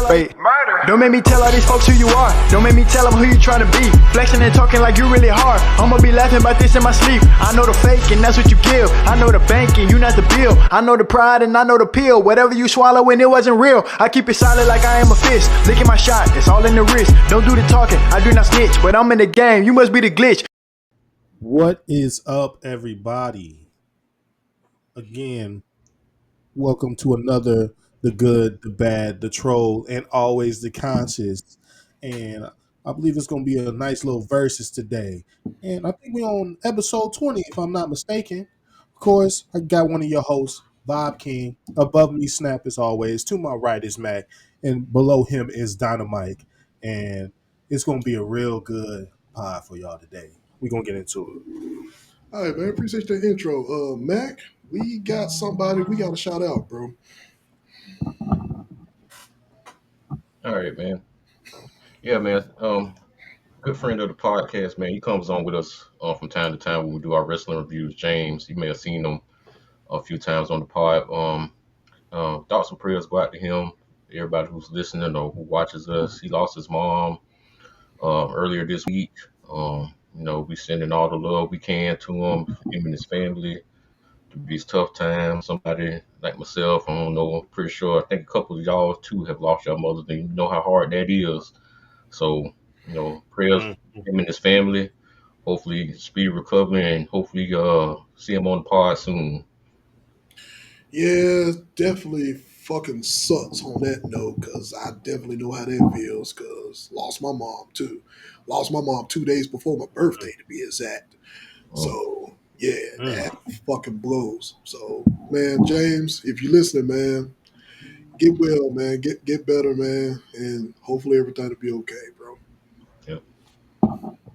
Wait, don't make me tell all these folks who you are. Don't make me tell them who you trying to be. Flexing and talking like you really hard. I'ma be laughing about this in my sleep. I know the fake and that's what you give. I know the bank and you not the bill. I know the pride and I know the pill. Whatever you swallow when it wasn't real. I keep it solid like I am a fist. Licking my shot, it's all in the wrist. Don't do the talking, I do not snitch. But I'm in the game, you must be the glitch. What is up, everybody? Again, welcome to another The Good, the Bad, the Troll, and always the Conscious. And I believe it's going to be a nice little verses today. And I think we're on episode 20, if I'm not mistaken. Of course, I got one of your hosts, Vibe King. Above me, Snap, as always. To my right is Mac, and below him is Dynamite. And it's going to be a real good pod for y'all today. We're going to get into it. All right, man. Appreciate the intro. Mac, we got somebody we got to shout out, bro. All right, man. Yeah, man. Good friend of the podcast, man. He comes on with us from time to time when we do our wrestling reviews. James, you may have seen him a few times on the pod. Thoughts and prayers go out to him. Everybody who's listening or who watches us. He lost his mom earlier this week. We sending all the love we can to him and his family. These tough times. Somebody like myself, I don't know, I'm pretty sure, I think a couple of y'all too have lost your mothers, and you know how hard that is. So, prayers for him and his family. Hopefully, speedy recovery, and hopefully, see him on the pod soon. Yeah, definitely fucking sucks on that note because I definitely know how that feels because lost my mom too. Lost my mom 2 days before my birthday, to be exact. So, yeah, that fucking blows. So, man, James, if you're listening, man, get well, man. Get better, man. And hopefully everything will be okay, bro. Yeah,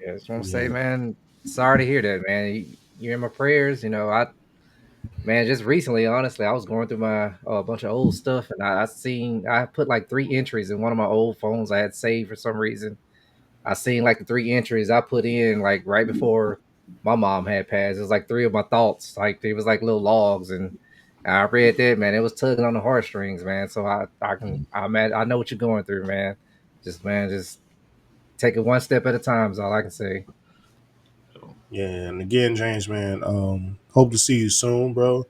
I just want to say, man, sorry to hear that, man. You're in my prayers. Man, just recently, honestly, I was going through my bunch of old stuff, and I put like 3 entries in one of my old phones I had saved for some reason. I seen like the 3 entries I put in like right before my mom had passed. It was like 3 of my thoughts, like it was like little logs, and I read that, man. It was tugging on the heartstrings, man. So I know what you're going through, man. Just take it one step at a time is all I can say. Yeah, and again, James, man, hope to see you soon, bro.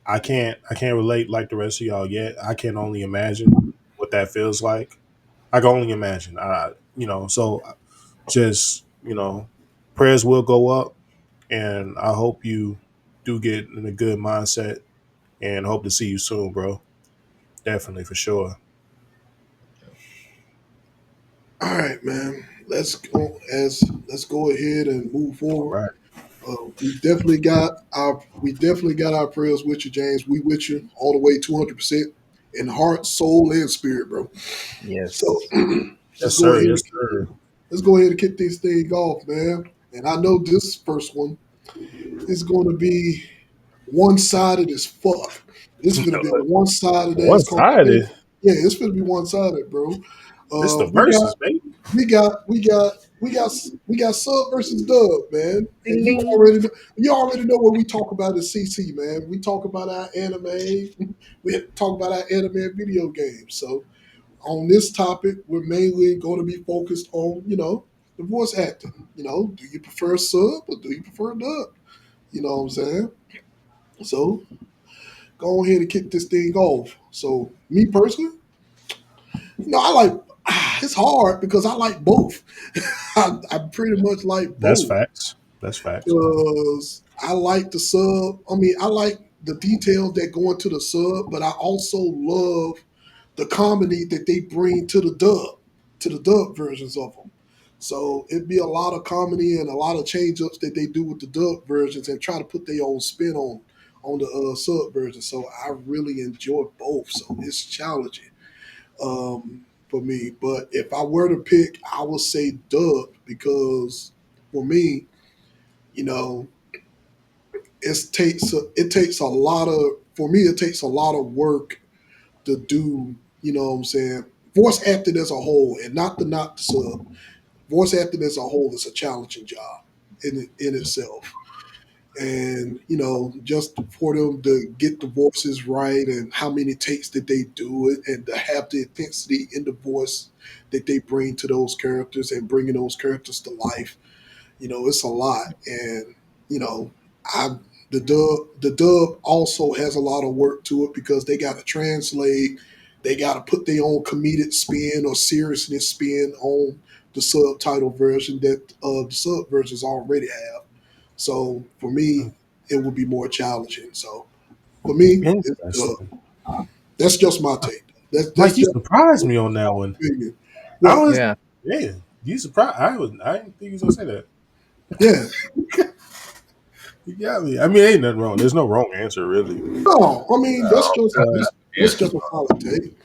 I can't relate like the rest of y'all yet. I can only imagine what that feels like. I can only imagine. So just prayers will go up, and I hope you do get in a good mindset, and hope to see you soon, bro. Definitely for sure. All right, man. Let's go ahead and move forward. All right. We definitely got our prayers with you, James. We with you all the way 200% in heart, soul, and spirit, bro. Yes. So Yes, sir. Yes, sir. let's go ahead and kick this thing off, man. And I know this first one is going to be one-sided as fuck. This is going to be a one-sided ass One-sided? Yeah, it's going to be one-sided, bro. It's the verses, baby. We got sub versus dub, man. And you already know what we talk about at CC, man. We talk about our anime. We talk about our anime and video games. So on this topic, we're mainly going to be focused on, the voice acting. Do you prefer sub or do you prefer dub? You know what I'm saying? So go ahead and kick this thing off. So me personally, I like. It's hard because I like both. I pretty much like both. That's facts. Because I like the sub. I mean, I like the details that go into the sub, but I also love the comedy that they bring to the dub versions of them. So it'd be a lot of comedy and a lot of change-ups that they do with the dub versions and try to put their own spin on the sub version. So I really enjoy both. So it's challenging for me. But if I were to pick, I would say dub because for me, it takes a lot of work to do, what I'm saying, voice acting as a whole, and not the sub. Voice acting as a whole is a challenging job in itself. And just for them to get the voices right and how many takes did they do it, and to have the intensity in the voice that they bring to those characters and bringing those characters to life, it's a lot. And you know, I the dub also has a lot of work to it because they got to translate, they got to put their own comedic spin or seriousness spin on the subtitle version that the sub versions already have. So for me, it would be more challenging. So for me, it's Interesting. that's just my take. That's Mike, you just surprised my me on that one. opinion. I What? was, Yeah. yeah, you surprised. I didn't think you was gonna say that. Yeah. You got me. I mean, ain't nothing wrong. There's no wrong answer, really. No, I mean But, that's Yes. just a solid take.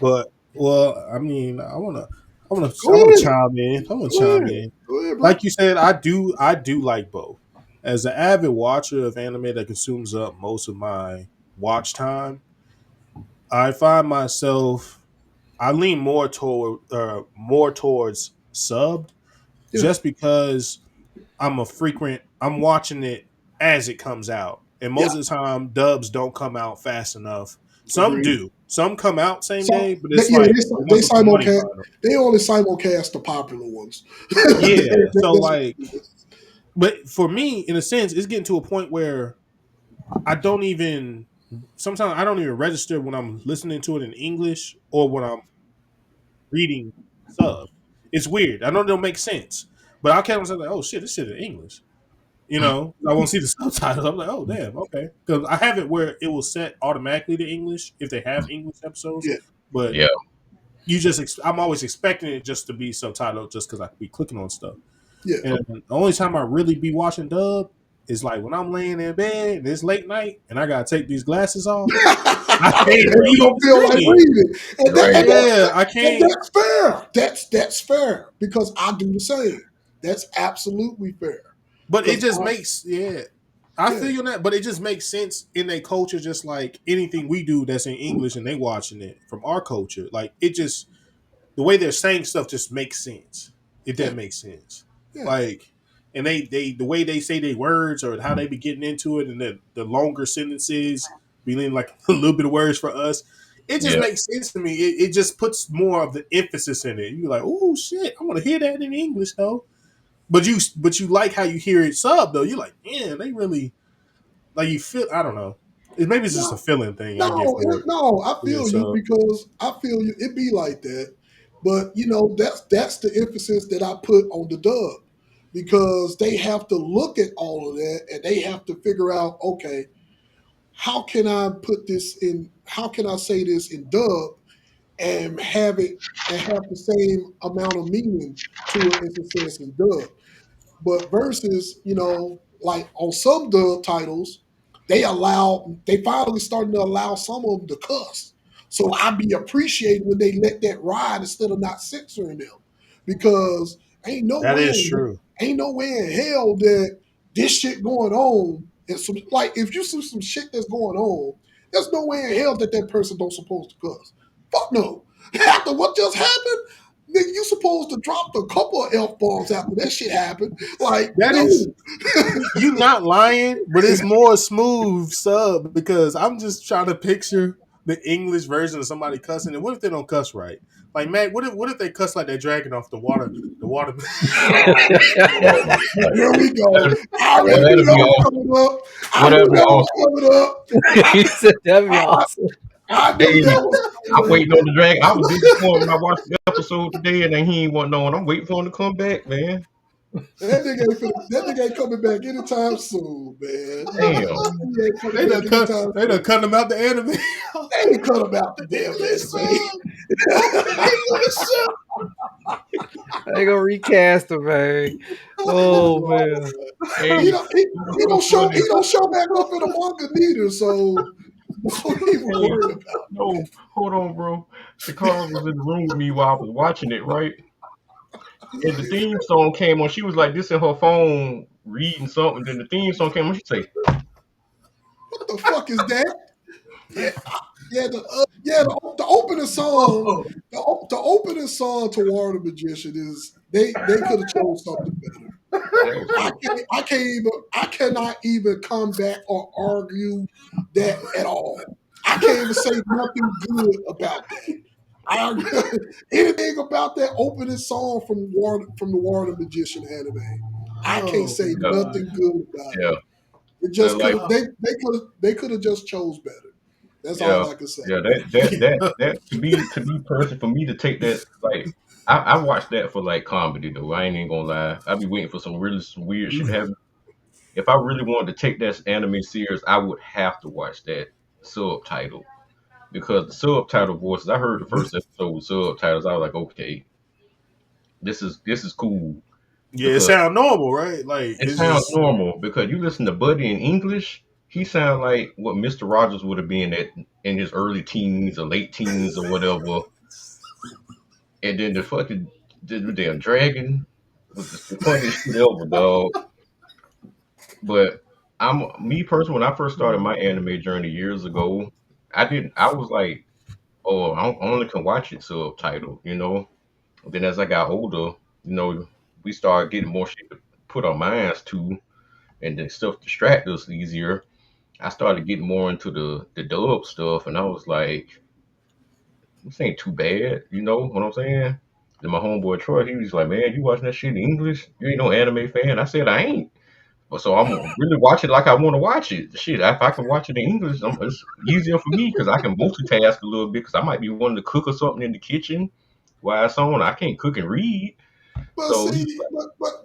but well, I mean, Go I wanna ahead. chime in. I want to Go chime ahead. in. Go ahead, bro. Like you said, I do like both. As an avid watcher of anime that consumes up most of my watch time, I find myself I lean more towards subbed Yeah. just because I'm watching it as it comes out. And Yeah. most of the time dubs don't come out fast enough. Some Agreed. do. Some come out same So day, but it's yeah, like the they ones with the money simulcast. behind them. They only simulcast the popular ones. Yeah. So That's what like it is. but for me, in a sense, it's getting to a point where I don't even sometimes I don't even register when I'm listening to it in English or when I'm reading sub. It's weird. I know it don't make sense. But I'll catch myself like, oh shit, this shit in English. I won't see the subtitles. I'm like, oh damn, okay. Because I have it where it will set automatically to English if they have English episodes, Yeah. but Yeah. I'm always expecting it just to be subtitled just because I be clicking on stuff. Yeah. And the only time I really be watching dub is like when I'm laying in bed and it's late night and I gotta take these glasses off. I can't And you read on don't the feel like screen. reading, Right. Yeah, I and can't. that's fair. That's fair because I do the same. That's absolutely fair. But it Because just makes I yeah, feel you on that, but it just makes sense in their culture, just like anything we do that's in English and they watching it from our culture. Like it just the way they're saying stuff just makes sense. If yeah, that makes sense. yeah, Like and they the way they say their words or how they be getting into it and the longer sentences being like a little bit of words for us. It just Yeah. makes sense to me. It just puts more of the emphasis in it. You're like, oh shit, I want to hear that in English though. But you like how you hear it sub though. You're like, man, they really like you feel. I don't know. Maybe it's just a no, feeling thing I get no, for it. no. I Yeah, feel you so because I feel you. It be like that, but that's the emphasis that I put on the dub because they have to look at all of that and they have to figure out, okay, how can I put this in? How can I say this in dub and have it and have the same amount of meaning to it as it says in dub? But versus, like on some dub titles, they finally starting to allow some of them to cuss. So I be appreciating when they let that ride instead of not censoring them. Because ain't no that way is true. ain't no way in hell that this shit going on and some like if you see some shit that's going on, there's no way in hell that that person don't supposed to cuss. Fuck no. After what just happened, nigga, you supposed to drop a couple of F bombs after that shit happened. Like, That is no. you not lying, but it's more smooth sub because I'm just trying to picture the English version of somebody cussing. And what if they don't cuss right? Like, man, what if they cuss like they're dragging off the water? The water. Oh my God. Here we go. I Well, already knew that'd be that was awesome. coming up. I Well, knew that'd be that was awesome. coming up. He said that'd be I, awesome. I knew Hey, that was I'm coming up. waiting on the drag. I was disappointed when I watched the episode today, and then he ain't want no one. I'm waiting for him to come back, man. That nigga ain't coming back anytime soon, man. Damn. He ain't coming back anytime They done soon. cut them out the anime. They ain't cut him out the damn English anime. sub. English sub. They gonna recast him, man. Oh man. He Hey, don't he, what's he don't show funny? he don't show back up in the manga neither, so don't even Hey, worry about no, hold on, bro. Shakara was in the room with me while I was watching it, right? And the theme song came on. She was like this in her phone, reading something. Then the theme song came on. She say, what the fuck is that? Yeah, the opening song, the opening song to War the Magician is they could have chose something better. That was good. I cannot even come back or argue that at all. I can't even say nothing good about that. Anything about that opening song from the Warner Magician anime, I can't Oh say Yeah, God. nothing good about it. yeah. It just could Like, have they could have just chose better. That's yeah, all I can say. yeah. That to be person for me to take that, like, I watched that for like comedy though. I ain't even gonna lie. I be waiting for some weird shit to happen. If I really wanted to take that anime serious, I would have to watch that subtitle because the subtitle voices. I heard the first episode with subtitles. I was like, okay, this is cool Yeah, it because sounds normal, right? Like it it's sounds just normal. Because you listen to Buddy in English, he sounds like what Mister Rogers would have been at in his early teens or late teens or whatever. And then the damn dragon was the funniest shit ever, dog. But I'm me personally when I first started my anime journey years ago, I was like, oh, I only can watch it subtitled, you know. Then as I got older, we started getting more shit to put our minds to, and then stuff distract us easier. I started getting more into the dub stuff, and I was like, this ain't too bad, you know what I'm saying? Then my homeboy Troy, he was like, man, you watching that shit in English? You ain't no anime fan. I said I ain't. But so I'm really watch it like I want to watch it. Shit, if I can watch it in English, it's easier for me because I can multitask a little bit. Because I might be wanting to cook or something in the kitchen while it's on. I can't cook and read. But So he's see,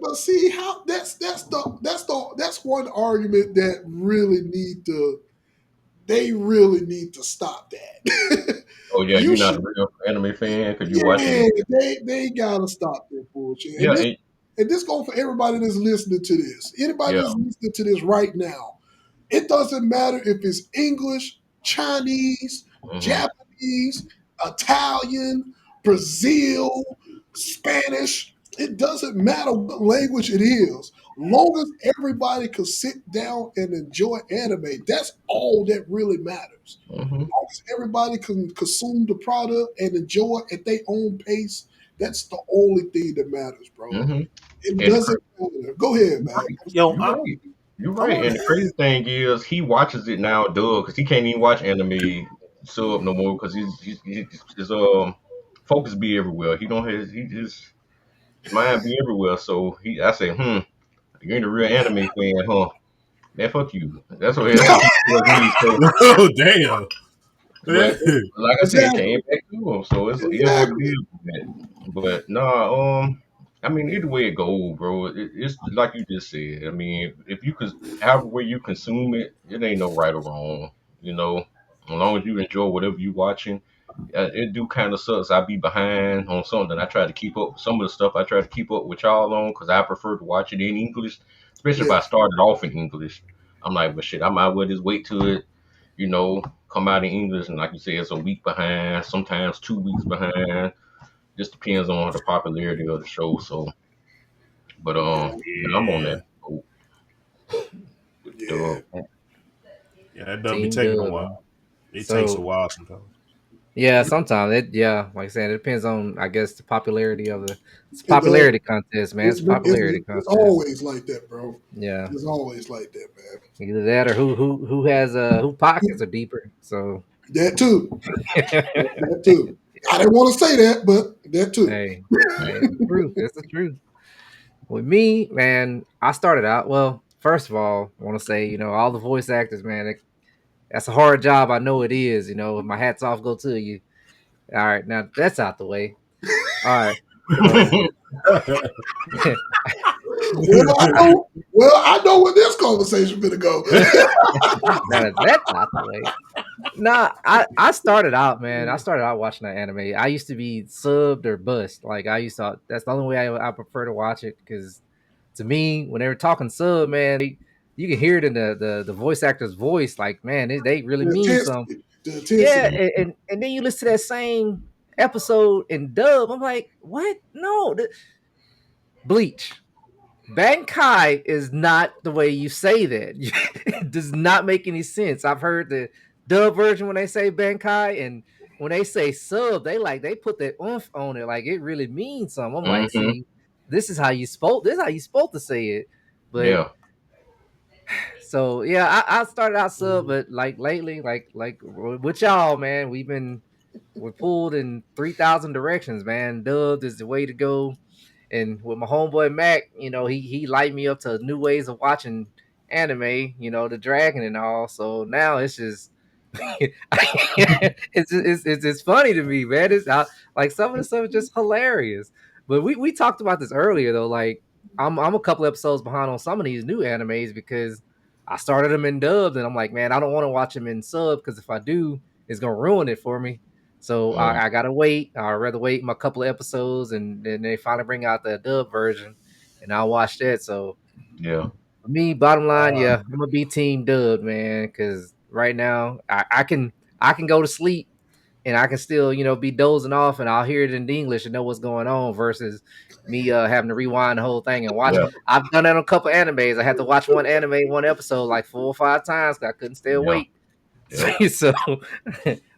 but see how that's one argument that they really need to stop that. oh yeah, You you're not should a real anime fan because you Yeah, watching. they gotta stop that bullshit. Yeah, and, And this goes for everybody that's listening to this. Anybody yeah. that's listening to this right now, it doesn't matter if it's English, Chinese, Hmm. Japanese, Italian, Brazil, Spanish. It doesn't matter what language it is. Long as everybody can sit down and enjoy anime, that's all that really matters. Hmm. Long as everybody can consume the product and enjoy it at their own pace, that's the only thing that matters, bro. Hmm. It And doesn't matter. Go ahead, man. right, I'm yo, you're sorry. right. You're Come right. on. And the crazy thing is, he watches it now, dub, because he can't even watch anime sub no more because his focus be everywhere. He don't have he just his mind be everywhere. So I say, you ain't a real anime fan, huh? Man, fuck you. That's what he tells me. So, oh damn. but like I said, it Exactly. came back to him. So it is what it Exactly. is. Man. But nah, I mean, either way it goes, bro. It's like you just said. I mean, if you could, however way you consume it, it ain't no right or wrong. You know, as long as you enjoy whatever you watching. It do kind of sucks. I be behind on something. I try to keep up some of the stuff. I try to keep up with y'all on because I prefer to watch it in English, especially if Yeah. I started off in English. I'm like, but shit, I might as well just wait till it, come out in English. And like you said, it's a week behind, sometimes 2 weeks behind. Just depends on the popularity of the show. So, but Yeah. yeah, I'm on Yeah. that boat with Yeah. Dub. Yeah, that does be Team taking a Dub, man. while. It takes a So while sometimes. yeah, sometimes like I said, it depends on I guess the popularity of it's a It does. popularity contest, man. It's a popularity It's contest. always like that, bro. Yeah. It's always like that, man. Either that or who has who pockets are deeper. So That too. hey, That too. I didn't want to say that, but that too. hey, it's the truth. It's the truth. With me, man, I started out well. First of all, I want to say, all the voice actors, man, that's a hard job. I know it is. My hats off go to you. All right, now that's out the way. All right, so I know where this conversation gonna go. now that that's out the way. Nah, I started out, man. I started out watching that anime. I used to be subbed or bust. Like I used to. That's the only way I prefer to watch it because to me, when they were talking sub, man, you can hear it in the voice actor's voice. Like, man, they really The mean something. intensity. The Yeah, intensity. and then you listen to that same episode in dub. I'm like, what? No, Bleach. Bankai is not the way you say that. It does not make any sense. I've heard the dub version when they say Bankai, and when they say sub, they put that oomph on it, like it really means something. I'm like, Hmm. see, this is how you spoke. This is how you supposed to say it. But Yeah. so yeah, I started out sub, but like lately, like with y'all, man, we're pulled in 3,000 directions, man. Dubbed is the way to go. And with my homeboy Mac, he light me up to new ways of watching anime, the dragon and all. So now it's just it's funny to me, man. Like some of the stuff is just hilarious. But we talked about this earlier though. Like I'm a couple episodes behind on some of these new animes because I started them in dubs, and I'm like, man, I don't want to watch them in sub because if I do, it's gonna ruin it for me. So I gotta wait. I'd rather wait my couple of episodes, and then they finally bring out the dub version, and I'll watch that. So Yeah. for me, bottom line, yeah, I'm gonna be team dub, man, because right now I can go to sleep and I can still, be dozing off, and I'll hear it in English and know what's going on versus me having to rewind the whole thing and watch. Yeah. I've done that on a couple animes. I had to watch one anime, one episode, like 4 or 5 times because I couldn't stay Yeah. awake. Yeah. So,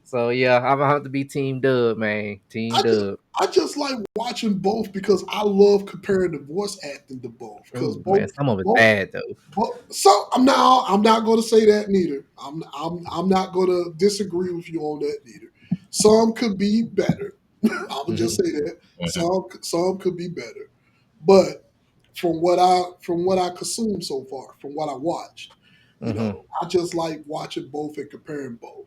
so yeah, I'm gonna have to be team dub, man. Team dub. I just like watching both because I love comparing the voice acting to both. Because Ooh, man, some of it's both, bad though. so I'm not going to say that neither. I'm not going to disagree with you on that neither. Some could be better. I would just say that some could be better. But from what I consumed so far, from what I watched, I just like watching both and comparing both.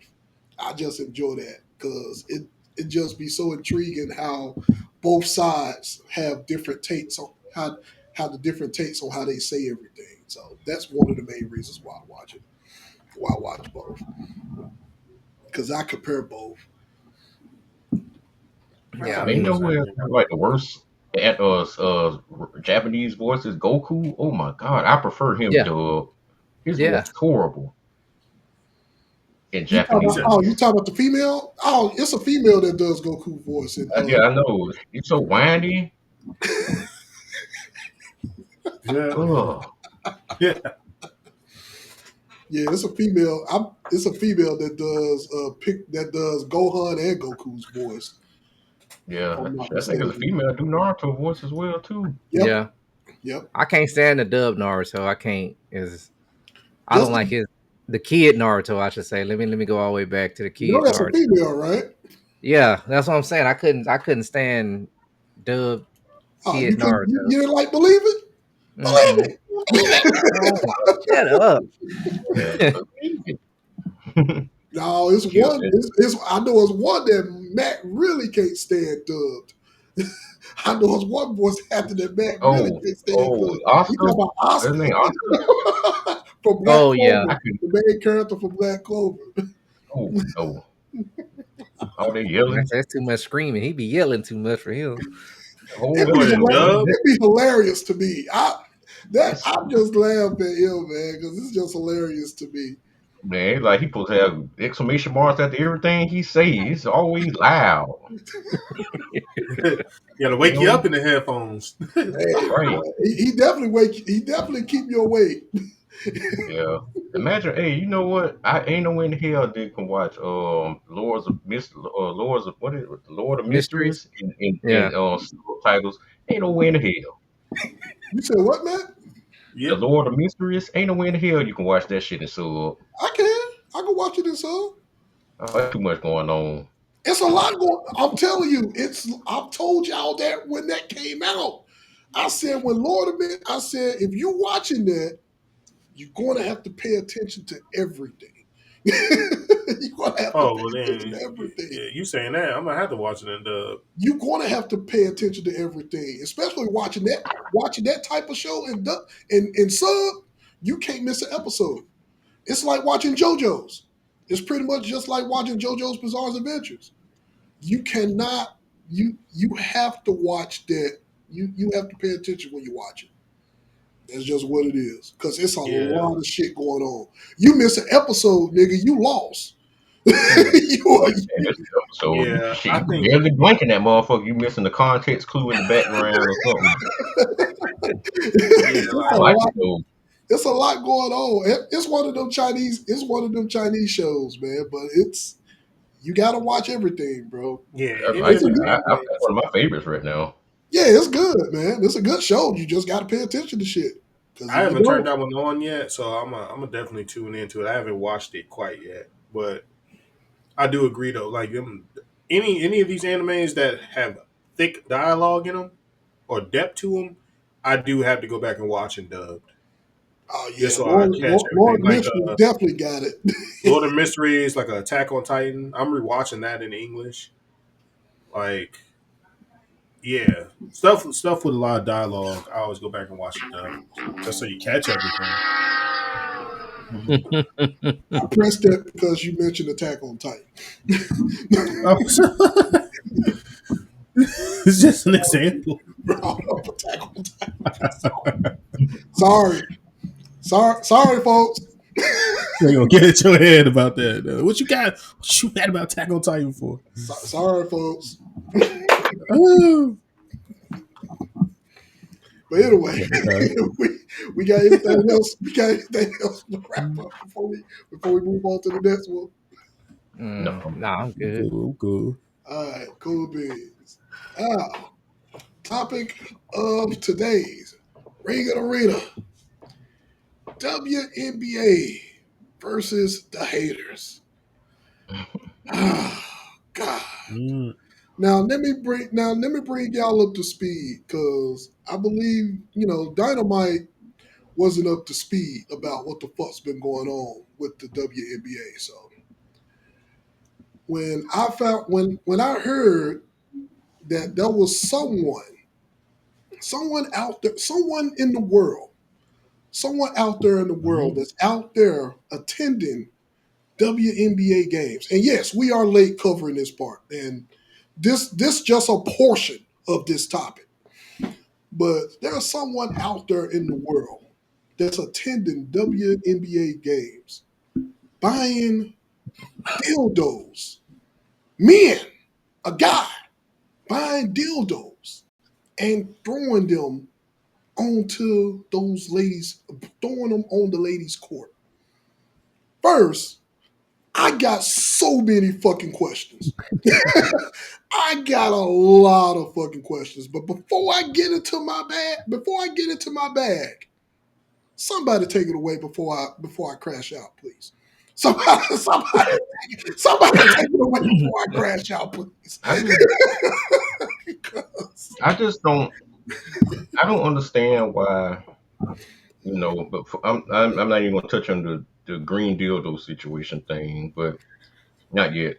I just enjoy that because it just be so intriguing how both sides have different takes on how the different takes on how they say everything. So that's one of the main reasons why I watch it. Why I watch both because I compare both. Yeah, I Man, you know mean, who has like the worst at Japanese voice is Goku. Oh my god, I prefer him yeah, dub. His yeah, voice is horrible in You talk Japanese. about you talk about the female? Oh, it's a female that does Goku voice and Yeah, I know. He's so whiny. Yeah. Ugh. Yeah. yeah, it's a female. It's a female that does that does Gohan and Goku's voice. Yeah, If I'm not I think there's a mistaken. female do Naruto voice as well too. Yep, yeah. yep. I can't stand the dub Naruto. I can't. Is I don't Just like the kid Naruto. I should say. Let me go all the way back to the you know kid that's a Naruto. female, right? Yeah, that's what I'm saying. I couldn't stand dub Oh, kid you could Naruto. you didn't like believe it? Believe Mm-mm. it. Oh, shut up. Yeah, believe it. No, it's Killed one. it. It's I know it's one that Matt really can't stand dubbed. I know it's one voice actor that Matt really Oh, can't stand oh, dubbed. He Oscar. talking about His Oscar name Oscar. from Black Oh yeah. Clover, I can. the main character from Black Clover. Oh no. All they yelling. That's too much screaming. He be yelling too much for him. Hold It'd up. be What, in hilarious. dub? It'd be hilarious to me. It's, I just laugh at him, man, because it's just hilarious to me. man, like he supposed to have exclamation marks after everything he says. It's always loud. Gotta You wake you know? up in the headphones. That's right. He definitely keep you awake. Yeah. Imagine, hey, you know what? I ain't no way in hell they can watch Lords of what is it? Lord of Mysteries. Mysteries in Yeah. subtitles. Ain't no way in the hell. You said what, man? The Yep. Lord of Mysteries, ain't no way in the hell you can watch that shit in sub. I can watch it in sub. There's too much going on. It's a lot going. I'm telling you, I've told y'all that when that came out. I said when Lord of Men, I said if you're watching that, you're going to have to pay attention to everything. You're going to have to Oh, pay well attention to then, everything. yeah, you saying that? I'm gonna have to watch it in dub. You're going to have to pay attention to everything, especially watching that type of show in sub. You can't miss an episode. It's like watching JoJo's. It's pretty much just like watching JoJo's Bizarre Adventures. You cannot. You have to watch that. You have to pay attention when you watch it. That's just what it is. Because it's a Yeah. lot of shit going on. You miss an episode, nigga, you lost. Mm. You- And this episode, Yeah, shit, I you think. barely blinking that motherfucker. You missing the context clue in the background or something. Yeah, it's a like Like lot. so, It's a lot going on. It's one of them Chinese. It's one of them Chinese shows, man. But you got to watch everything, bro. yeah, I any like of It's a the it. good. That's animes. one of my favorites right now. Yeah, it's good, man. It's a good show. You just got to pay attention to shit. Because I if you haven't turned don't, that one on yet, so I'm a definitely tune into it. I haven't watched it quite yet, but I do agree though. Like any of these animes that have thick dialogue in them or depth to them, I do have to go back and watch and dubbed oh yeah, just so I catch Lord everything. of Like Mysteries definitely got it. Lord of Mysteries, like Attack on Titan. I'm rewatching that in English. Like yeah, stuff with a lot of dialogue. I always go back and watch it dubbed just so you catch everything. I pressed that because you mentioned Attack on Titan. Oh, it's just an example. Brought up Attack on Titan. Sorry, sorry, folks. You're gonna get at your head about that. What you got? What you mad about Attack on Titan for? Sorry, folks. Oh. But anyway, Okay. we, we got anything else? We got anything else to wrap up before we move on to the next one? No. Nah, I'm I'm good. cool. I'm cool. All right, cool beans. Now, topic of today's Ring of the Arena, WNBA versus the haters. Ah, God. Mm. Now let me bring y'all up to speed because I believe Dynamite wasn't up to speed about what the fuck's been going on with the WNBA. So when I heard that there was someone out there, someone out there in the world Mm. that's out there attending WNBA games. And yes, we are late covering this part, and this just a portion of this topic. But there's someone out there in the world that's attending WNBA games, buying dildos, men, a guy buying dildos and throwing them onto those ladies, throwing them on the ladies' court. First, I got so many fucking questions. I got a lot of fucking questions. But before I get into my bag, somebody take it away before I crash out, please. Somebody take it away before I crash out, please. I just Because I just don't I don't understand why, but I'm not even gonna touch on the green dildo situation thing, but not yet.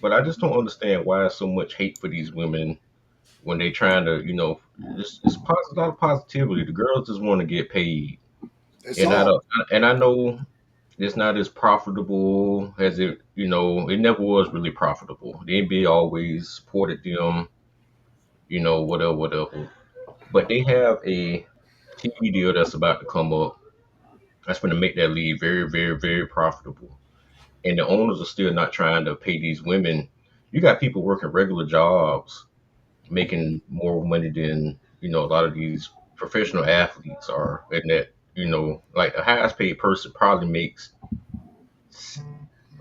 But I just don't understand why so much hate for these women when they trying to, a lot of positivity. The girls just want to get paid, that's and all. I know it's not as profitable as it never was really profitable. The NBA always supported them, whatever, whatever. But they have a TV deal that's about to come up that's going to make that league very, very, very profitable. And the owners are still not trying to pay these women. You got people working regular jobs, making more money than a lot of these professional athletes are, and that like the highest paid person probably makes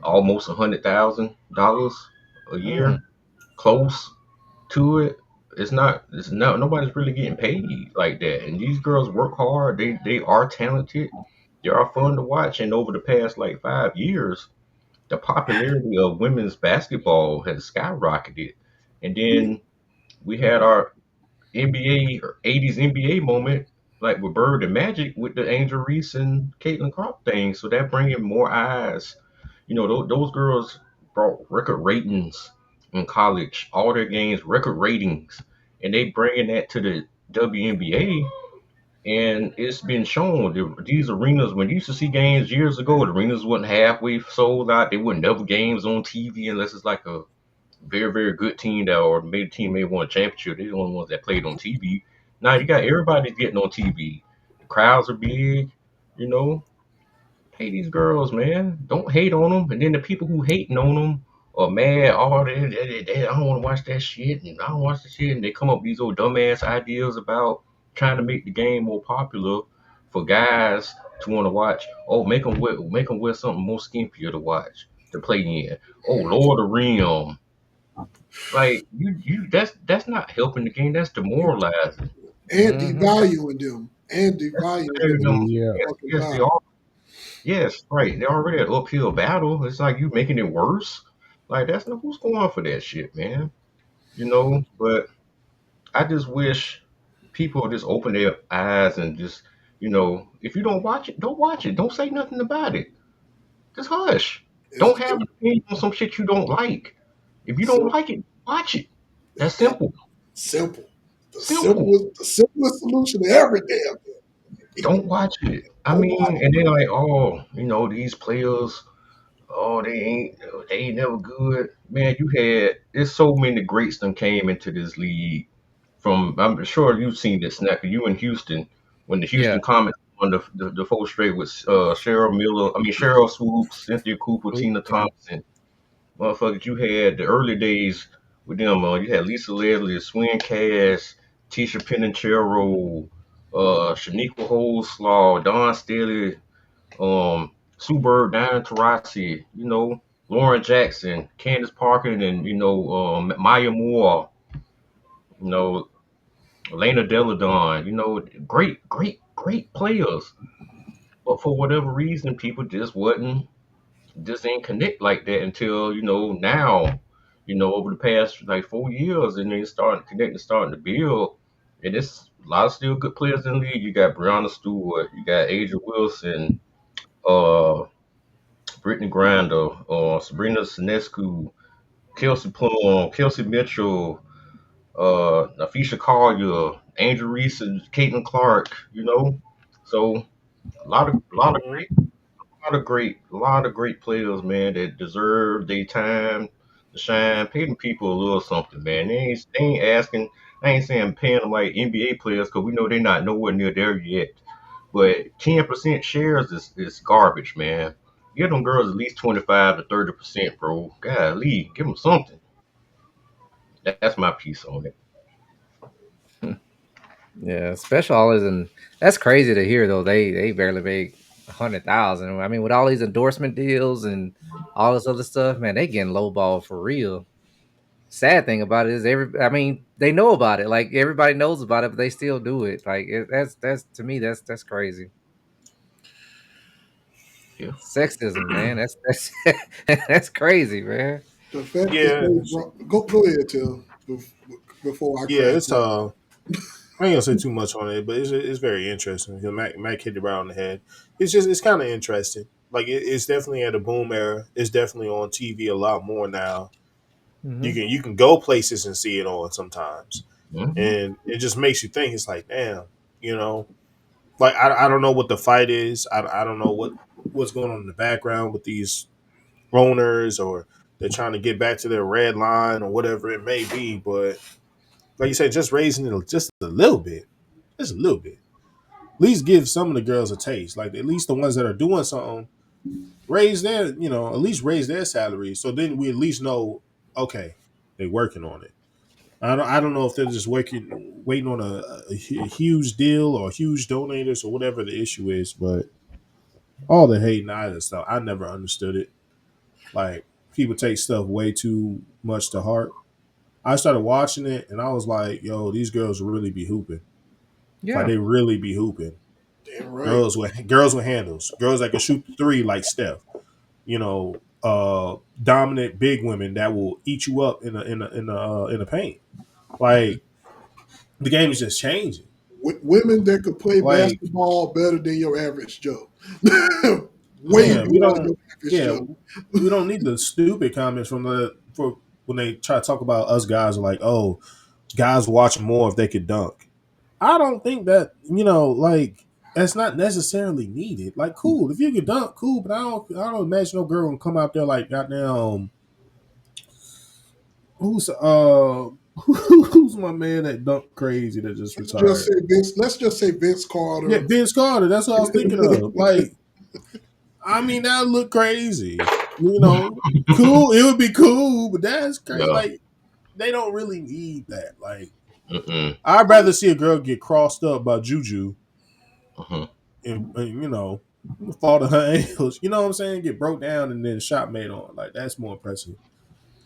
almost $100,000 a Mm. year, close to it. It's not nobody's really getting paid like that. And these girls work hard. They are talented. They are fun to watch. And over the past like 5 years, the popularity of women's basketball has skyrocketed. And then we had our NBA or 80s NBA moment, like with Bird and Magic with the Angel Reese and Caitlin Clark thing. So that bringing more eyes. Those girls brought record ratings in college, all their games, record ratings, and they bringing that to the WNBA. And it's been shown these arenas, when you used to see games years ago, the arenas wasn't halfway sold out. They wouldn't have games on TV unless it's like a very, very good team that or maybe team may won a championship. They're the only ones that played on TV. Now you got everybody's getting on TV. The crowds are big, you know. Pay these girls, man. Don't hate on them. And then the people who hating on them are mad. Oh, I don't want to watch that shit, and I don't watch the shit. And they come up with these old dumbass ideas about trying to make the game more popular for guys to want to watch. Oh, make them wear something more skimpier to watch to play in. Oh, Lord of the Ring. Like that's not helping the game. That's You demoralizing. and Mm-hmm. devaluing them and That's devaluing them tearing them. against Yeah. Yes, fucking yes, they value. are. Yes, right. They're already an uphill battle. It's like you making it worse. Like that's not who's going for that shit, man. But I just wish people would just open their eyes and just, if you don't watch it, don't watch it. Don't say nothing about it. Just hush. Don't have It's an opinion on some shit you don't like. If you don't simple. like it, watch it. That's That simple. simple. Simple. The simplest solution to every damn thing. Don't watch it. I Don't mean, watch and they're like, oh, these players, oh, they ain't never good. Man, there's so many greats that came into this league. I'm sure you've seen this, Snacker. You in Houston when the Yeah. Houston Comets won the four straight with Cheryl Swoops, Cynthia Cooper, Oop, Tina yeah. Thompson. Motherfuckers, you had the early days with them. You had Lisa Leslie, Swin Cash, Tisha Penichero, Shaniqua Holslaw, Don Staley, Sue Bird, Diana Taurasi, Lauren Jackson, Candace Parker, and Maya Moore, you know, Elena Deladon, great, great, great players. But for whatever reason, people just ain't connect like that until now, over the past like 4 years, and then starting to connect and starting to build. And it's a lot of still good players in the league. You got Brianna Stewart, you got Asia Wilson, uh, Brittany Grinder, Sabrina Sinescu, Kelsey Plum, Kelsey Mitchell, Nafisha Collier, Angel Reese, and Caitlin Clark. So Mhm. a lot of great players, man, that deserve their time to shine. Pay them people a little something, man. They ain't asking. I ain't saying paying them like NBA players because we know they're not nowhere near there yet. But 10% shares is garbage, man. Give them girls at least 25 to 30%, bro. Golly, give them something. That's my piece on it. Yeah, special isn't. That's crazy to hear though. They barely make 100,000. I mean, with all these endorsement deals and all this other stuff, man, they getting lowball for real. Sad thing about it is I mean, they know about it. Like everybody knows about it, but they still do it. Like that's to me that's crazy. Yeah. Sexism, man. That's that's crazy, man. The fact that Yeah. they go ahead, Till, before I Yeah. crash It's out. I ain't gonna say too much on it, but it's very interesting. Mac hit it right on the head. It's kind of interesting. Like it's definitely at a boom era. It's definitely on TV a lot more now. You Hmm. can go places and see it on sometimes, Hmm. and it just makes you think. It's like, damn, you know, like I don't know what the fight is. I don't know what's going on in the background with these owners, or they're trying to get back to their red line or whatever it may be. But like you said, just raising it just a little bit, just a little bit. At least give some of the girls a taste. Like at least the ones that are doing something, raise their, at least raise their salaries. So then we at least know, okay, they're working on it. I don't know if they're just waiting on a huge deal or huge donators or whatever the issue is, but all the hate and all that stuff, I never understood it. Like people take stuff way too much to heart. I started watching it and I was like, yo, these girls really be hooping. Like Yeah. they really be hooping. Damn right. Girls with handles, girls that can shoot the three like Steph. Dominant big women that will eat you up in the paint. Like the game is just changing. Women that could play Like basketball better than your average Joe. Way yeah, we better than don't your average yeah Joe. we don't need the stupid comments for when they try to talk about us guys like, oh, guys watch more if they could dunk. I don't think that, like that's not necessarily needed. Like, cool, if you can dunk, cool, but I don't imagine no girl gonna come out there like goddamn who's who's my man that dunked crazy that just retired. Let's just say Vince Yeah, Carter. Vince Carter. That's what I was thinking of. Like, I mean, that would look crazy. Cool. It would be cool, but that's crazy. Yeah. Like, they don't really need that. Like, Mm-mm. I'd rather see a girl get crossed up by Juju Hmm. and fall to her ankles. You know what I'm saying? Get broke down and then shot made on. Like, that's more impressive.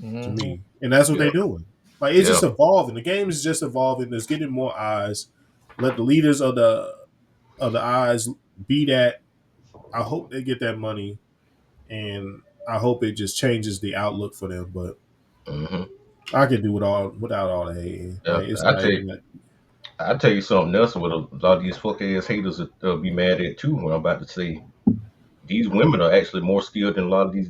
to Mhm. me, and that's what Yeah, they're doing. Like it's yeah. just evolving. The game is just evolving. It's getting more eyes. Let the leaders of the eyes be that. I hope they get that money, and I hope it just changes the outlook for them. But hmm I can do it all without all the hating. Yeah, Like it's not even that. I tell you something else. What a lot of these fuck ass haters will be mad at too. What I'm about to say. These women are actually more skilled than a lot of these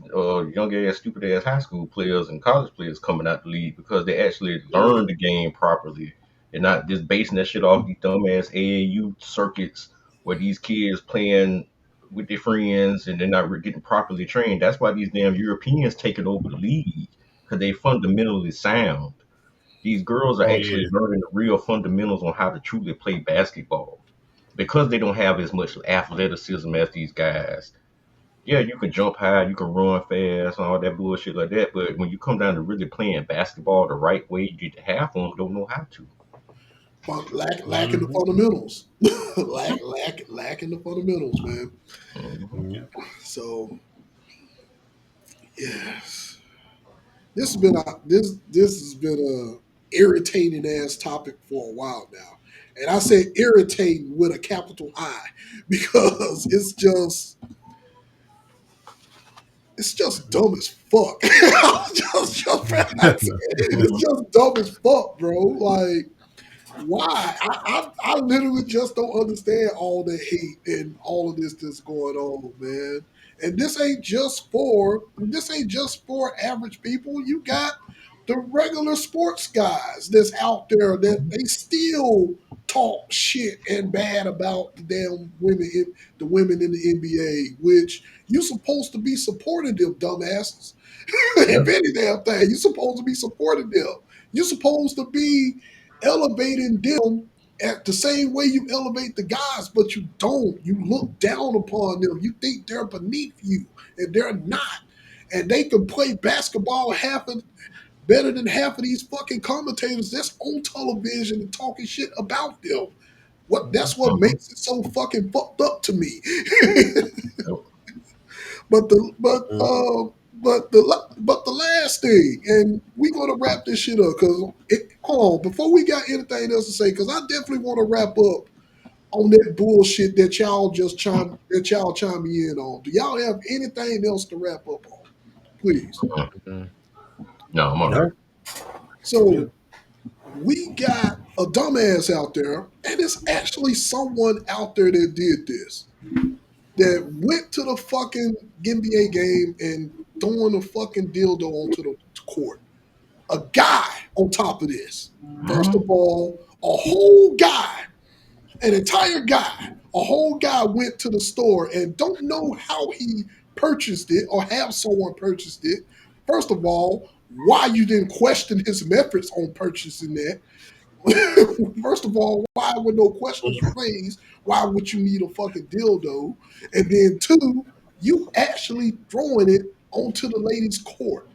young ass, stupid ass high school players and college players coming out the league because they actually learn the game properly and not just basing that shit off these dumbass AAU circuits where these kids playing with their friends and they're not getting properly trained. That's why these damn Europeans taking over the league because they fundamentally sound. These girls are Oh actually yeah, learning the real fundamentals on how to truly play basketball because they don't have as much athleticism as these guys. Yeah, you can jump high, you can run fast, and all that bullshit like that. But when you come down to really playing basketball the right way, you get half of them don't know how to. Lacking the mm-hmm. fundamentals. Lacking the fundamentals, man. hmm Mm-hmm. So yes, this has been a irritating ass topic for a while now, and I say irritating with a capital I because it's just dumb as fuck. just it's just dumb as fuck, bro. Like why? I literally just don't understand all the hate and all of this that's going on, man. And this ain't just for average people. You got the regular sports guys that's out there that they still talk shit and bad about the women in the NBA, which you supposed to be supporting them, dumbasses. Yeah. If any damn thing, you're supposed to be supporting them. You're supposed to be elevating them at the same way you elevate the guys, but you don't. You look down upon them. You think they're beneath you, and they're not. And they can play basketball better than half of these fucking commentators that's on television and talking shit about them. That's what hmm makes it so fucking fucked up to me. Yep. But the but Mm-hmm. but the last thing, and we gonna wrap this shit up because hold on before we got anything else to say, because I definitely want to wrap up on that bullshit that y'all chime me in on. Do y'all have anything else to wrap up on? Please. Mhm. No, I'm all right. No, yeah. So we got a dumbass out there, and it's actually someone out there that did this. That went to the fucking NBA game and throwing a fucking dildo onto the court. A guy on top of this. First of all, a whole guy, an entire guy, a whole guy went to the store and don't know how he purchased it or have someone purchased it. First of all, why you didn't question his methods on purchasing that. First of all, why would no questions raised? Why would you need a fucking dildo? And then two, you actually throwing it onto the ladies' court.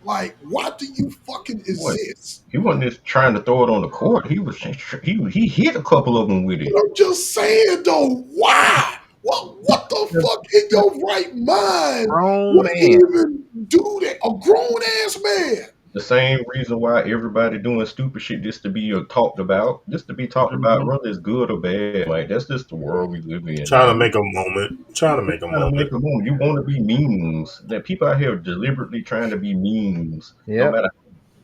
Like, why do you fucking What? exist? He wasn't just trying to throw it on the court. He hit a couple of them with But it. I'm just saying though, why? What the The, fuck in the your right mind grown would man. even do that? A grown ass man. The same reason why everybody doing stupid shit just to be talked about, just to be talked about, Mm-hmm. whether it's good or bad. Like that's just the world we live in Trying to now. make a moment. Trying to make a Trying to make moment. a move. You want to be memes. That people out here deliberately trying to be memes, no Yep. matter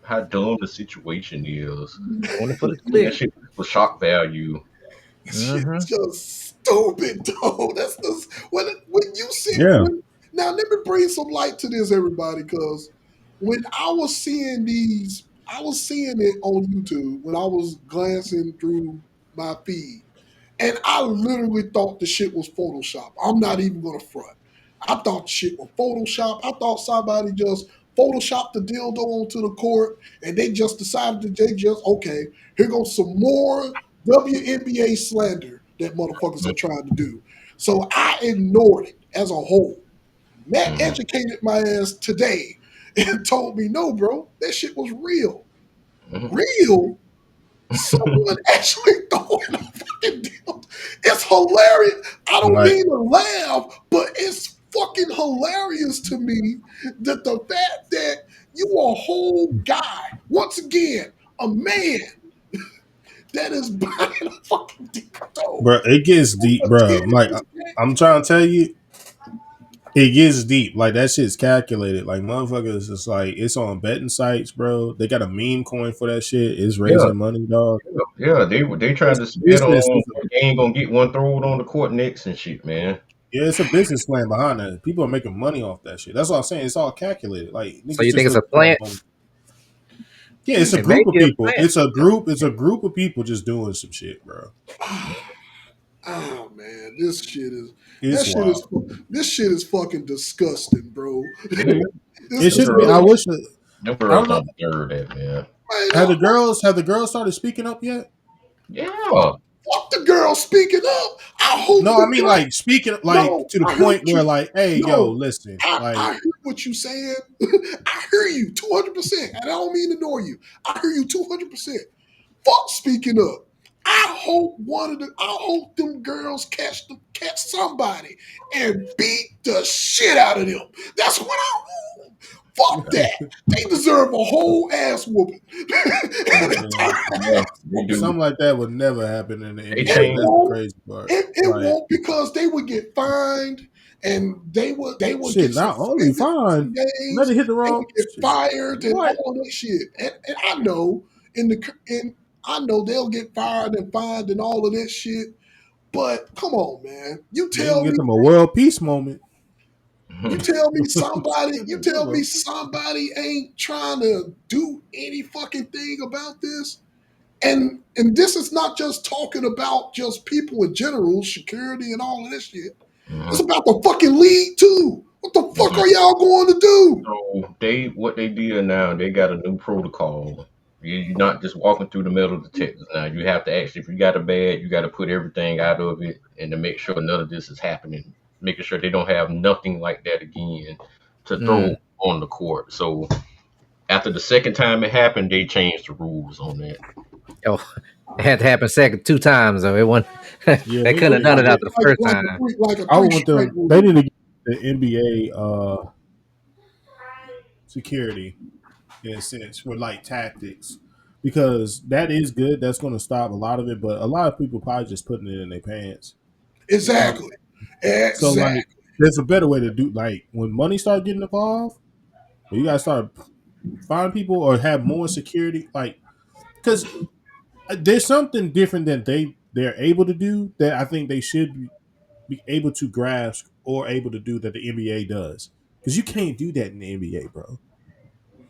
how dumb the situation is. Doing it for the That click. shit for shock value. Shit's Mm-hmm. just stupid, though. That's just when you see Yeah. now. Let me bring some light to this, everybody, because when I was seeing these, I was seeing it on YouTube when I was glancing through my feed, and I literally thought the shit was Photoshop. I'm not even gonna front. I thought the shit was Photoshop. I thought somebody just photoshopped the dildo onto the court, and they just decided that they just okay. Here goes some more WNBA slander that motherfuckers are trying to do. So I ignored it as a whole. Matt Mm-hmm. educated my ass today and told me, no, bro, that shit was real. Real? Someone actually throwing a fucking deal. It's hilarious. I don't Like mean to laugh, but it's fucking hilarious to me that the fact that You a whole guy. Once again, a man that is buying a fucking dildo. Bro, it gets deep, bro. Like I'm trying to tell you, it gets deep. Like that shit's calculated. Like motherfuckers, it's like it's on betting sites, bro. They got a meme coin for that shit. It's Yeah, raising money, dog. yeah. They trying It's to a bet business. on they ain't gonna get one thrown on the court next and shit, man. Yeah, it's a business plan behind that. People are making money off that shit. That's what I'm saying. It's all calculated. Like So niggas you think just it's a looking for plant? a moment. Yeah, it's a It may group of be a people. plant. It's a group. It's a group of people just doing some shit, bro. Oh man, this shit is It's wild. this shit is fucking disgusting, bro. Yeah, It This them is shouldn't be. girls, I really wish. them I don't girls know. don't deserve that, man. man, Have the girls started speaking up yet? Yeah, fuck the girl speaking up. I hope No, I the mean girl. like speaking like No, to the I hear point what you. where like, hey, yo, No, listen, I like, hear what you saying. I hear you 200%, and I don't mean to ignore you. I hear you 200%. Fuck speaking up. I hope them girls catch somebody and beat the shit out of them. That's what I want. Fuck that. They deserve a whole ass whooping. man, yeah, they do. something like that would never happen in the They It NBA. change. That's the won't. crazy part. It Like, won't because they would get fined and they would shit, get not only suspended for fine, some let games. it hit the They wrong would get shit. fired and What? all that shit. And I know in I know they'll get fired and fined and all of that shit. But come on, man. They can get them a world peace moment. You tell me somebody ain't trying to do any fucking thing about this. And this is not just talking about just people in general, security and all of this shit. It's Mhm. about the fucking league too. What the fuck Mhm. are y'all going to do? So what they did now, they got a new protocol. You're not just walking through the metal detectors now. You have to actually, if you got a bad, you got to put everything out of it and to make sure none of this is happening. Making sure they don't have nothing like that again to throw Mm. on the court. So after the second time it happened, they changed the rules on that. Oh, it had to happen second 2 times though. It wasn't. Yeah, They they couldn't have need done to it get. after the first time. Like a I three want strike them. They rule. need to get the NBA security in a sense for like tactics because that is good. That's going to stop a lot of it, but a lot of people probably just putting it in their pants. You know what I mean? Exactly. So like, Exactly. there's a better way to do. Like when money start getting involved, you got to start find people or have more security. Like because there's something different that they're able to do that I think they should be able to grasp or able to do that the NBA does. Because you can't do that in the NBA, bro.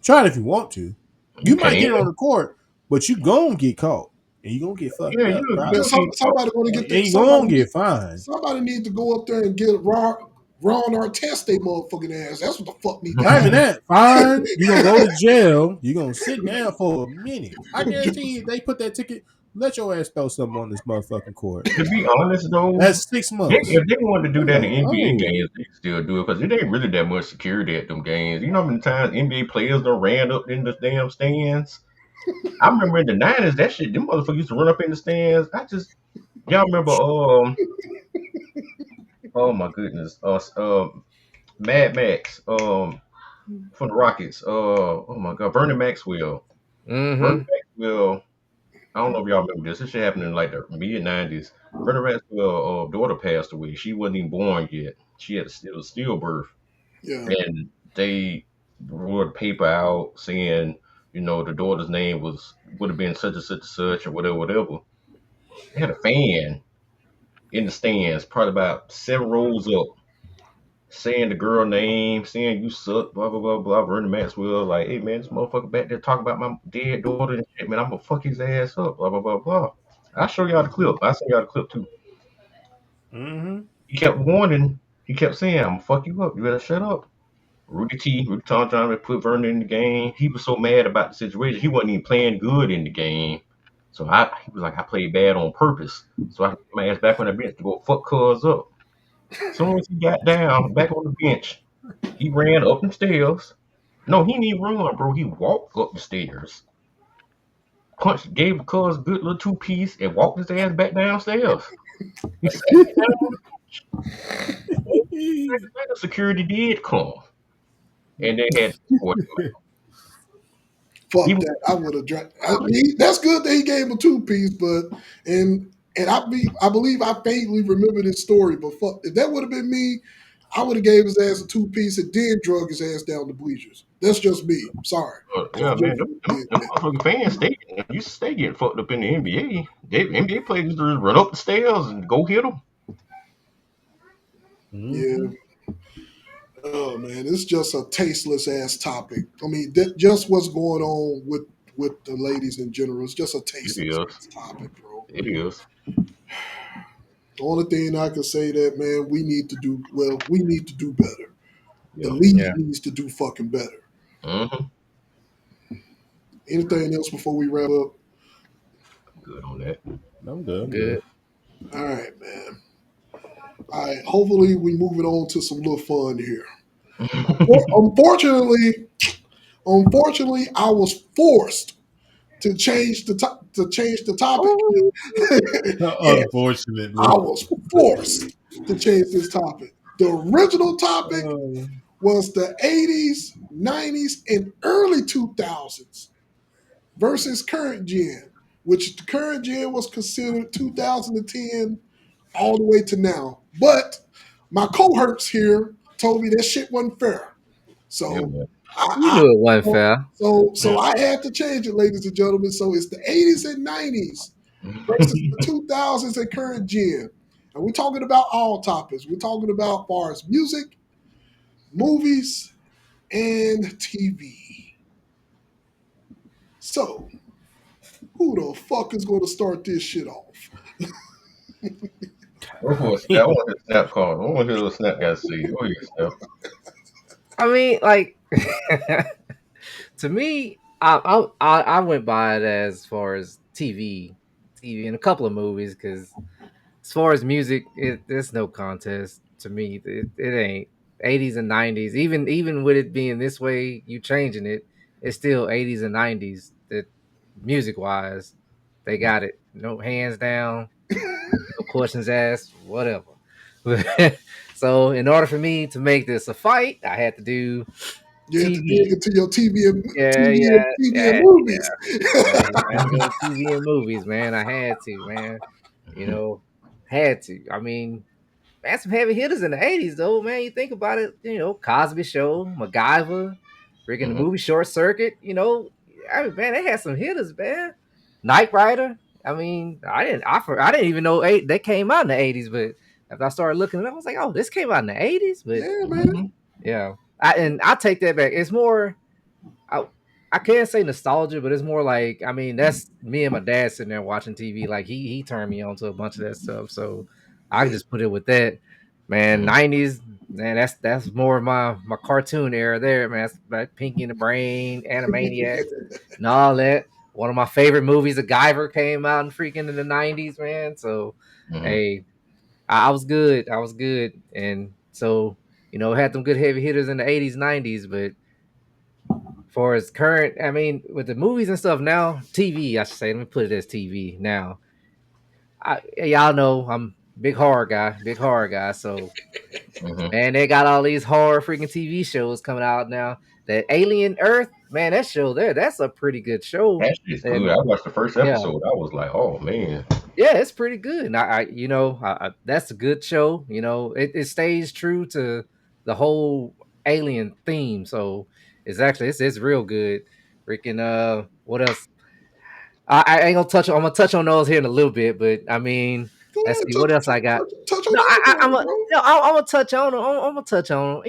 Try it if you want to. You You might can, get it on the court, but you gonna get caught and you gonna get fucked yeah, up, Man, you'll probably. get caught. somebody going to And get that. you gonna get fined. Somebody needs to go up there and get Ron Artest they motherfucking ass. That's what the fuck need to Not even happen. that. Fine. You're gonna go to jail. You're gonna sit down for a minute. I guarantee you they put that ticket, let your ass throw something on this motherfucking court. To be honest though, That's 6 months. if they wanted to do That's that like, in NBA oh. games, they could still do it because it ain't really that much security at them games. You know how many times NBA players done ran up in the damn stands? I remember in the '90s, that shit, them motherfuckers used to run up in the stands. Y'all remember, oh my goodness, Mad Max, from the Rockets, oh my God, Vernon Maxwell. Vernon Mm-hmm. Maxwell, I don't know if y'all remember this. This shit happened in like the mid '90s. Vernon Maxwell, daughter passed away. She wasn't even born yet. She had a stillbirth. Yeah. And they wrote a paper out saying, the daughter's name would have been such and such and such or whatever, whatever. They had a fan in the stands, probably about 7 rows up, saying the girl name, saying you suck, blah blah blah blah. Vernon Maxwell, like, hey man, this motherfucker back there talking about my dead daughter and shit, man. I'm gonna fuck his ass up, blah blah blah blah. I'll show y'all the clip. I'll send y'all the clip too. Mm-hmm. He kept warning, he kept saying, I'm gonna fuck you up. You better shut up. Rudy Tom John put Vernon in the game. He was so mad about the situation. He wasn't even playing good in the game. So he was like, I played bad on purpose. So I put my ass back on the bench to go fuck cuz up. As soon as he got down, back on the bench, he ran up the stairs. No, he didn't even run, bro. He walked up the stairs. Punched, gave cuz a good little 2 piece and walked his ass back downstairs. And sat back down on the bench. Security did come. And they had to escort him. Fuck He that. I would have drank. That's good that he gave him a 2-piece, but I believe I faintly remember this story. But fuck, if that would have been me, I would have gave his ass a 2-piece and then drug his ass down the bleachers. That's just me. Sorry. That's yeah, man, just them, me them, being them petty. motherfucking fans, you stay getting fucked up in the NBA. NBA players just run up the stairs and go hit them. Yeah. Mhm. Oh man, it's just a tasteless ass topic. I mean, that just what's going on with the ladies in general. It's just a It tasteless is. ass topic, bro. It is. The only thing I can say that man, we need to do well. We need to do better. The Yeah. league Yeah. needs to do fucking better. Mm-hmm. Anything else before we wrap up? Good on that. I'm good. I'm good. Good. All right, man. All right. Hopefully, we move it on to some little fun here. Unfortunately, I was forced to change the topic. Oh, Yes, I Unfortunately. was forced to change this topic. The original topic Oh, was the 80s, 90s, and early 2000s versus current gen, which the current gen was considered 2010 all the way to now. But my cohorts here told me that shit wasn't fair. Yeah, So man. you I, knew it wasn't I fair. so Yeah. I had to change it, ladies and gentlemen. So it's the 80s and 90s versus the 2000s and current gen. And we're talking about all topics. We're talking about far as music, movies, and TV. So, who the fuck is going to start this shit off? Go for it, Snap. I want to snap call. I want to hear what Snap got to say. Go ahead, Snap. I mean, like, to me, I went by it as far as TV, and a couple of movies because as far as music, there's no contest to me. It ain't 80s and 90s. Even with it being this way, you changing it, it's still 80s and 90s. That music wise, they got it. No hands down, no questions asked, whatever. So in order for me to make this a fight, I had to do You have to dig TV. into your Yeah, yeah, TV and yeah, movies. I had to go to TV and movies, man. I had to, man. You know, had to. I mean, man, some heavy hitters in the 80s, though, man. You think about it, Cosby Show, MacGyver, freaking the Mm-hmm. movie Short Circuit, I mean, man, they had some hitters, man. Knight Rider. I mean, I didn't even know they came out in the 80s, but after I started looking at it, I was like, oh, this came out in the 80s, but Yeah, man. Mm-hmm. yeah. I take that back. It's more I I can't say nostalgia, but it's more like I mean that's me and my dad sitting there watching TV. Like he turned me on to a bunch of that stuff, so I can Yeah. just put it with that. Man, Mm-hmm. 90s, man, that's more of my cartoon era there, man. That's like Pinky and the Brain, Animaniacs, and all that. One of my favorite movies, A Guyver, came out in freaking in the 90s, man. So Mm-hmm. hey, I was good. I was good. And so, had them good heavy hitters in the 80s, 90s, but for as current, I mean, with the movies and stuff now, TV, I should say, let me put it as TV now. Y'all know I'm big horror guy. So, Mm-hmm. man, they got all these horror freaking TV shows coming out now. That Alien Earth, man, that show there, that's a pretty good show. That shit's good. And I watched the first yeah, episode. I was like, oh man. yeah, it's pretty good. And that's a good show. It stays true to the whole alien theme. So it's real good. Freaking what else? I ain't gonna touch. I'm gonna touch on those here in a little bit, but I mean, Go let's ahead, see what else I got. touch on No, I'm everything, a, bro. no, I'm gonna touch on. I'm gonna touch on.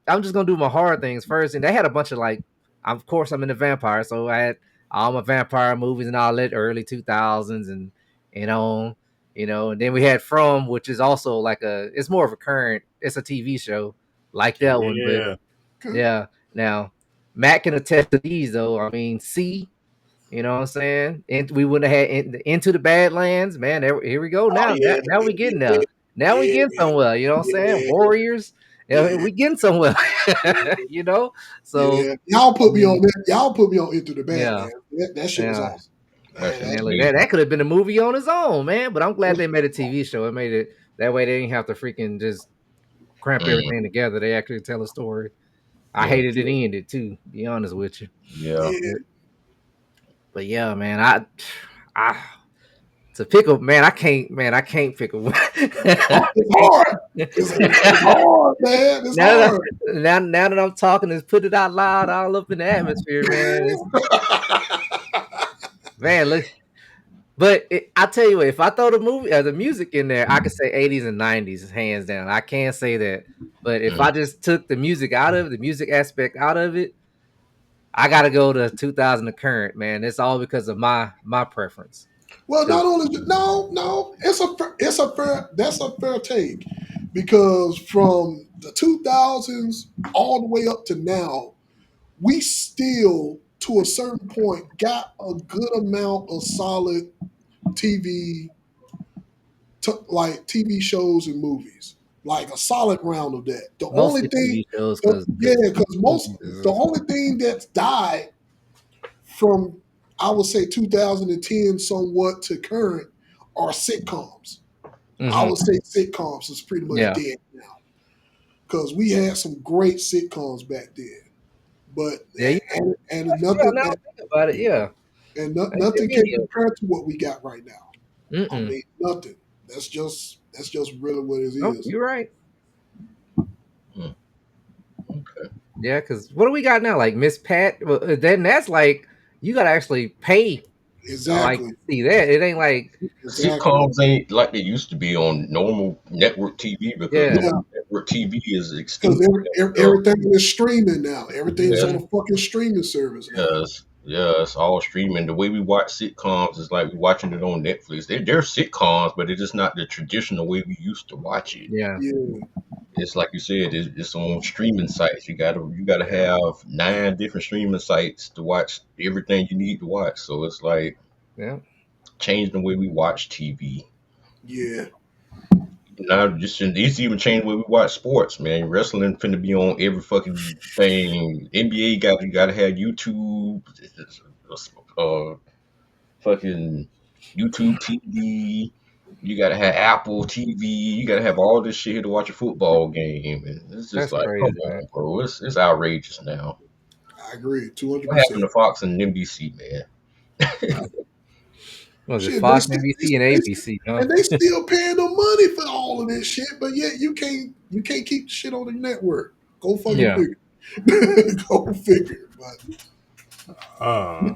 I'm just gonna do my hard things first, and they had a bunch of like. Of course, I'm into vampire, so I had all my vampire movies and all that early 2000s, and you know, and then we had From, which is also like it's more of a current. It's a TV show like that one, but yeah. Okay. yeah. Now, Matt can attest to these though. I mean, C. You know what I'm saying? And we wouldn't have had Into the Badlands, man. Here we go Oh now. yeah, Now we getting there. Now we yeah, getting somewhere. You know what I'm saying? yeah, Warriors. Yeah, yeah, we getting somewhere. yeah. you know. So Yeah. Y'all I put me on mean, that. Y'all put me on Into the yeah, Badlands. That shit was yeah. awesome. That Hey, shit that, was Man, look, amazing. that could have been a movie on its own, man. But I'm glad that they shit made a was awesome. TV show. It made it that way they didn't have to freaking just cramp Mm, everything together. They actually tell a story. I yeah. hated it Yeah, ended too. Be honest with you. Yeah. yeah. But yeah, man, I to pick a man, I can't pick a one. It's hard. It's hard, man. It's now, that hard. now that I'm talking, is put it out loud, all up in the atmosphere, man. Man, look. But I tell you what, if I throw the music in there, I could say 80s and 90s, hands down. I can't say that. But if I just took the music out of it, the music aspect out of it, I gotta go to 2000 to current, man. It's all because of my preference. Well, not 'Cause- only no, it's a fair that's a fair take because from the 2000s all the way up to now, we still to a certain point got a good amount of solid TV like TV shows and movies, like a solid round of that. The only Mostly thing, TV shows, yeah, because because the only thing that's died from I would say 2010 somewhat to current are sitcoms. I would say sitcoms is pretty much yeah, dead now because we had some great sitcoms back then, but yeah, and yeah. nothing Now I think about it, yeah. nothing can compare to what we got right now. I Mm-mm. mean, nothing. That's just really what it No, is. you're right. Okay. Yeah, because what do we got now? Like Miss Pat. Well, then that's like you gotta actually pay like Exactly. to see that. It ain't like Exactly. Sitcoms ain't like they used to be on normal network TV because yeah, Yeah, normal network TV is because extinct. everything is streaming now. Everything's Yeah, on a fucking streaming service now. yes, yeah, it's all streaming. The way we watch sitcoms is like we watching it on Netflix. They're sitcoms, but it's just not the traditional way we used to watch it. yeah, Yeah, It's like you said, it's on streaming sites. You gotta have 9 different streaming sites to watch everything you need to watch. So it's like yeah. changing the way we watch TV. yeah. Now just it's even changed the way we watch sports, man. Wrestling finna be on every fucking thing. NBA you gotta have YouTube, uh, fucking YouTube TV. You gotta have Apple TV. You gotta have all this shit here to watch a football game, and it's just That's like, crazy, come man. on, bro. It's outrageous now. I agree, two hundred What happened percent. to Fox and NBC, man? Was it Shit, Fox, NBC, and ABC? Huh? and they still paying them money for all of this shit, but yet you can't keep shit on the network. Go fucking Yeah. figure. Go figure. But Uh,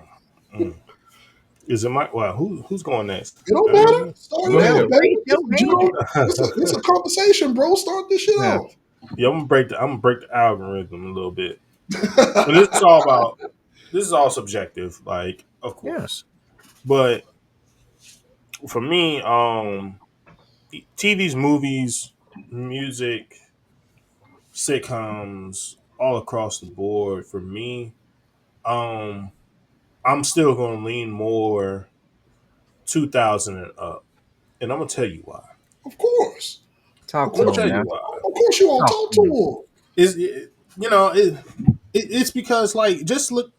mm. Is it my well? Who's going next? it don't Uh, matter. Start Go it ahead. off, baby. Raise your hand. It's a conversation, bro. Start this shit Yeah. off. Yeah, I'm gonna break the algorithm a little bit. And this is all subjective, like of Yeah. course. But for me, TV's movies, music, sitcoms, all across the board. For me, um, I'm still gonna lean more 2000 and up, and I'm gonna tell you why. Of course. Of Talk I'm to gonna course him tell you you now. why. of course you won't Talk talk to to him. him. Is it's because like just look,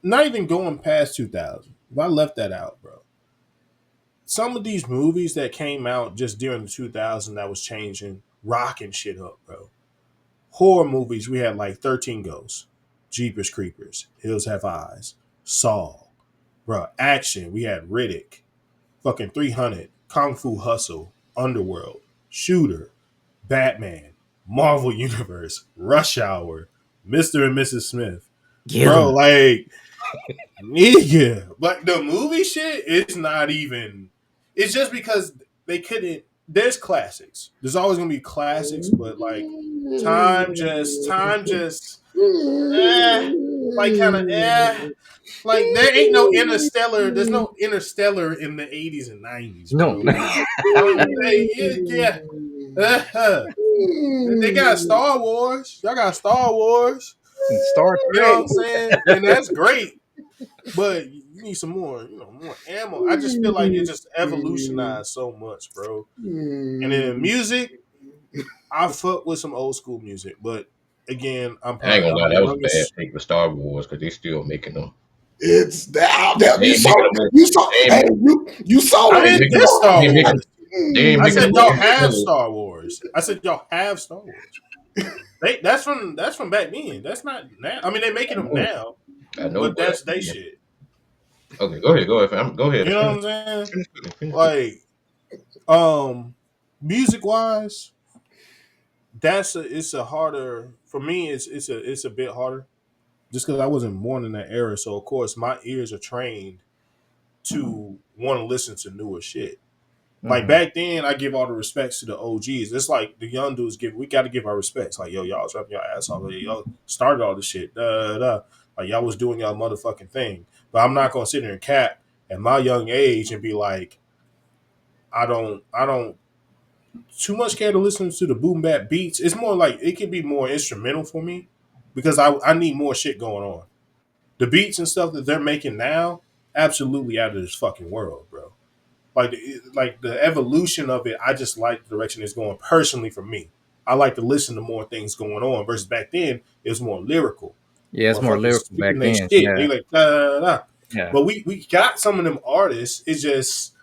not even going past 2000. If I left that out, bro, some of these movies that came out just during the 2000 that was changing, rocking shit up, bro. Horror movies, we had like 13 Ghosts, Jeepers Creepers, Hills Have Eyes, Saw, bro. Action, we had Riddick, fucking 300, Kung Fu Hustle, Underworld, Shooter, Batman, Marvel Universe, Rush Hour, Mr. and Mrs. Smith. Get Bro, him. like, nigga. But the movie shit, it's not even. It's just because they couldn't. There's classics. There's always gonna be classics, but like time just, eh, like kind of like there ain't no interstellar. There's no interstellar in the 80s and 90s, No. bro. Yeah. They got Star Wars. Y'all got Star Wars. Star You know what Trek. I'm saying? And that's great. But you need some more, more ammo. I just feel like it just evolutionized so much, bro. And then music, I fuck with some old school music, but again, I ain't gonna I'm lie, the that was a bad youngest. take with Star Wars because they still making them. It's that They ain't making them. They ain't, hey you saw I that they ain't didn't making diss them. They Star ain't making. Wars. They ain't I making said them y'all on have interstellar. Star Wars. I said y'all have Star Wars. That's from back then. That's not now. I mean, they making them now, I know, but but that's they shit. Okay, go ahead, fam. Go ahead. You know what I'm saying? Like, music wise, it's a harder for me. It's a bit harder just because I wasn't born in that era. So of course my ears are trained to want to listen to newer shit. Like Mm-hmm. back then, I give all the respects to the OGs. It's like the young dudes give. We got to give our respects. Like yo, y'all was rapping your ass off. Like, y'all started all this shit. Like y'all was doing y'all motherfucking thing. But I'm not gonna sit there and cap at my young age and be like, I don't too much care to listen to the boom bap beats. It's more like it could be more instrumental for me because I need more shit going on. The beats and stuff that they're making now, absolutely out of this fucking world, bro. Like the evolution of it, I just like the direction it's going personally for me. I like to listen to more things going on versus back then it was more lyrical. Yeah, it's more Motherfuckers lyrical speaking back their then. shit. They Yeah, like da, da, da. yeah, But we got some of them artists. It's just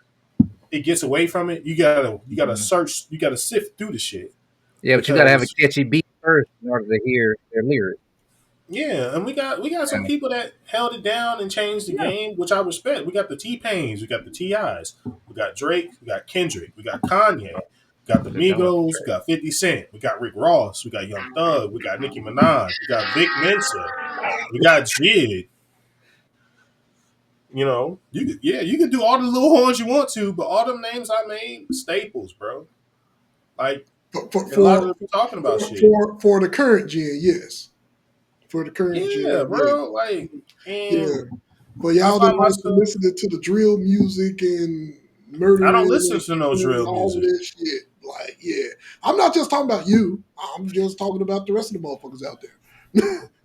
it gets away from it. You gotta Mhm. search. You gotta sift through the shit Yeah. But you gotta have a because catchy beat first in order to hear their lyrics. yeah, and we got some Yeah, people that held it down and changed the yeah. game, which I respect. We got the T-Pains, we got the T.I.s, we got Drake, we got Kendrick, we got Kanye, we got the Put it down. Migos, we got 50 Cent, we got Rick Ross, we got Young Thug, we got Nicki Minaj, we got Vic Mensa, we got Jid. You know, you can do all the little horns you want to, but all them names I made, staples, bro. Like, For for and a lot of for them talking about for, shit. for the current gen, yes. For the current Yeah, gen, yeah. bro. Like, and Yeah. For I y'all that find wants to myself listen to the drill music and I don't murdering listen and to no killing and drill all of music. that shit, like, yeah. I'm not just talking about you. I'm just talking about the rest of the motherfuckers out there.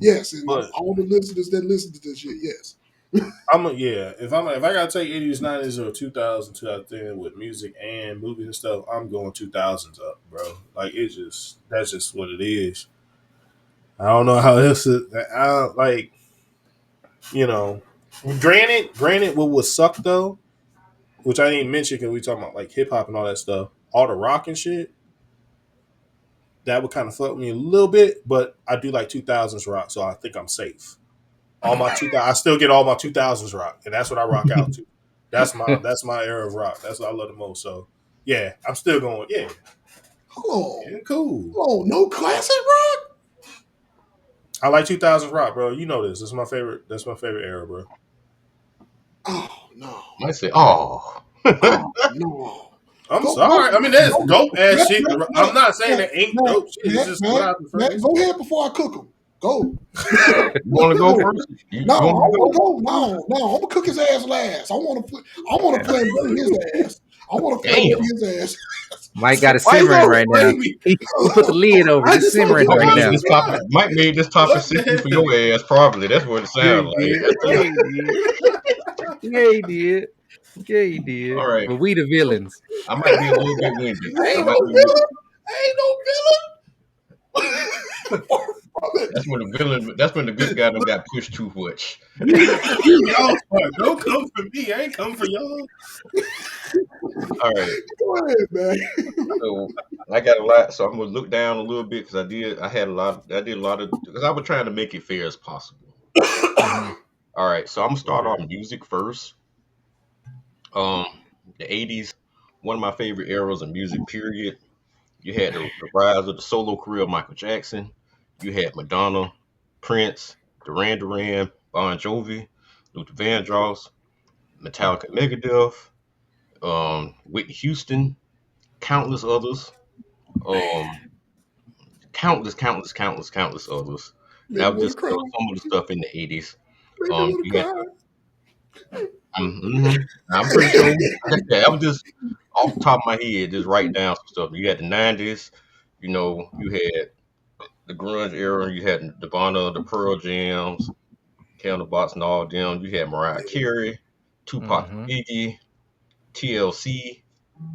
Yes, and But all the listeners that listen to this shit, yes. yeah. If I gotta take 80s, 90s, or 2000, 2010 with music and movies and stuff, I'm going 2000s up, bro. Like it's just that's just what it is. I don't know how else. I don't, like you know. Granted, what would suck though, which I didn't mention because we talking about like hip hop and all that stuff, all the rock and shit. That would kind of fuck me a little bit, but I do like 2000s rock, so I think I'm safe. All my 2000, I still get all my 2000s rock, and that's what I rock out to. That's my era of rock. That's what I love the most. So yeah, I'm still going. Yeah, Hold on. yeah, cool. Hold on. No classic rock? I like 2000s rock, bro. You know this. This is my favorite. That's my favorite era, bro. Oh, no. I say, oh, Oh, no. I'm Go, go, sorry. I mean, that's go, go. dope ass Matt, shit. Matt, I'm Matt, not saying Matt, that ain't Matt, dope shit. It's Matt, just what Matt, I prefer. Matt, go ahead before I cook them. Go. you want to go first? No, You I want me to want to go? go. No, no, I'm gonna cook his ass last. I want to Yeah. flambe his ass. I want to flambe Damn. his ass. Mike got it Why you simmering gonna right now. flame me? He put the lid over it. I It's just want to simmering put Mike right mine made now. in this topic. the Mike made this topic pot. sickly What for the your ass. Probably that's what it Yeah, sounds he like. did. Yeah, he did. Yeah, he did. Yeah, he did. All right, But we the villains. I might be a little bit winded. I I ain't no might be. villain. I ain't no villain. From it. That's when the villain. That's when the good guy done got pushed too much. You y'all part. Don't come for me. I ain't come for y'all. All right. Go ahead, man. So I got a lot. So I'm gonna look down a little bit because I did. I had a lot. I did a lot of because I was trying to make it fair as possible. Hmm. All right. So I'm gonna start Okay. on music first. Um, the '80s, one of my favorite eras of music. Period. You had the rise of the solo career of Michael Jackson. You had Madonna, Prince, Duran Duran, Bon Jovi, Luther Vandross, Metallica, Megadeth, Whitney Houston, countless others. Um, countless others. And Make I me was want to just cry. some of the stuff in the '80s. Make me want to You had, cry. I'm pretty sure. Like I said, I was just off the top of my head, just writing down some stuff. You had the '90s. You had the grunge era. You had Nirvana, the Pearl Jams, Candlebox, and all them. You had Mariah Carey, Tupac and Hmm. Biggie, TLC,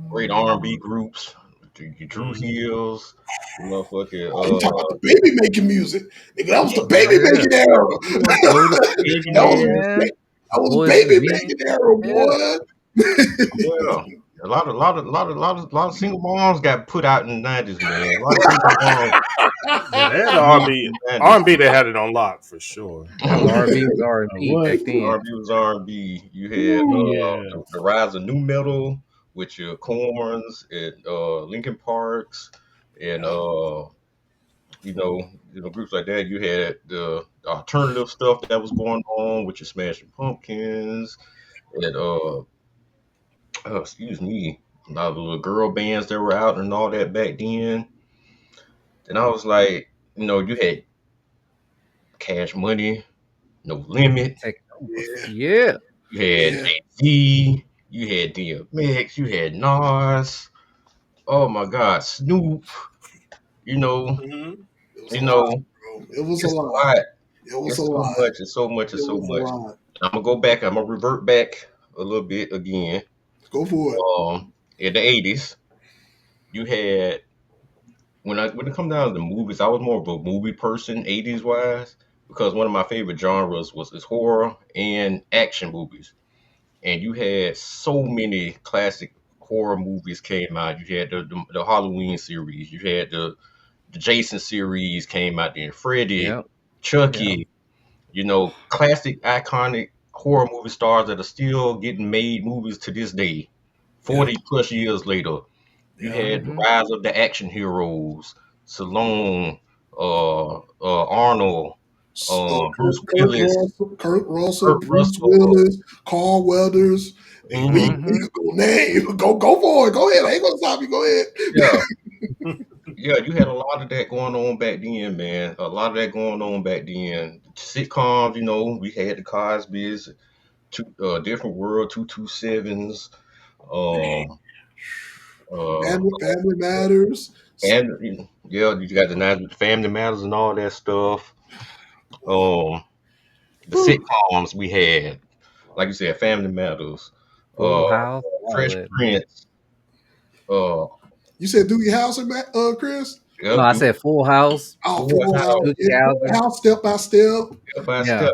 great R&B groups, Drew Mm-hmm. Hills, motherfucking Oh, you talking about the baby making music? Nigga, that was the Yeah. baby making era. Otis That was Candyman, that was Boys to baby Men. making era, Yeah. boy. yeah. a lot of single moms got put out in the 90s, man. A lot of single moms Yeah, they had the got put out R&B. in the 90s. R&B, they had it on lock for sure. R&B was R&B What? back then. R&B was R&B. You had Yeah. the rise of new metal with your Corns and Linkin Parks and groups like that. You had the alternative stuff that was going on with your Smashing Pumpkins and excuse me, a lot of the little girl bands that were out and all that back then. And I was like, you had Cash Money, No Limit, Taking over. Yeah, Yeah. you had yeah. Jay-Z, you had DMX, you had Nas. Oh my God, Snoop. You know, Mhm. It was a you lot, know, bro. It was a it's a lot. lot. It was a It's so lot. much. It's so much. It's It so was a much. lot. I'm gonna go back. I'm gonna revert back a little bit again. Go for it. In the '80s, you had when it come down to the movies, I was more of a movie person, '80s wise, because one of my favorite genres was is horror and action movies. And you had so many classic horror movies came out. You had the Halloween series. You had the Jason series came out then. Freddy, Yep. Yep. Chucky. Classic, iconic horror movie stars that are still getting made movies to this day, Yeah, 40 plus years later. You yeah. had the Mm-hmm. rise of the action heroes, Stallone, Arnold, Bruce Willis, Kurt Russell, Kurt Bruce Russell. Willis, Carl Weathers. And we Mm-hmm. could go name. Go for it. Go ahead. I ain't gonna stop you. Go ahead. Yeah, yeah, you had a lot of that going on back then, man. A lot of that going on back then. Sitcoms, we had the Cosby's, Different World, 227s, um, uh, Family Matters. and yeah, you got the nice with the Family Matters and all that stuff. Um, the Whew. sitcoms we had, like you said, Family Matters, uh, Full House. All Fresh that, man. Prince, uh, You said Doogie House, Chris? No, yep, I do said Full House. Oh, Full Full House. House, Doogie Yeah, Full Howser. House, Step by Step. step by Yeah. step,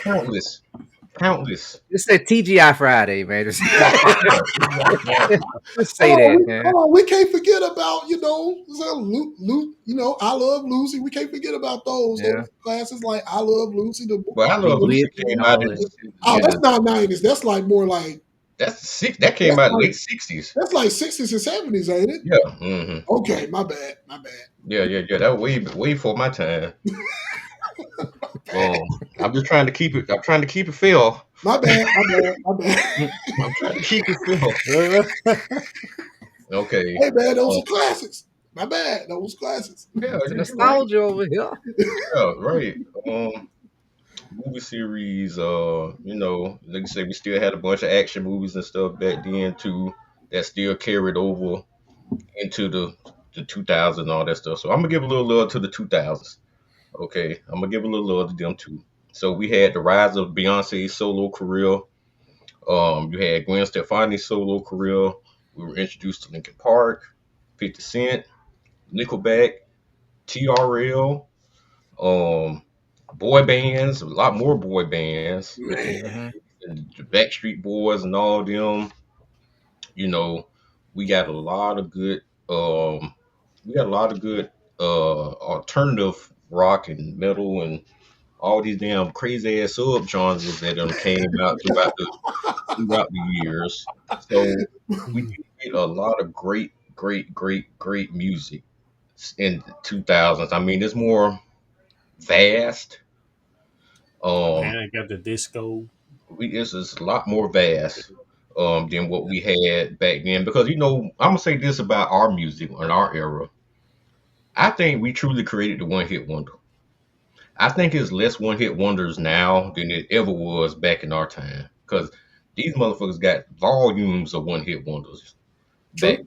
countless, countless. Just say TGI Friday, man. Just, Yeah, just say that, man. Hold on. We can't forget about, I Love Lucy. We can't forget about those. Yeah. Those classes like I Love Lucy. but I Love Lucy Bewitched came and out all in that. Oh, Yeah. that's not 90s. That's like more like, that came that's out like, late '60s. that's like 60s and 70s, ain't it? Yeah, Okay, my bad. My bad. yeah. That was way before my time. Um, I'm just trying to keep it. I'm trying to keep it fair. My bad. My bad. My bad. I'm trying to keep it fair. Okay. Hey, man, those are classics. My bad. Those classics. Yeah, you're right. Nostalgia over here. Yeah, right. Movie series. Like you say, we still had a bunch of action movies and stuff back then too that still carried over into the 2000s and all that stuff. So I'm gonna give a little love to the 2000s. Okay, I'm gonna give a little love to them too. So we had the rise of Beyonce's solo career. You had Gwen Stefani's solo career. We were introduced to Linkin Park, 50 Cent, Nickelback, TRL, um, boy bands, a lot more boy bands, Man. Mm-hmm. and the Backstreet Boys and all them. You know, we got a lot of good. We got a lot of good alternative rock and metal and all these damn crazy ass sub genres that came out throughout the years. So we did get a lot of great music in the 2000s. I mean, it's more vast. Um, And I got the disco. it's a lot more vast than what we had back then. Because I'm gonna say this about our music in our era. I think we truly created the one hit wonder. I think it's less one hit wonders now than it ever was back in our time. Because these motherfuckers got volumes of one hit wonders back.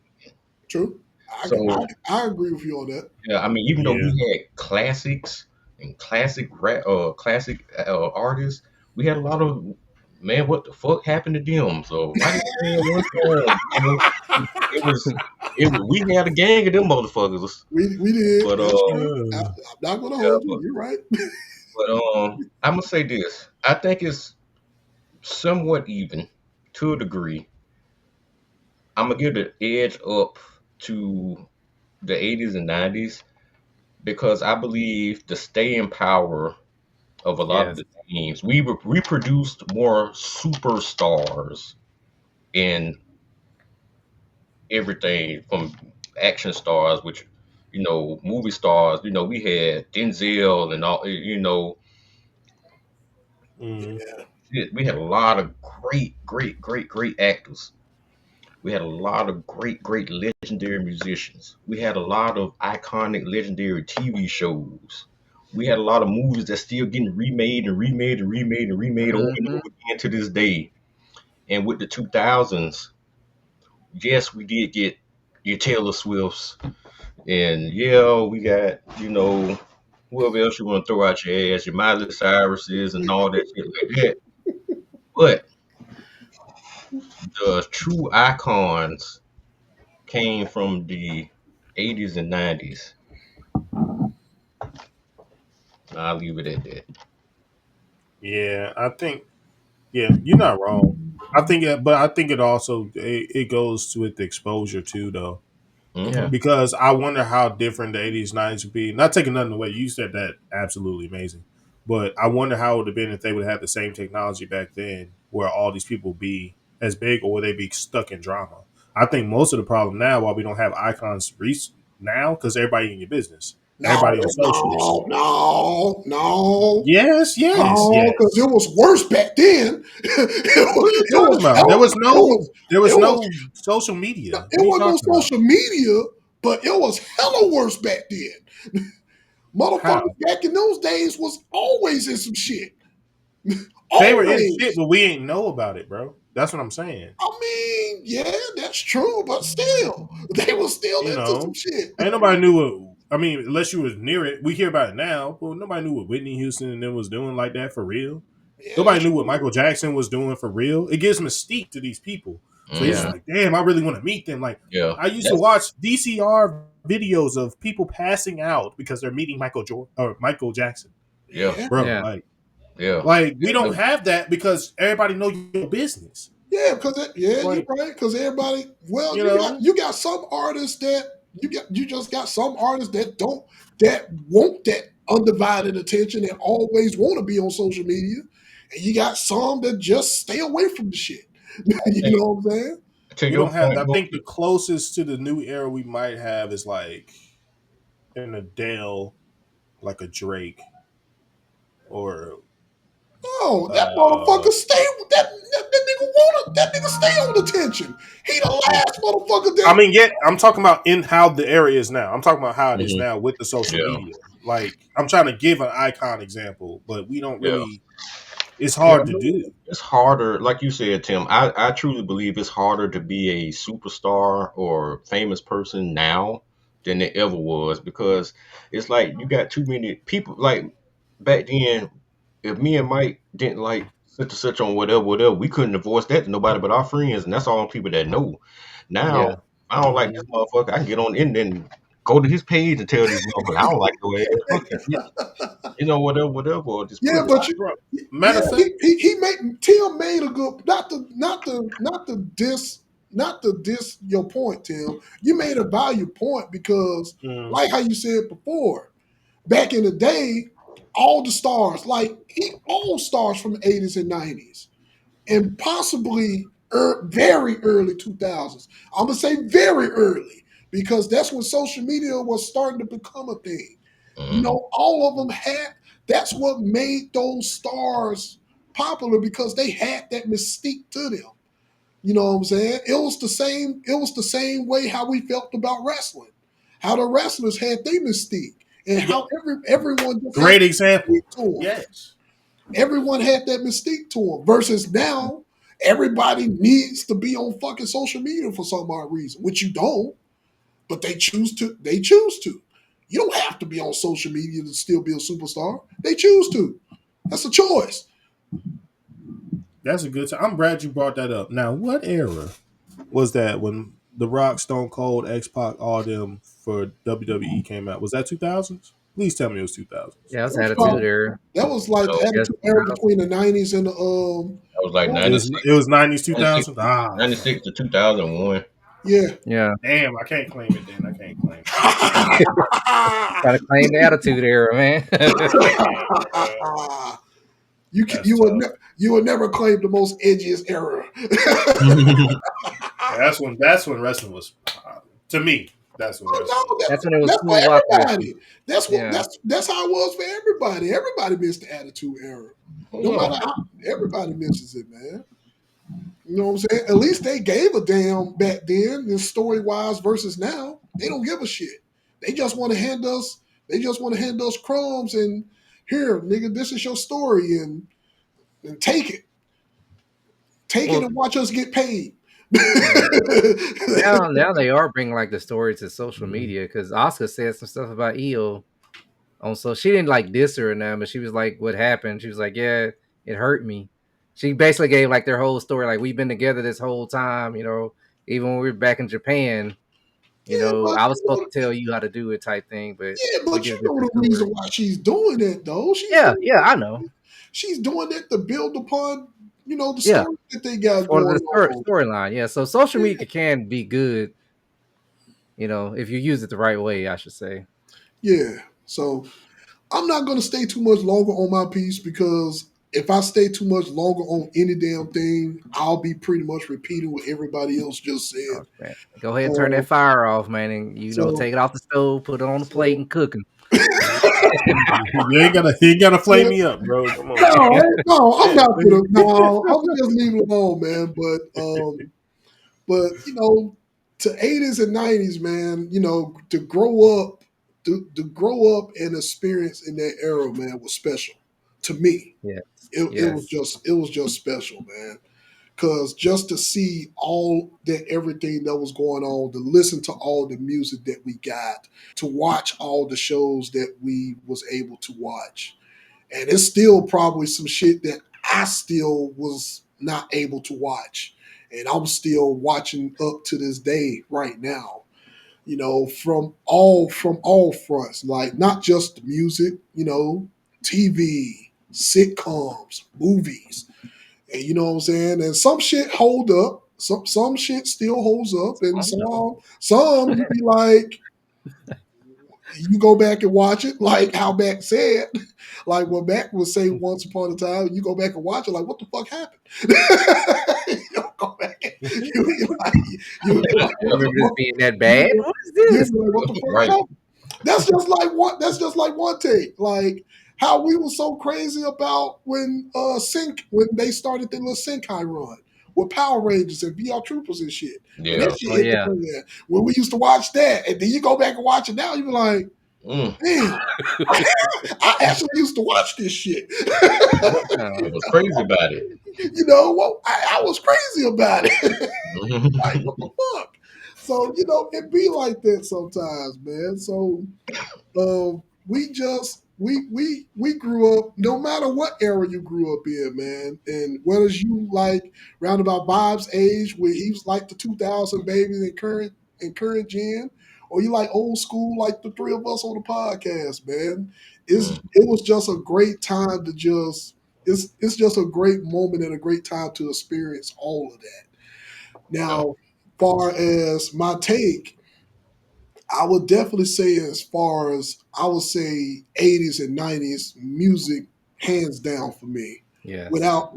True. True. So I agree with you on that. yeah, I mean, even though Yeah. we had classics and classic artists, we had a lot of man. What the fuck happened to them? So why did they have one song? It was we had a gang of them motherfuckers. We did. But That's true. I'm yeah, not gonna hold you. but, You're right. but I'm gonna say this. I think it's somewhat even to a degree. I'm gonna give the edge up to the 80s and 90s because I believe the staying power of a lot of Yes. the teams, we produced more superstars in everything from action stars, which movie stars. We had Denzel and all. Mm. We had a lot of great, great, great, great actors. We had a lot of great, great legendary musicians. We had a lot of iconic, legendary TV shows. We had a lot of movies that still getting remade and remade and remade and remade over and Hmm. over again to this day. And with the 2000s, yes, we did get your Taylor Swifts, and yeah, we got whoever else you want to throw out your ass, your Miley Cyruses and all that shit like that. But the true icons came from the 80s and 90s. I'll leave it at that. Yeah, I think. Yeah, you're not wrong. I think, but I think it also it goes with the exposure too, though. Hmm. Yeah. Because I wonder how different the 80s, 90s would be. Not taking nothing away. You said that absolutely amazing. But I wonder how it would have been if they would have had the same technology back then where all these people would be as big or would they be stuck in drama. I think most of the problem now why we don't have icons now because everybody in your business. No, Everybody on socials. no, no, no. Yes, yes, No, because yes. it was worse back then. What are you It talking was about? hell. There was It was no social media. it What are you wasn't talking no about? social media, but it was hella worse back then. Motherfuckers How? back in those days was always in some shit. They were in shit, Always. but we ain't know about it, bro. That's what I'm saying. I mean, yeah, that's true, but still, they were still You into some know, shit. ain't nobody knew what. I mean, unless you was near it, we hear about it now. But nobody knew what Whitney Houston and them was doing like that for real. Yeah, Nobody that's knew what true. Michael Jackson was doing for real. It gives mystique to these people. So it's just Hmm. Yeah. like, damn, I really want to meet them. Like, Yeah. I used to That's watch VCR videos of people passing out because they're meeting Michael Jackson, yeah. Yeah, bro. Yeah. Yeah. Like we don't Yeah. have that because everybody know your business. yeah, because yeah, you're Like, right. Because everybody, well, you you got know, you got some artists that you just got some artists that want that undivided attention and always want to be on social media, and you got some that just stay away from the shit. I You think know what I'm saying? to we your don't have. point, I bro. think the closest to the new era we might have is like an Adele, like a Drake, or No, that uh, motherfucker stay. That nigga wanna. That nigga stay on attention. He the last motherfucker I that. mean, yet I'm talking about in how the area is now. I'm talking about how it is Hmm. now with the social Yeah. media. Like I'm trying to give an icon example, but we don't Yeah. really. It's Yeah. hard to do. It's harder, like you said, Tim. I truly believe it's harder to be a superstar or famous person now than it ever was because it's like you got too many people. Like back then, if me and Mike didn't like such and such on whatever, whatever, we couldn't have voiced that to nobody but our friends, and that's all people that know. Now, Yeah. I don't like this Mhm. motherfucker. I can get on in and go to his page and tell this motherfucker I don't like your ass. Fuck you, bitch. Whatever, whatever, or just put Yeah, it. but you. Bro, matter Yeah, of fact, he made Tim made a good not to diss your point, Tim. You made a value point because, mm, like how you said before, back in the day, all the stars, all stars from the 80s and 90s, and possibly very early 2000s. I'm gonna say very early because that's when social media was starting to become a thing. You Mhm. know, all of them had. That's what made those stars popular because they had that mystique to them. You know what I'm saying? It was the same. It was the same way how we felt about wrestling. How the wrestlers had their mystique, and yeah, how everyone just had great that mystique example. to them. Yes, Everyone had that mystique to them. Versus now, everybody needs to be on fucking social media for some odd reason, which you don't, but they choose to. They choose to. You don't have to be on social media to still be a superstar. They choose to. That's a choice. that's a good time. I'm glad you brought that up. Now, what era was that when The Rock, Stone Cold, X Pac, all them for WWE came out? Was that 2000s? Please tell me it was 2000s. Yeah. That That's was attitude probably era. that was like the So Yes. attitude era between the 90s and the that was like what was It it? was 96, it was 90s 96, 2000s. Ah, 96 to 2001. Yeah. Yeah. Damn, I can't claim it then. I can't claim it. Gotta claim the attitude era, man. I can't, man. That's tough. You would never claim the most edgiest era. That's when wrestling was to me. That's when wrestling No, was. That's when it was that's for cool to watch wrestling. everybody. That's what Yeah. that's how it was for everybody. Everybody missed the attitude era. No Yeah. matter how everybody misses it, man. You know what I'm saying? At least they gave a damn back then, in story wise versus now. They don't give a shit. They just want to hand us. They just want to hand us crumbs and here, nigga, this is your story and take it Well, and watch us get paid. yeah. Now they are bringing like the story to social media because Oscar said some stuff about Io on, so she didn't like diss her or nothing, but she was like, "What happened?" She was like, "Yeah, it hurt me." She basically gave like their whole story, like we've been together this whole time, even when we were back in Japan. Yeah, but I was supposed to tell you how to do it, type thing, but yeah, we but get you a know different the reason story. why she's doing it though. Yeah, yeah, I know. She's doing it to build upon, the Yeah, story that they got for the going on. storyline. Yeah, so social Yeah, media can be good, if you use it the right way, I should say. yeah. So I'm not gonna stay too much longer on my piece because if I stay too much longer on any damn thing, I'll be pretty much repeating what everybody else just said. Oh, man. Go ahead and turn that Um, fire off, man, and so, take it off the stove, put it on the plate, so and cooking. You ain't gotta flame me up, bro. Come on. no, I'm Yeah. not gonna. No, I'm just leave it alone, man. But to 80s and 90s, man, to grow up, to grow up and experience in that era, man, was special to me. Yes, It was yes, just special, man. Cause just to see all that everything that was going on, to listen to all the music that we got, to watch all the shows that we was able to watch, and it's still probably some shit that I still was not able to watch, and I'm still watching up to this day right now. From all fronts, like not just the music, TV, sitcoms, movies, and you know what I'm saying. And some shit hold up, some shit still holds up, and I know. some you be like, you go back and watch it, like how Mac said, like what Mac would say once upon a time. You go back and watch it, like what the fuck happened? You don't go back. You be like, I what the remember this fuck? being that You bad. be What is you this? be like, what the fuck Right. happened? That's just like one take. Like how we were so crazy about when they started their little Senkai run with Power Rangers and VR Troopers and shit. When Yeah. that shit Oh hit the yeah. fan, when we used to watch that, and then you go back and watch it now, you be like, Mm. damn, I actually used to watch this shit. It was crazy about it. Well, I was crazy about it. Like, what the fuck? So, it be like that sometimes, man. So we grew up, no matter what era you grew up in, man. And whether you like roundabout Bob's age, where he was like the 2000 babies and current gen, or you like old school like the three of us on the podcast, man. Mm. It was just a great time to just it's just a great moment and a great time to experience all of that. Yeah. Now, far as my take, I would definitely say, as far as I would say, 80s and 90s music, hands down for me, Yes. without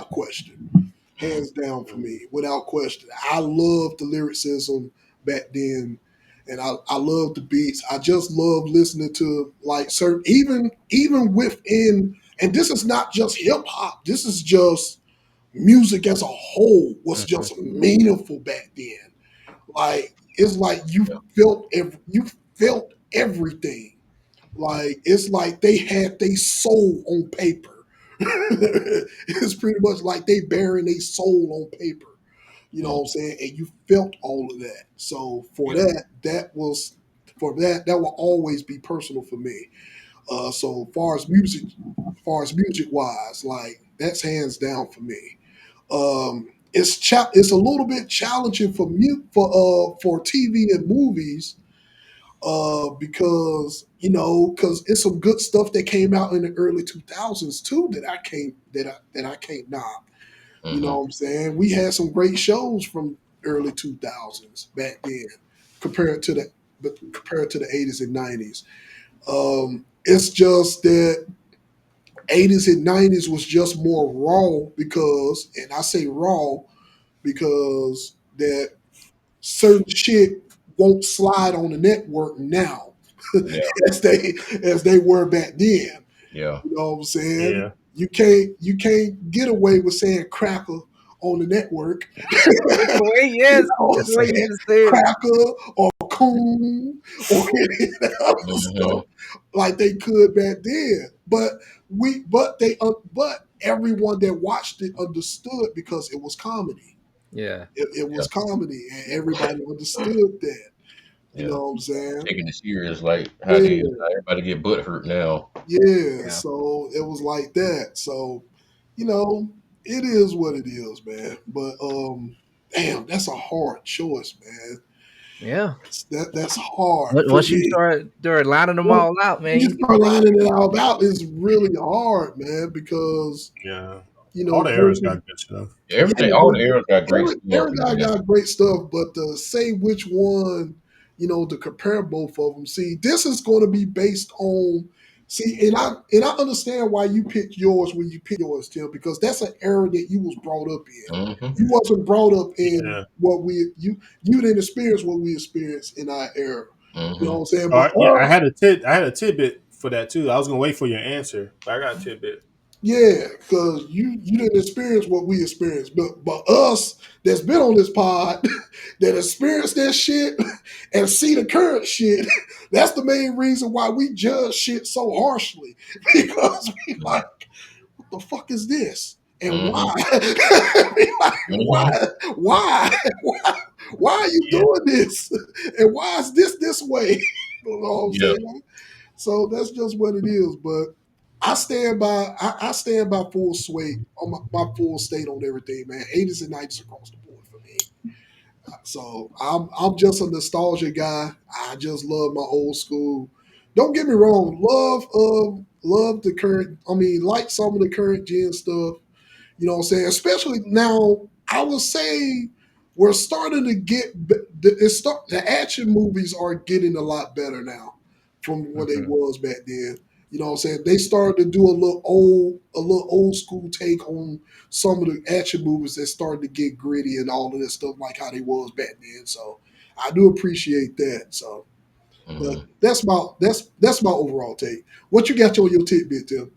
question, hands down for Mm. me, without question. I love the lyricism back then, and I love the beats. I just love listening to like certain, even within, and this is not just hip hop. This is just music as a whole was Hmm. just meaningful back then. Like it's like Yeah. you felt everything. Like it's like they had their soul on paper. It's pretty much like they bearing their soul on paper. You know Mm. what I'm saying? And you felt all of that. So for Yeah. that will always be personal for me. So far as music wise, like that's hands down for me. It's a little bit challenging for TV and movies because it's some good stuff that came out in the early 2000s too that I can't knock. You Mm-hmm. know what I'm saying? We had some great shows from early 2000s back then, compared to the 80s and 90s. It's just that 80s and 90s was just more raw because, and I say raw because that certain shit won't slide on the network now Yeah, as they were back then. yeah. You know what I'm saying? Yeah. You can't get away with saying cracker on the network. That's the way, You yes, know what I'm that's the way you saying? just said it. Cracker or coon or any of that other Hmm. stuff like they could back then. But everyone that watched it understood because it was comedy. Yeah, It Yeah, was comedy, and everybody understood that. You yeah. know what I'm saying? Taking it serious, like how they Yeah, how everybody get butt hurt now. yeah. yeah, So it was like that. So, you know, it is what it is, man. But damn, that's a hard choice, man. yeah. That's hard for Once you me. start lining them Well, all out, you man, just start lining it all out is really hard, man, because Yeah. All the eras versus, got good stuff. yeah, Everything, all but the eras got great stuff, every guy man. got great stuff, but to say which one, to compare both of them, see, this is going to be based on, see, and I understand why you picked yours when you picked yours, Tim, because that's an era that you was brought up in. Hmm. You wasn't brought up in Yeah. what you didn't experience what we experienced in our era. You know Hmm. what I'm saying? All But right. Yeah, I had a tidbit for that too. I was gonna wait for your answer, but I got a tidbit. yeah, because you didn't experience what we experienced, but us that's been on this pod that experienced that shit and see the current shit, that's the main reason why we judge shit so harshly because we like, what the fuck is this? And Hmm. why? We like, Hmm. why are you Yeah. doing this? And why is this way? You know what I'm Yeah. saying? So that's just what it is. But I stand by full sway on my full state on everything, man. 80s and 90s across the board for me. So I'm just a nostalgia guy. I just love my old school. Don't get me wrong, love the current. I mean, like some of the current gen stuff. You know what I'm saying? Especially now, I would say we're starting to get the action movies are getting a lot better now from what they hmm was back then. You know what I'm saying? They started to do a little old school take on some of the action movies that started to get gritty and all of this stuff like how they was back then. So I do appreciate that. So, but Hmm. that's my overall take. What you got on your tidbit, Tim?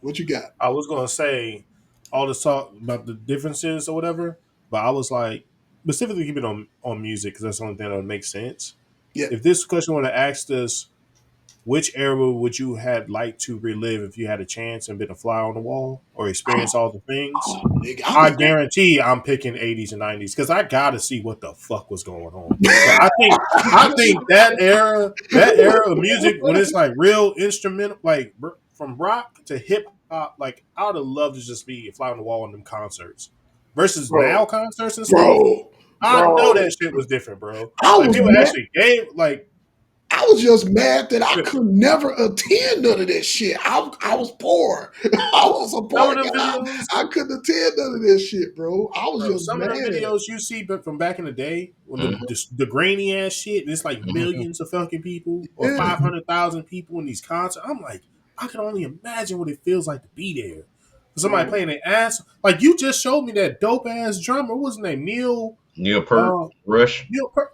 What you got? I was gonna say all this talk about the differences or whatever, but I was like specifically keep it on music because that's the only thing that would make sense. Yeah. If this question would have asked us which era would you had liked to relive if you had a chance and been a fly on the wall or experience all the things, Oh, nigga, I I was guarantee I'm picking 80s and 90s because I gotta see what the fuck was going on. But I think that era of music when it's like real instrumental, like from rock to hip hop, like I would have loved to just be a fly on the wall in them concerts versus bro, now concerts and stuff. bro, I know bro. that shit was different, bro. I Like was people mad. actually gave like I was just mad that I could never attend none of that shit. I was poor. I was a some poor of them guy. videos. I couldn't attend none of that shit, bro. I was Bro, just some of them mad. videos you see but from back in the day when Hmm. the grainy ass shit, and it's like Hmm. millions of fucking people or Yeah, 500,000 people in these concerts. I'm like, I can only imagine what it feels like to be there. For somebody bro, playing their ass, like you just showed me that dope ass drummer. What was his name? Neil Peart, Uh, Rush. Neil. Per-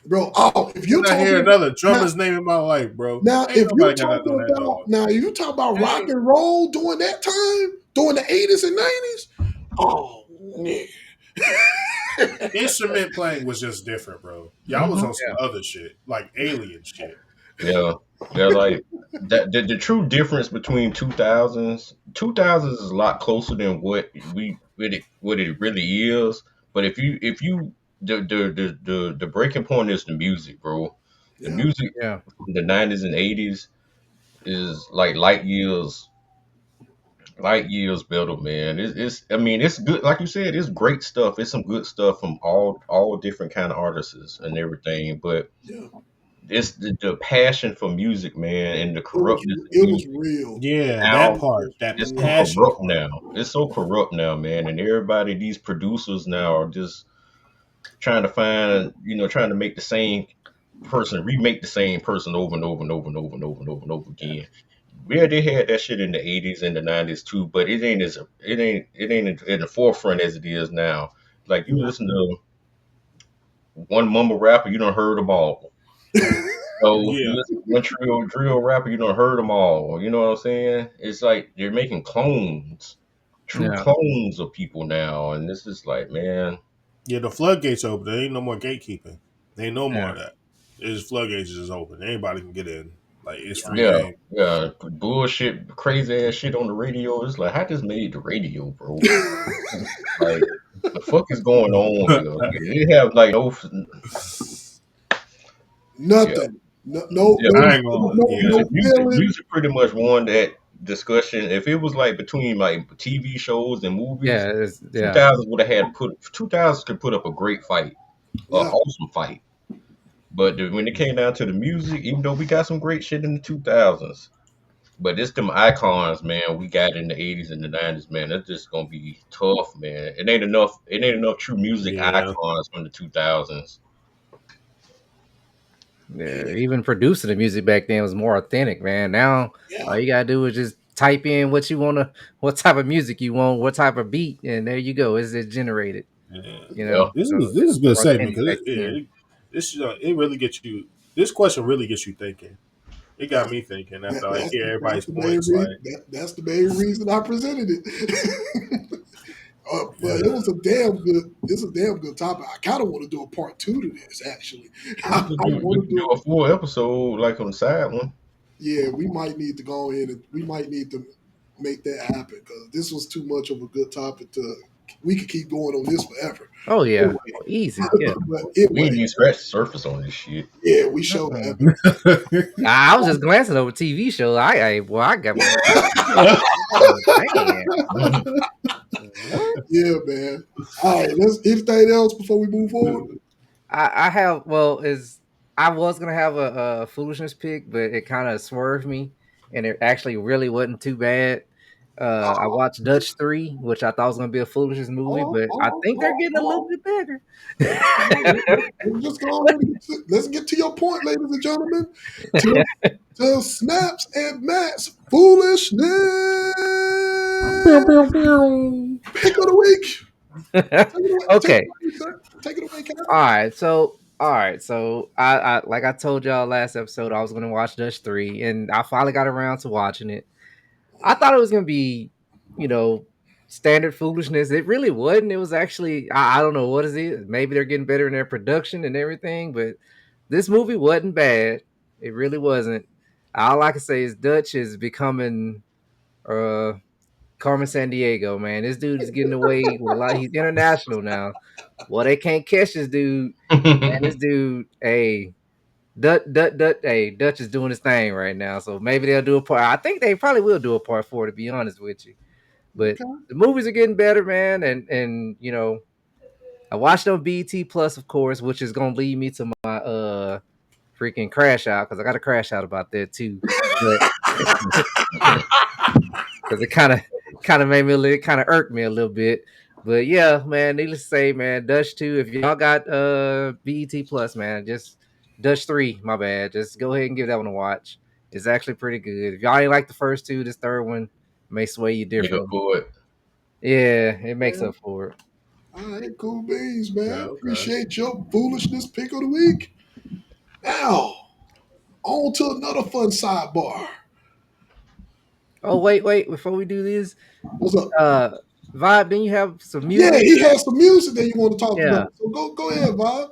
bro. Oh, if you Did I hear talking another now, drummer's name in my life, bro? now Ain't if you nobody got nothing on talking that about dog. now, if you talk about rock Ain't and roll during that time, during the 80s and 90s, oh nigga. instrument playing was just different, bro. Y'all was Hmm. on some yeah, other shit, like alien shit. Yeah, yeah. Like that. The true difference between 2000s is a lot closer than what it really is. But if you the breaking point is the music, bro. The Yeah, music yeah, from the 90s and 80s is like light years better, man. It's I mean it's good, like you said, it's great stuff. It's some good stuff from all different kind of artists and everything. But yeah, it's the passion for music, man, and the It was corruptness of it was music. real. Yeah, that Now part, that it's so Yeah. passion corrupt part. now. It's so corrupt now, man, and everybody, these producers now are just trying to find, trying to make the same person, remake the same person over and over and over and over and over and over and over again. Yeah, they had that shit in the '80s and the '90s too, but it ain't in the forefront as it is now. Like you Yeah. listen to one mumble rapper, you don't heard them all. So you Yeah. listen to one drill rapper, you don't heard them all. You know what I'm saying? It's like they're making clones, true Yeah. clones of people now, and this is like, man, Yeah, the floodgates open. There ain't no more gatekeeping. There ain't no more Yeah. of that. It's floodgates is open. Anybody can get in. Like it's free yeah, game. yeah, bullshit, crazy ass shit on the radio. It's like, I just made the radio, bro. Like, the fuck is going on here? They have like no, yeah, Nothing. No, no, yeah. no, I ain't no, gonna. no, Yeah, no feeling. Music pretty much won that discussion. If it was like between like TV shows and movies, Yeah. two Yeah. thousands would have had put 2000s could put up a great fight, an Yeah. awesome fight. But when it came down to the music, even though we got some great shit in the 2000s, but it's them icons, man. We got in the '80s and the '90s, man. That's just gonna be tough, man. It ain't enough. It ain't enough true music yeah, icons from the 2000s. Yeah, even producing the music back then was more authentic, man. Now Yeah. all you gotta do is just type in what you wanna, what type of music you want, what type of beat, and there you go. It's it generated. yeah. You Yeah, know, This is a good more segment authentic because back then. it really gets you. This question really gets you thinking. It got That's me thinking that, after I that's hear that's everybody's the main points. reason. Like, That's the main reason I presented it. But it yeah, was a damn good. It's a damn good topic. I kind of want to do a part two to this. Actually, we I could do we want to could do do. a full episode like on the side one. Yeah, we might need to go in and we might need to make that happen because this was too much of a good topic to. We could keep going on this forever. Oh yeah, Anyway, oh, easy. Yeah. but We ain't anyway, even scratched the surface on this shit. yeah, we showed Uh-uh. have. I was just glancing over TV shows. I got man. What? Yeah, man. All right, let's anything else before we move forward. I have well is I was gonna have a foolishness pick, but it kind of swerved me, and it actually really wasn't too bad. I Oh, watched Dutch 3, which I thought was gonna be a foolishness movie, oh, but I oh, think they're oh, getting a little oh. bit better. Let's just go on and let's get to your point, ladies and gentlemen. To Snaps and Matt's foolishness pew, pew, pew. pick of the week. Take it away. Take it Okay. away, sir. Take it away, Captain. All right, so I like I told y'all last episode I was gonna watch Dutch 3, and I finally got around to watching it. I thought it was gonna be, you know, standard foolishness. It really wasn't. It was actually I don't know what is it. Maybe they're getting better in their production and everything, but this movie wasn't bad. It really wasn't. All I can say is Dutch is becoming uh Carmen San Diego, man. This dude is getting away with a lot. He's international now. Well, they can't catch this dude. Man, this dude, hey, Dutch is doing his thing right now. So maybe they'll do a part. I think they probably will do a part 4, to be honest with you. But Okay. the movies are getting better, man. And you know, I watched on BT Plus, of course, which is gonna lead me to my freaking crash out because I got a crash out about that too. But because it kind of made me a little, kind of irked me a little bit. But yeah, man, needless to say, man, Dutch 2, if y'all got BET Plus, man, just Dutch 3, my bad. Just go ahead and give that one a watch. It's actually pretty good. If y'all ain't like the first two, this third one may sway you Make up differently. for it. Yeah, it makes Yeah. up for it. All right, cool beans, man. Okay. Appreciate your foolishness pick of the week. Now, on to another fun sidebar. Oh, wait, before we do this, What's up? uh Vibe, then you have some Yeah, music? he has some music that you want to talk Yeah. about. So go ahead, Bob.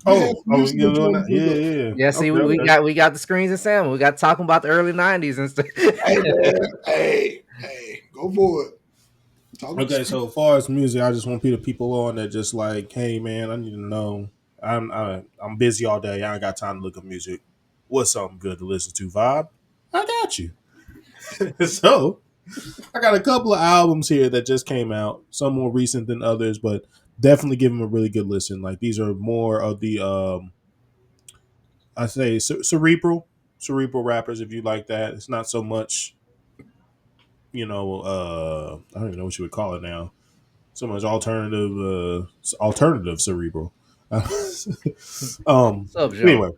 You have some Oh, music you that you know want that? to bring Yeah, up. yeah. Yeah, see, Okay, okay. we got the screens and sound. We got talking about the early 90s and stuff. Hey man, hey, go for it. Talk about Okay, so as far as music, I just want to put people on that just like, hey man, I need to know. I'm busy all day. I ain't got time to look up music. What's something good to listen to? Vibe. I got you. So I got a couple of albums here that just came out. Some more recent than others, but definitely give them a really good listen. Like these are more of the I say cerebral rappers. If you like that, it's not so much. I don't even know what you would call it now. So much alternative cerebral. Subgenre. Anyway,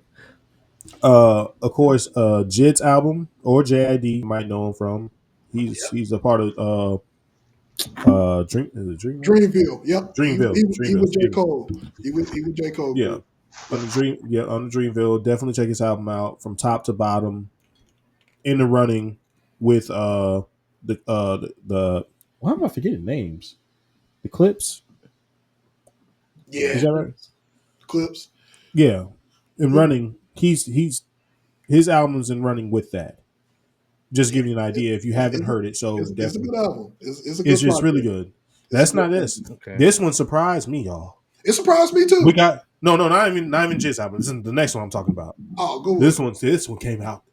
of course, Jid's album or JID, you might know him from. He's a part of Dream. Is it Dreamville? Dreamville. Yep. He Dreamville. was J. Excuse me. Cole. He was J. Cole Yeah, group. on Yep. on the Dreamville. Definitely check his album out from top to bottom. In the running with the why am I forgetting names? The Clips. Yeah, Is Yeah. that right? Clips. Clips. Yeah, in Yep. running, he's his album's in running with that. Just Yeah. give you an idea if you It's, haven't it's, heard it. So it's a definitely, good album. It's a it's good just really project. good. It's a That's good not this. project. Okay. This one surprised me, y'all. It surprised me We too. got no, not even Jizz album. This is the next one I'm talking about. Oh, go with it. This one came out.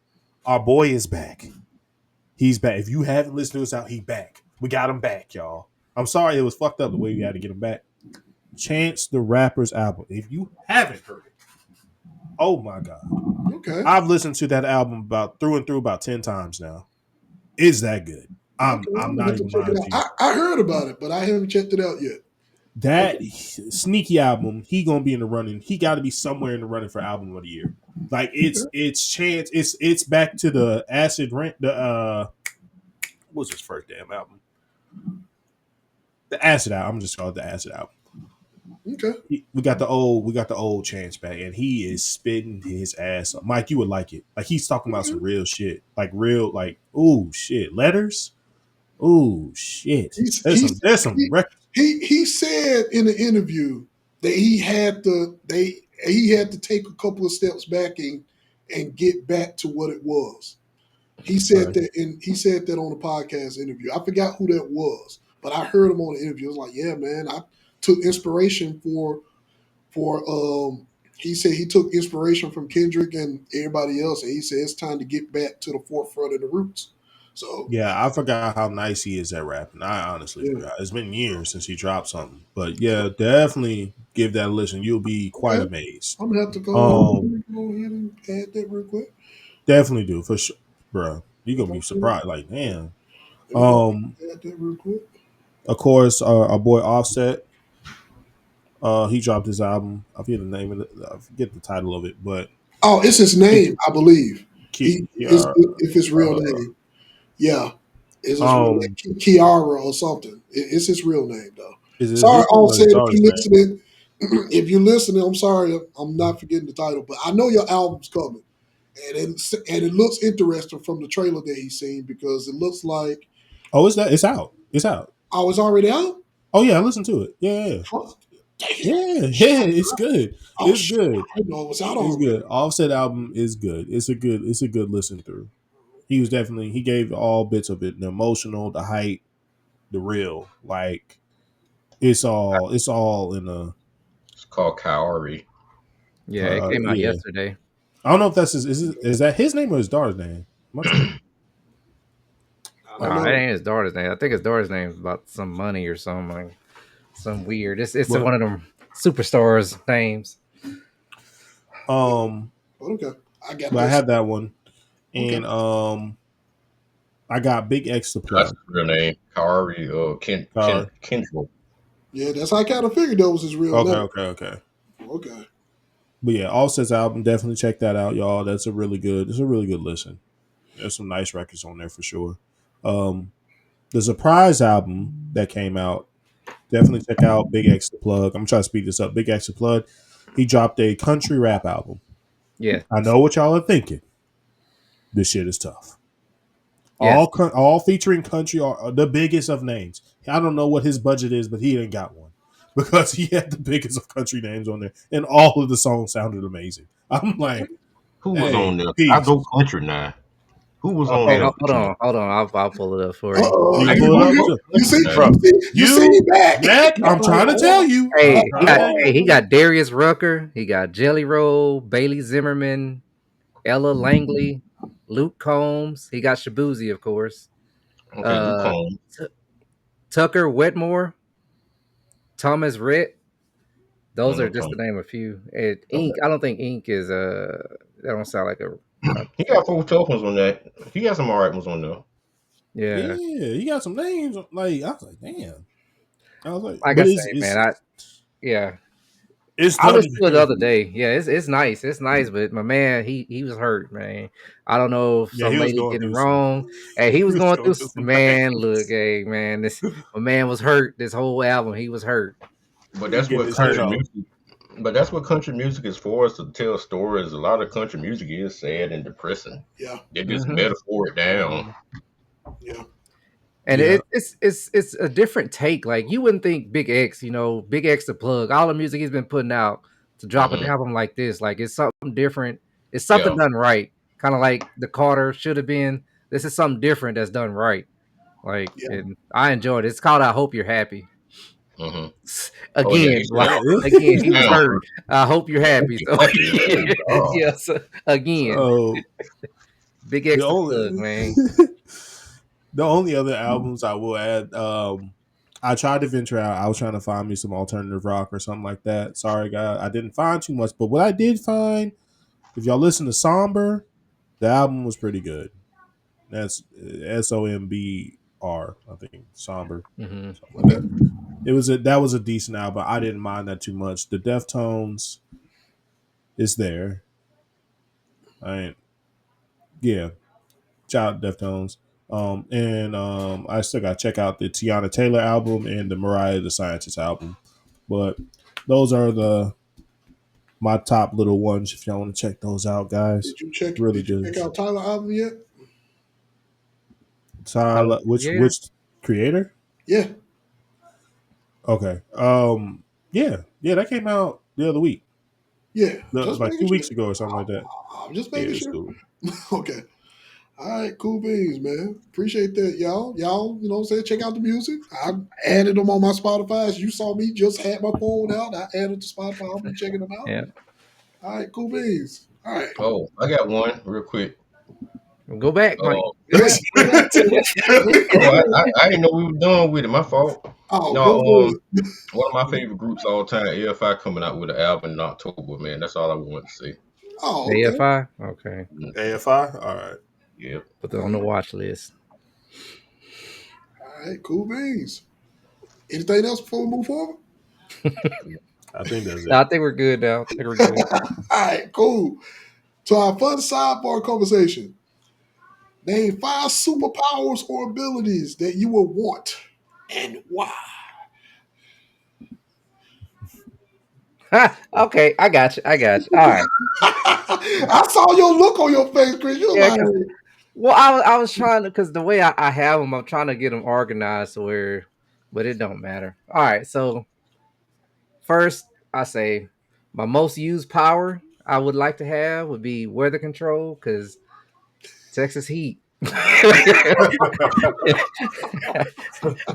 Our boy is back. He's back. If you haven't listened to us out, he back. We got him back, y'all. I'm sorry it was fucked up the way we had to get him back. Chance the Rapper's album. If you haven't heard it, oh my god, Okay. I've listened to that album about through and through about 10 times now. Is that good? Okay. I'm I'm gonna not have to even check it lying to you. out. I heard about it, but I haven't checked it out yet. That Okay. sneaky album, he gonna be in the running. He got to be somewhere in the running for album of the year. Like Okay. it's Chance. It's back to the acid rant. The what's his first damn album? The acid album. I'm just called the acid album. Okay. We got the old Chance back, and he is spitting his ass off. Mike, you would like it. Like he's talking about some real shit, like real, like ooh shit, letters, ooh shit. He's There's some he, records. he said in the interview that he had to take a couple of steps back and get back to what it was. He said that on the podcast interview. I forgot who that was, but I heard him on the interview. I was like, yeah, man, I took inspiration for he said he took inspiration from Kendrick and everybody else, and he said it's time to get back to the forefront of the roots. So Yeah, I forgot how nice he is at rapping. I honestly yeah, forgot. It's been years since he dropped something, but yeah, definitely give that a listen. You'll be quite okay, amazed. I'm gonna have to Um, go ahead and add that real quick. definitely do for sure, bro. You're gonna be Okay. surprised. Like, damn. Let me go Um, add that real quick. of course, our boy Offset. He dropped his album. I forget the name of it. I forget the title of it, but Oh, it's his it's name, I believe. Ki- Is Kiara. if his real Uh, name. Yeah, is his real um, name Kiara or something? It's his real name though. is it Sorry, his name I'll or say his it if daughter's you're name? listening. If you're listening, I'm sorry, I'm not forgetting the title, but I know your album's coming, and it looks interesting from the trailer that he's seen because it looks like Oh, is that? It's out. It's out. I was already out. Oh yeah, listen to it. Yeah, Fuck. Damn. yeah, Shit. yeah. It's good. Oh It's shit! good. I didn't know it was out It's already. good. Offset album is good. It's a good listen through. He gave all bits of it, the emotional, the hype, the real. Like it's all in a It's called Kaori. Yeah, it came out yeah. yesterday. I don't know if that's is that his name or his daughter's name? Am I tripping? I don't Nah, it know. ain't his daughter's name. I think his daughter's name is about some money or something, like some weird. It's But one of them superstars names. um, But okay, I got but I this. have that one, Okay. and I got Big X to That's plug. his real name. Kaori Car. Kendall. Yeah, that's how I kind of figured that was his real Okay, name. okay. Okay. But yeah, Offset's album, definitely check that out, y'all. It's a really good listen. There's some nice records on there for sure. Um, the Surprise album that came out, definitely check out Big X the Plug. I'm trying to speed this up. Big X the Plug. He dropped a country rap album. Yeah. I know what y'all are thinking. This shit is tough. Yes. All featuring country are the biggest of names. I don't know what his budget is, but he ain't got one because he had the biggest of country names on there, and all of the songs sounded amazing. I'm like, Who was on hey, there? I peace. go country now. Who was on Hey, there? hold on, hold on. I'll pull it up for you. Uh-oh. You I can got, pull it up. You see, Now. Bro, you see me back. Mac, I'm trying to tell you. I'm hey, trying to tell you. he got Darius Rucker. He got Jelly Roll, Bailey Zimmerman, Ella Langley, Luke Combs. He got Shabuzi, of course. Okay, Luke Uh, Combs. Tucker Wetmore, Thomas Rhett. I don't Those are know just Tom. to name a few. Ink. Okay. I don't think Ink is That don't sound like a He got 4 tough ones on that. He got some alright ones on there. yeah. Yeah, he got some names. Like I was like, damn. I was like, Like I but say, man, yeah. it's I tough listened to to it the hear. other day. Yeah, it's nice. It's nice, but my man, he was hurt, man. I don't know if Yeah, he some was lady going did him through some. wrong. Hey, he He was was going going through through some man, look, things. hey, man, this my man was hurt this whole album. He was hurt. But He was that's getting what He his was head country hurt. off. music. But that's what country music is for, us to tell stories. A lot of country music is sad and depressing. Yeah, They just Hmm. metaphor it down. yeah. And Yeah, it's a different take. Like you wouldn't think Big X, Big X the plug, all the music he's been putting out to drop an Hmm. album like this. Like it's something different. It's something Yeah. done right. Kind of like the Carter should have been. This is something different that's done right. Like, Yeah. and I enjoyed it. It's called "I Hope You're Happy." Hmm. Oh yeah, Again, like again, yeah. he was sound hurt. hurt. I hope you're I hope happy. So you're happy. Oh God. yes, again, So Big the X the only plug, man. the only other albums I will add, I tried to venture out. I was trying to find me some alternative rock or something like that. Sorry, guys, I didn't find too much. But what I did find, if y'all listen to Somber, the album was pretty good. That's SOMBR, I think. Somber, Hmm. something like that. That was a decent album. I didn't mind that too much. The Deftones is there. I yeah, shout out Deftones. I still got to check out the Tiana Taylor album and the Mariah the Scientist album. But those are my top little ones. If y'all want to check those out, guys, Did you check? really Did you good. check out Tyler album yet? Tyler Tyler, the which Creator. creator? Yeah, Okay. Yeah, that came out the other week. yeah. No, Just like making 2 weeks sure. ago or something like that. I'm just Yeah, making it's sure. cool. Okay. All right, cool beans, man. Appreciate that, y'all. Y'all, you know what I'm saying? Check out the music. I added them on my Spotify. As you saw me just had my phone out. I added to Spotify. I'll be checking them out. Yeah, All right, cool beans. All right. Oh, I got one real quick. go back, Mike. Oh, Go ahead. Go ahead. oh, I didn't know we were done with it. My fault. Oh, No, go good. one of my favorite groups all time, AFI, coming out with an album in October. Man, that's all I want to say. Oh, okay. AFI. Okay, Mm, AFI. All right. yeah. put that on the watch list. All right, cool beans. Anything else before we move forward? I think that's No, I it. think we're good now. I think we're good. All right, cool. To our fun sidebar conversation. Name 5 superpowers or abilities that you would want and why. Okay, I got you. I got you. All right. I saw your look on your face, Chris. You're Yeah, like, because I was trying to, because the way I have them, I'm trying to get them organized but it don't matter. All right, so first I say my most used power I would like to have would be weather control, because Texas heat.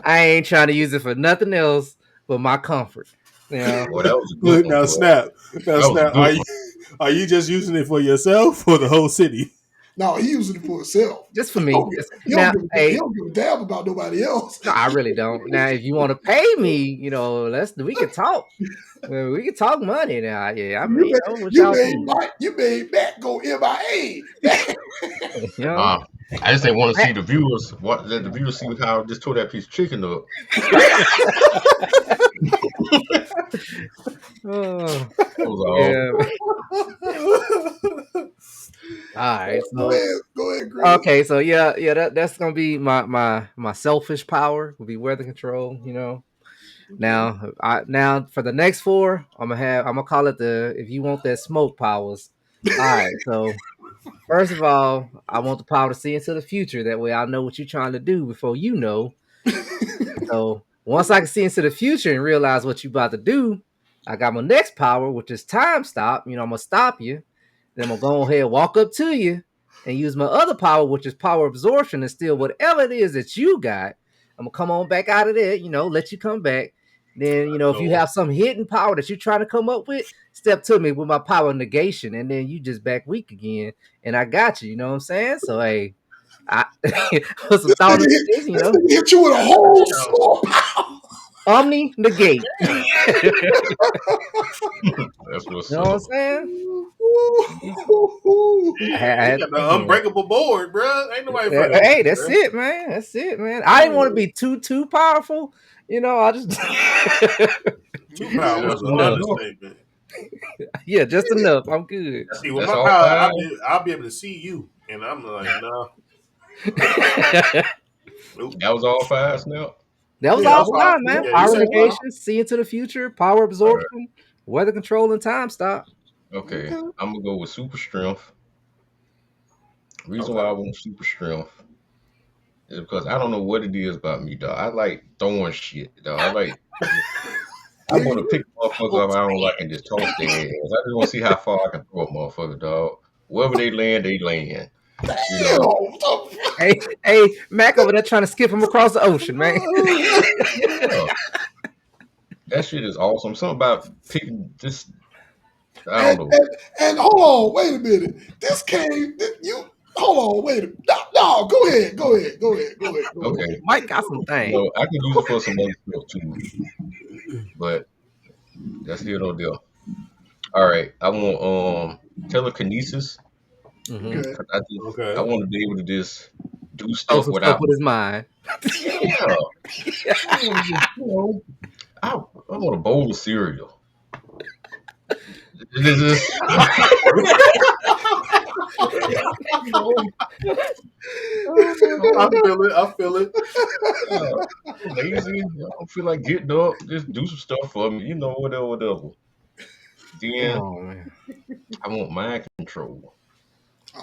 I ain't trying to use it for nothing else but my comfort. You know, Boy, that was a good Look one, now, boy. snap. Now, That was a snap. good one. Are you just using it for yourself or the whole city? no, he using it for himself. just for me. Don't Now, give he hey, don't give a damn about nobody else. no, I really don't. Now, if you want to pay me, we can talk. Well, we can talk money now. Yeah, I You mean, made what you y'all made think? Mike, you made Matt go MIA. You know, Uh, I just didn't want to I- see the viewers. Let the viewers see how I just tore that piece of chicken up. oh, That was all. yeah. All right. So Go ahead, Chris. okay. So yeah. That's gonna be my selfish power will be weather control. Okay. Now for the next four, I'm gonna call it the if you want that smoke powers. All right. So first of all, I want the power to see into the future. That way, I know what you're trying to do before you know. So once I can see into the future and realize what you about to do, I got my next power, which is time stop. I'm gonna stop you. Then I'm gonna go ahead, walk up to you, and use my other power, which is power absorption, and steal whatever it is that you got. I'm gonna come on back out of there, let you come back. Then, if you No, have some hidden power that you're trying to come up with, step to me with my power negation, and then you just back weak again, and I got you. You know what I'm saying? So hey, I put some This thought nigga, into hit, this. this nigga hit you with a whole no. sword power. Omni negate. You That's what's know what I'm up. saying? Yeah, he got the unbreakable board, bro. Ain't nobody fucking. Hey, that's it, man. That's it, man. I didn't want to be too powerful. I just Too powerful is an understatement. yeah, just enough. I'm good. See, with my power, I'll be able to see you, and I'm like, no. That was all 5 now. That was all 5, man. Yeah, Power negation, see into the future, power absorption, weather control, and time stop. Okay. I'm gonna go with super strength. Reason why I want super strength is because I don't know what it is about me, dog. I like throwing shit, dog. I want to pick a motherfucker up I don't like and just toss their ass. I just want to see how far I can throw a motherfucker, dog. Wherever they land, they land. Hey, Mac over there trying to skip him across the ocean, man. Yeah. That shit is awesome. Something about picking this. I don't know. And hold on, wait a minute. Hold on, wait a minute. No, go ahead. Okay. Mike got some things. I can use it for some other stuff too. But that's here or there. All right. I want telekinesis. Mm-hmm. I want to be able to just do stuff with his mind. Yeah. I want a bowl of cereal. I feel it. Lazy. I don't feel like getting up. Just do some stuff for me. Whatever. Then I want mind control. I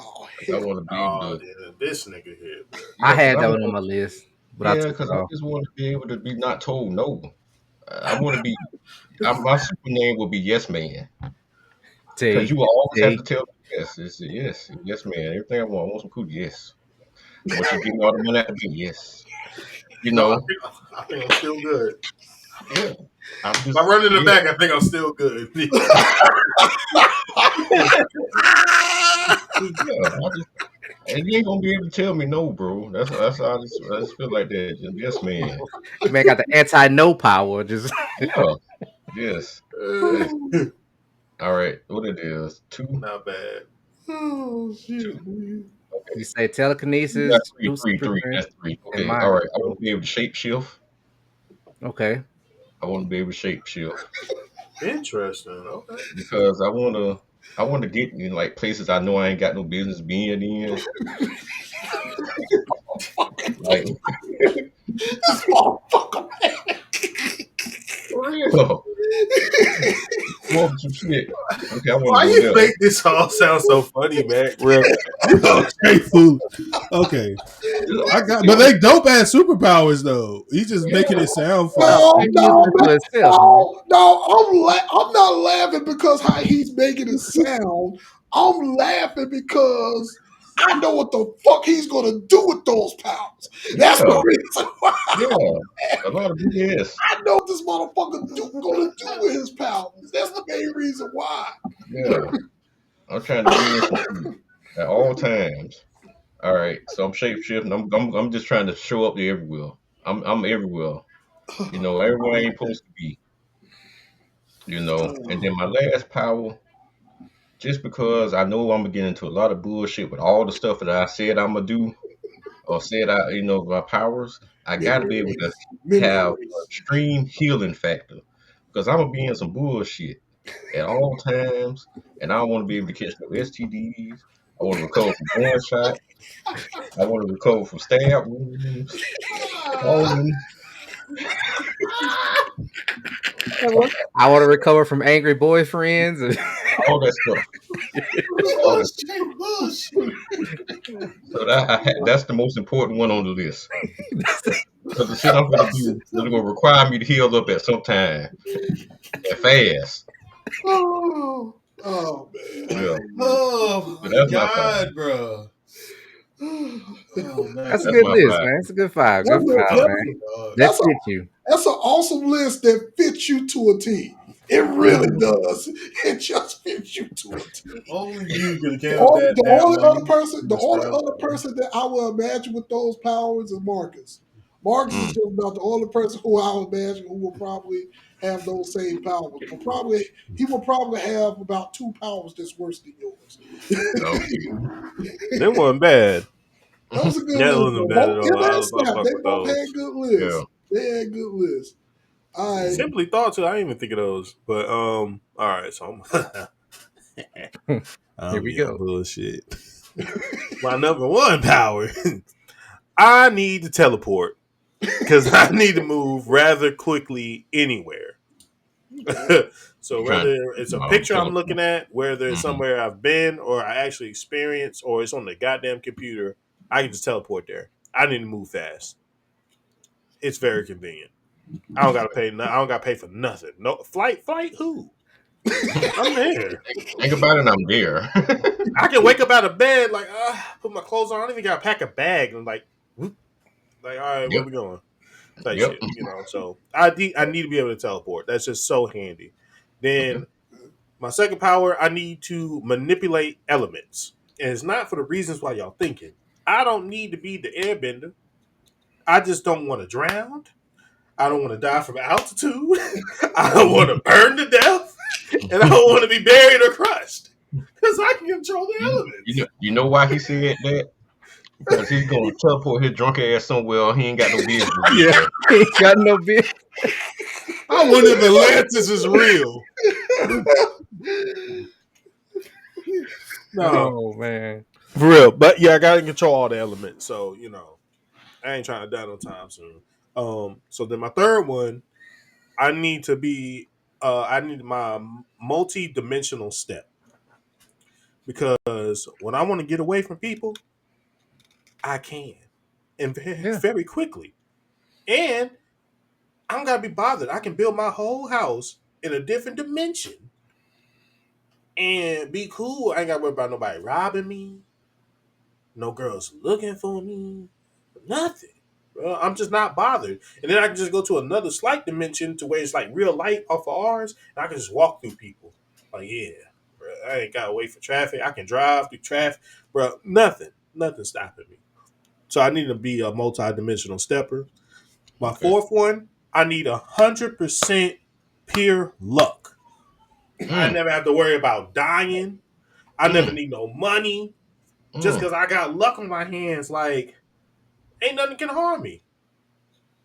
want to be able to. This nigga here. I had that one on my list. But because I just want to be able to be not told no. I want to be. My super name will be Yes Man. Because you will always have to tell me yes. It's a yes man. Everything I want some cookies. Yes. Once you give me all the money, I can be yes. I think I'm still good. Yeah. If I run in the back, I think I'm still good. And you ain't gonna be able to tell me no, bro. That's how I just feel like that. Just, yes, man. You man got the anti-no power. Just yes. All right, what it is? 2. Not bad. Oh shit. 2. Okay. You say telekinesis. Three. That's 3. Okay. All right. I want to be able to shape shift. Okay. I want to be able to shape shift. Interesting. Okay. Because I want to get in like places I know I ain't got no business being in. Like this motherfucker, man. For real. Some shit. Okay, why you make this all sound so funny, man? Bro. Straight food. Okay. But they dope ass superpowers though. He's just making it sound funny. No, I'm not laughing because how he's making it sound. I'm laughing because I know what the fuck he's gonna do with those powers. That's the reason why. Yeah, a lot of BS. I know what this motherfucker gonna do with his powers. That's the main reason why. Yeah, I'm trying to win at all times. All right, so I'm shape shifting. I'm just trying to show up there everywhere. I'm everywhere. Everywhere I ain't supposed to be. And then my last power. Just because I know I'm gonna get into a lot of bullshit with all the stuff that I said I'm gonna do, or said my powers, I gotta be able to have an extreme healing factor, because I'm gonna be in some bullshit at all times, and I want to be able to catch no STDs. I want to recover from gunshot. I want to recover from stab wounds. I want to recover from angry boyfriends and all that stuff. So that's the most important one on the list. Because the shit I'm going to do is going to require me to heal up at some time. And fast. Oh man. Yeah. Oh, so that's God, bro. That's a good list, man. It's a good 5. Good 5, man. That fits you. That's an awesome list that fits you to a T. It really does. It just fits you to a T. Only you can count that. The only other person that I would imagine with those powers is Marcus. Marcus is just about the only person who I would imagine who will probably have those same powers, but probably he will probably have about 2 powers that's worse than yours. Okay. That wasn't bad. That was a good That list. wasn't Though. bad at Both all. him I and was gonna Snap, fuck they with both those. had good lists. Yeah. They had good lists. All right. Simply thought to. I didn't even think of those. But all right. So Here we go. bullshit. My number one power. I need to teleport because I need to move rather quickly anywhere. So Trying whether it's a picture I'm teleport. looking at, whether it's Mhm. somewhere I've been or I actually experienced, or it's on the goddamn computer, I can just teleport there. I need to move fast. It's very convenient. I don't gotta pay. I don't gotta pay for nothing. No flight. Who? I'm there. Think about it, I'm there. I can wake up out of bed like, put my clothes on. I don't even gotta pack a bag and like, whoop, like, all right, where Yep. we going? Type Yep. shit. So I need to be able to teleport. That's just so handy. Okay. Then my second power, I need to manipulate elements, and it's not for the reasons why y'all thinking. I don't need to be the airbender. I just don't want to drown. I don't want to die from altitude. I don't want to burn to death, and I don't want to be buried or crushed because I can control the elements. You know why he said that? Because he's gonna teleport his drunk ass somewhere he ain't got no business to be Yeah, there. Ain't got no beer. I wonder if Atlantis is real. No, Oh man. for real. But yeah, I got to control all the elements. So I ain't trying to die no time soon. So then my third one, I need to be. I need my multi-dimensional step because when I want to get away from people, I can, and very, Yeah. very quickly. And I don't gotta be bothered. I can build my whole house in a different dimension and be cool. I ain't gotta worry about nobody robbing me, no girls looking for me, nothing. Well, I'm just not bothered. And then I can just go to another slight dimension to where it's like real light off of ours, and I can just walk through people. Like, yeah, bro, I ain't gotta wait for traffic. I can drive through traffic, bro. Nothing stopping me. So I need to be a multi-dimensional stepper. My Okay. fourth one, I need 100% pure luck. I Mm, never have to worry about dying. I never mm, need no money. Just mm. because I got luck on my hands, like, ain't nothing can harm me.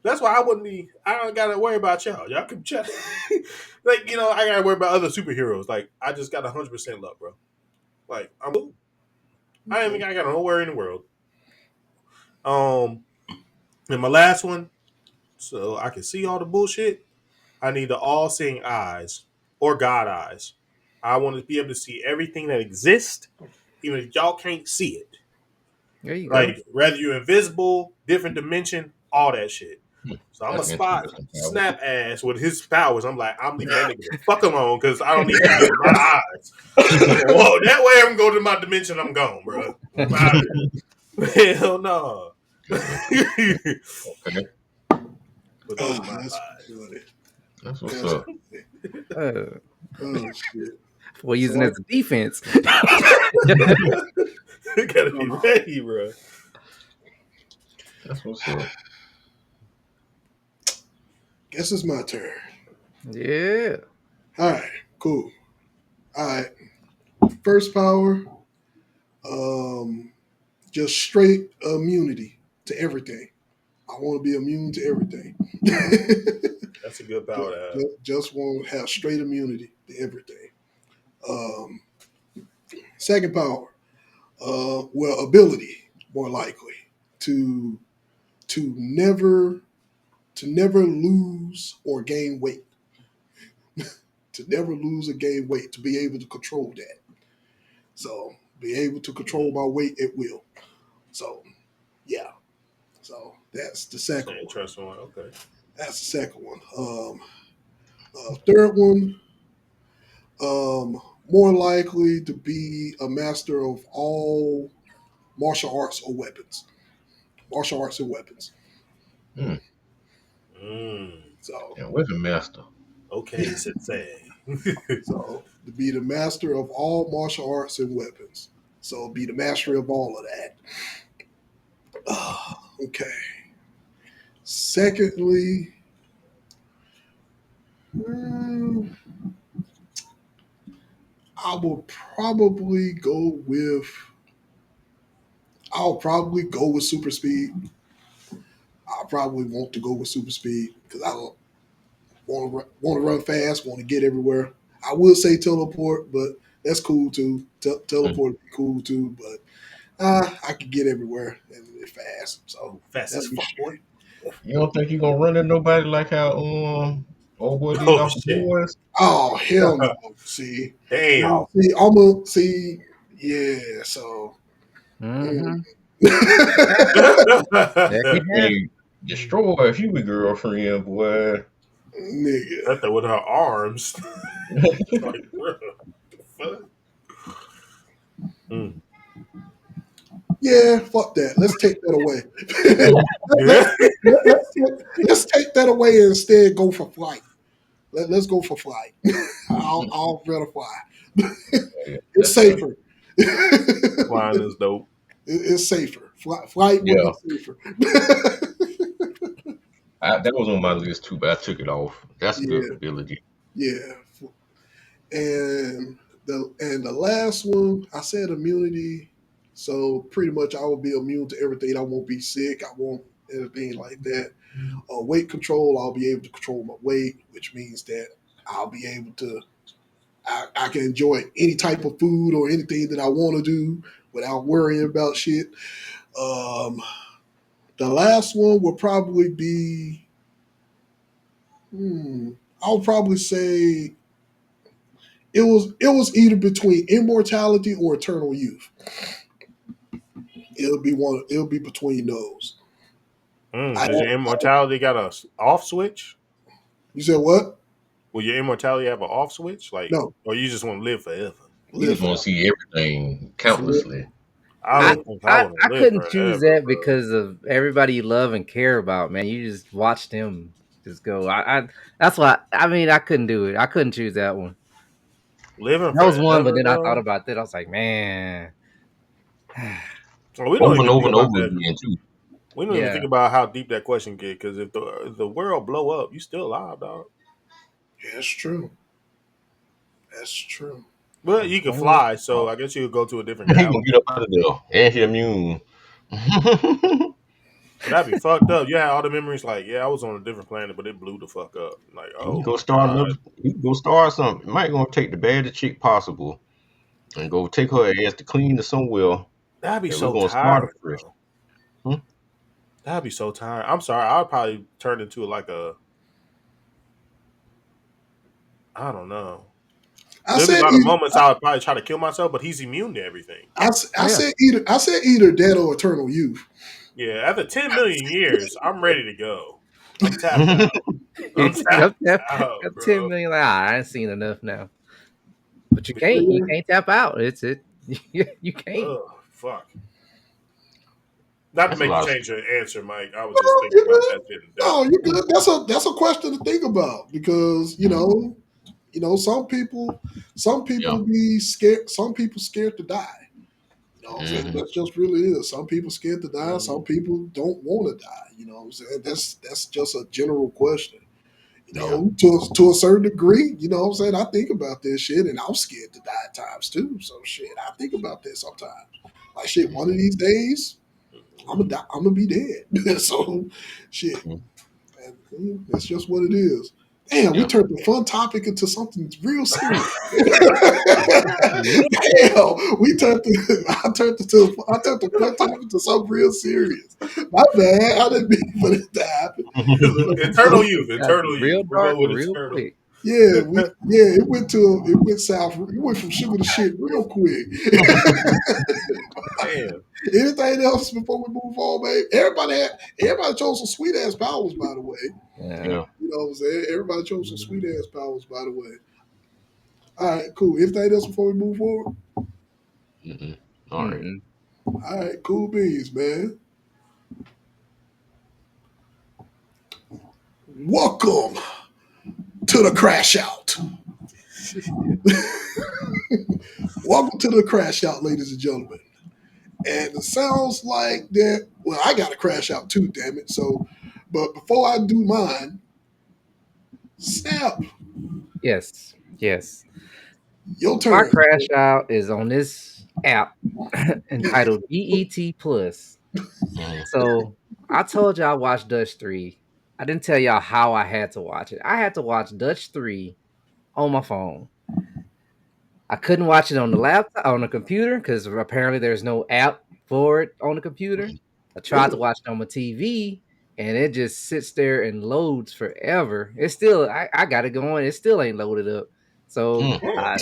That's why I wouldn't be. I don't gotta worry about y'all. Y'all can check. Like I gotta worry about other superheroes. Like I just got 100% luck, bro. Like I'm cool. I ain't even I got no worry in the world. Um, and my last one, so I can see all the bullshit. I need the all-seeing eyes or God eyes. I want to be able to see everything that exists, even if y'all can't see it. There you go. Like whether you're invisible, different dimension, all that shit. So I'm gonna That's spot interesting, Calvin. Snap Ass with his powers. I'm like, I'm leaving that nigga the fuck alone because I don't need to use my eyes. Whoa, that way I'm going to my dimension. I'm gone, bro. I'm out of here. Hell no. That's interesting. Okay. But those are Oh, my that's five. funny. That's what's That's up. funny. Uh, Oh shit. we're using So it as a defense. You gotta be ready, bro. That's what's up. guess it's my turn. Yeah. All right, cool. All right. First power, um, just straight immunity to everything. I want to be immune to everything. That's a good power to have. Just want to have straight immunity to everything. Um, second power, ability more likely to to never to never lose or gain weight. To never lose or gain weight. To be able to control that. So be able to control my weight at will. So yeah. So that's the That's second an one. interesting one. Okay. That's the second one. Third one, more likely to be a master of all martial arts or weapons. Martial arts and weapons. Mm. Mm. So, Yeah, weapon master. Okay, sensei. so to be the master of all martial arts and weapons. So be the mastery of all of that. Okay. Secondly, Mm, I will probably go with. I'll probably go with super speed. I probably want to go with super speed because I don't want to run fast, want to get everywhere. I will say teleport, but that's cool too. Mm. Teleport would be cool too, but I can get everywhere and fast. So Fast as that'll be fuck, boy. straight. You don't think you're gonna run into nobody like how old boy did Oh off the shit! boys? Oh hell no! See, Damn. see, I'm gonna see. Yeah, so. Mm. Mm-hmm. That That can happen. thing destroy if you a girlfriend, boy. Nigga. That with her arms. Like, bro, the fuck? Mm. Yeah, fuck that. Let's take that away. let's, Yeah. let's take that away and instead go for flight. Let's go for flight. I'll rather fly. Yeah, It's that's fine. safer. Flying is dope. It's safer. Flight would be Yeah, safer. that was on my list too, but I took it off. That's a good Yeah, ability. yeah. And the last one, I said immunity. So pretty much I will be immune to everything. I won't be sick. I won't anything like that. Weight control, I'll be able to control my weight, which means that I'll be able to I can enjoy any type of food or anything that I want to do without worrying about shit. Um, the last one will probably be, I'll probably say it was either between immortality or eternal youth. It'll be one. It'll be between those. I Does your immortality got a off switch? You said what? Will your immortality have an off switch? Like, No, or you just want to live forever? You live just want to forever. see everything Live, countlessly. I live. don't think I I, want to I live couldn't choose forever, that bro. because of everybody you love and care about, man. You just watch them just go. I that's why I mean I couldn't do it. I couldn't choose that one. Living That was one, but forever, then I thought though. about that. I was like, man, Well, we don't Over and even over think and about over that. again too. We don't even yeah, think about how deep that question get. Because if the world blow up, you still alive, dog. Yeah, that's true. That's true. But I'm you can 20 years fly, so old. I guess you could go to a different He gonna galaxy. get up out of there and he immune. But that'd be fucked up. You had all the memories like, yeah, I was on a different planet, but it blew the fuck up. Like, He oh go my start god, another. He go start something. Might gonna take the baddest chick possible and go take her ass to clean to somewhere, that'd be and we're so gonna start tiring, afresh. bro. Hmm? That'd be so tiring. I'm sorry, I'd probably turn into like a, I don't know. I There'd be a said lot of either. moments I would probably try to kill myself, but he's immune to everything. I Yeah, said either. I said either that or eternal youth. Yeah, after 10 million years, I'm ready to go. I'm tapped out. I'm tapped Yep, yep. out, Got 10 bro. million. I ain't seen enough now. But you But can't. You Yeah. can't tap out. It's it. You can't. oh fuck. Not to That's a make you lot of. change your answer, Mike. I was No, just thinking you're about good. that shit in depth. No, you're good. That's a question to think about because some Yeah. people be scared. Some people scared to die. I'm saying? Hmm. That's just really is. Some people scared to die. Some Mm. people don't want to die. I'm saying? That's just a general question. Yeah. To a certain degree, I'm saying? I think about this shit and I'm scared to die at times too. So shit, I think about this sometimes. Like shit, one of Hmm. these days, I'm gonna be dead. So shit. Hmm. And that's just what it is. Damn, we Yeah. turned the fun topic into something real serious. Yeah. Damn, I turned the fun topic into something real serious. My bad, I didn't mean for it to happen. Eternal youth, Got eternal real youth. We'll dark go with real eternal. quick. It went south. It went from sugar to shit real quick. Damn. Anything else before we move on, babe? Everybody chose some sweet ass powers, by the way. Yeah. Yeah. You know what I'm saying? Everybody chose some sweet ass powers, by the way. All right, cool. Anything else before we move forward? Mm-mm. All right. Mm-mm. All right, cool beans, man. Welcome to the crash out. Welcome to the crash out, ladies and gentlemen. And it sounds like that. Well, I got to crash out too, damn it. So, but before I do mine, Snap, Yes, yes. Your My turn. crash out is on this app entitled GET Plus. Mm. So I told y'all I watched Dutch 3. I didn't tell y'all how I had to watch it. I had to watch Dutch 3 on my phone. I couldn't watch it on the laptop on the computer because apparently there's no app for it on the computer. I tried to Really? watch it on my TV and it just sits there and loads forever. It's still I got it going. It still ain't loaded up. So Mm. Damn.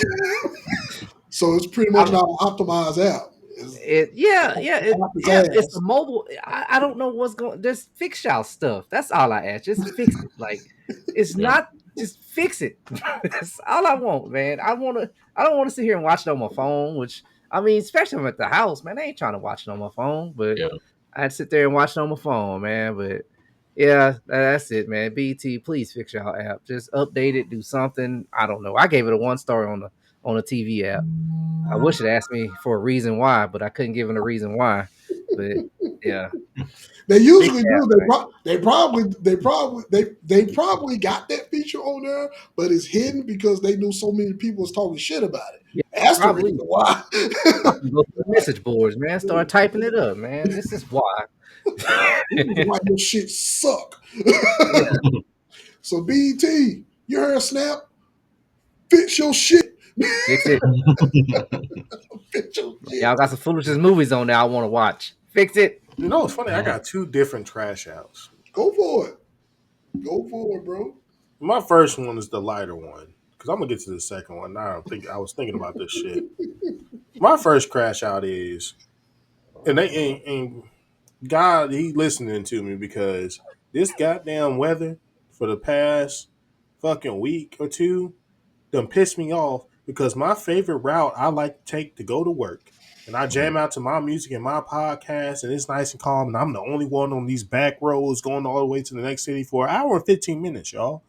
So it's pretty much I'm not an optimized app. It's, It yeah app is yeah it's ass. a mobile. I don't know what's going. Just fix y'all stuff. That's all I ask. Just fix it. Like it's Yeah. not. Just fix it. That's all I want, man. I don't want to sit here and watch it on my phone. Which I mean, especially when I'm at the house, man. I ain't trying to watch it on my phone, but Yeah. I'd sit there and watch it on my phone, man. But yeah, that's it, man. BT, please fix y'all app. Just update it. Do something. I don't know. I gave it a 1 star on the TV app. I wish it asked me for a reason why, but I couldn't give him a reason why. But yeah, They fix usually that, do. man. They probably got that feature on there, but it's hidden because they knew so many people was talking shit about it. Yeah, That's the reason probably. why. I can go to the message boards, man. Start typing it up, man. This is why. This is why your shit suck. Yeah, So BET, you heard Snap? Fix your shit. fix it. Fix your Y'all shit. got some foolishness movies on there I want to watch. Fix it. You know, it's funny. I Mm. got two different trash outs. Go for it. Go for it, bro. My first one is the lighter one because I'm gonna get to the second one. Now I was thinking about this shit. My first crash out is, and God, he listening to me because this goddamn weather for the past fucking week or two done pissed me off because my favorite route I like to take to go to work. And I Mm. jam out to my music and my podcast, and it's nice and calm. And I'm the only one on these back roads going all the way to the next city for an hour and 15 minutes, y'all.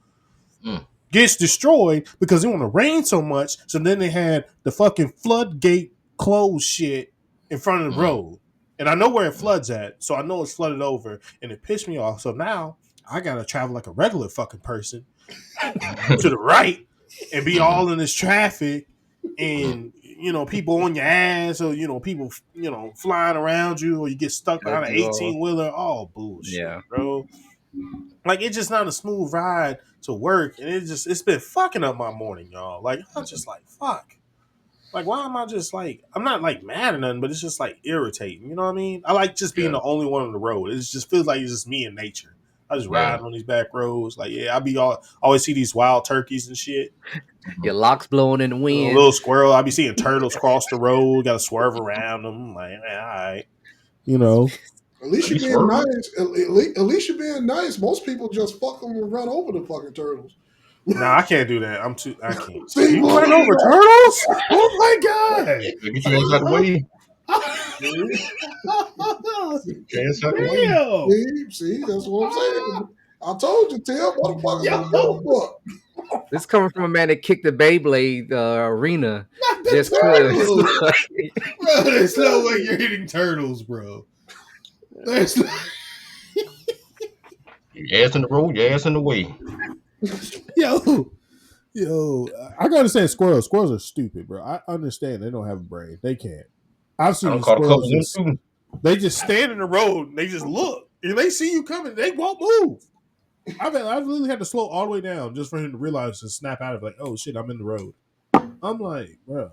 Mm. Gets destroyed because it want to rain so much. So then they had the fucking floodgate closed shit in front of the Mm. road. And I know where it floods at, so I know it's flooded over, and it pissed me off. So now I gotta travel like a regular fucking person to the right and be Mm. all in this traffic, Mm. and people on your ass, or people flying around you, or you get stuck Cut behind an you off. 18-wheeler. All bullshit, Yeah. bro. Like it's just not a smooth ride to work, and it's been fucking up my morning, y'all. Like I'm just like fuck. Like why am I just like I'm not like mad or nothing, but it's just like irritating. You know what I mean? I like just being Yeah. the only one on the road. It just feels like it's just me and nature. I just Yeah. riding on these back roads. Like I be always see these wild turkeys and shit. Your locks blowing in the A wind. little squirrel. I be seeing turtles cross the road. Got to swerve around them. Like man, all right, you know. At least Are you you're being swerving? nice. At least you're being nice. Most people just fuck them and run over the fucking turtles. Nah, I can't do that. I can't. See, You look run at over that. turtles? Oh my god! Get your ass out the way. Get your ass out the way. Damn! See, that's what I'm saying. I told you, Tim, motherfuckers don't give Yo, a fuck. This coming from a man that kicked the Beyblade arena not the just cause. turtles, bro. There's no way you're hitting turtles, bro. There's no... Your ass in the road, your ass in the way. yo. I gotta say, squirrels. Squirrels are stupid, bro. I understand they don't have a brain. They can't. I've I seen don't caught a couple squirrels of them just too. they just stand in the road and they just look. If they see you coming, they won't move. I've literally had to slow all the way down just for him to realize to snap out of like, oh shit, I'm in the road. I'm like, bro.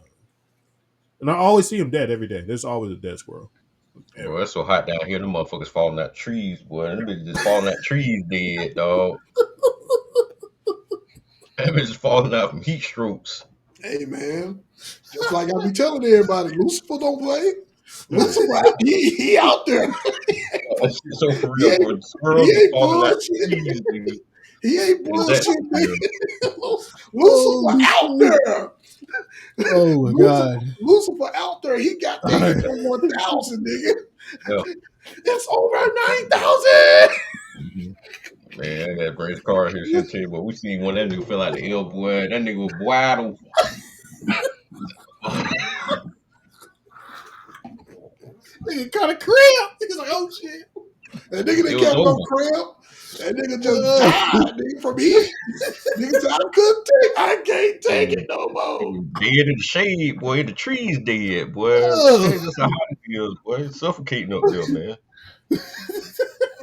And I always see him dead every day. There's always a dead squirrel. Bro, Ever. it's so hot down here. Them motherfuckers falling out trees, boy. Them bitches just falling out trees dead, dog. Them bitches falling out from heat strokes. Hey, man. Just like I be telling everybody, Lucifer don't play. Lucifer, he out there. That shit's so for He real, ain't, bro. The he squirrels be ain't falling out bullshit. trees, dude. He ain't It is that bullshit, for real. nigga. Lucifer Holy out shit. there. Oh my god. Lucifer out there. He got that All hit right. on 1,000, nigga. Yeah. It's over 9,000. Mhm. Man, I gotta bring his car here. She'll tell you, but we seen one that nigga fell out the L, boy. That nigga was wide open. Nigga kind of cramp. He's like, oh shit. That nigga It that was kept on over. cramp. That nigga just died, nigga, from heat. Nigga said, I can't take And it no more. dead in the shade, boy. The trees dead, boy. Oh. That's just how hot it is, boy. It's suffocating up there, man.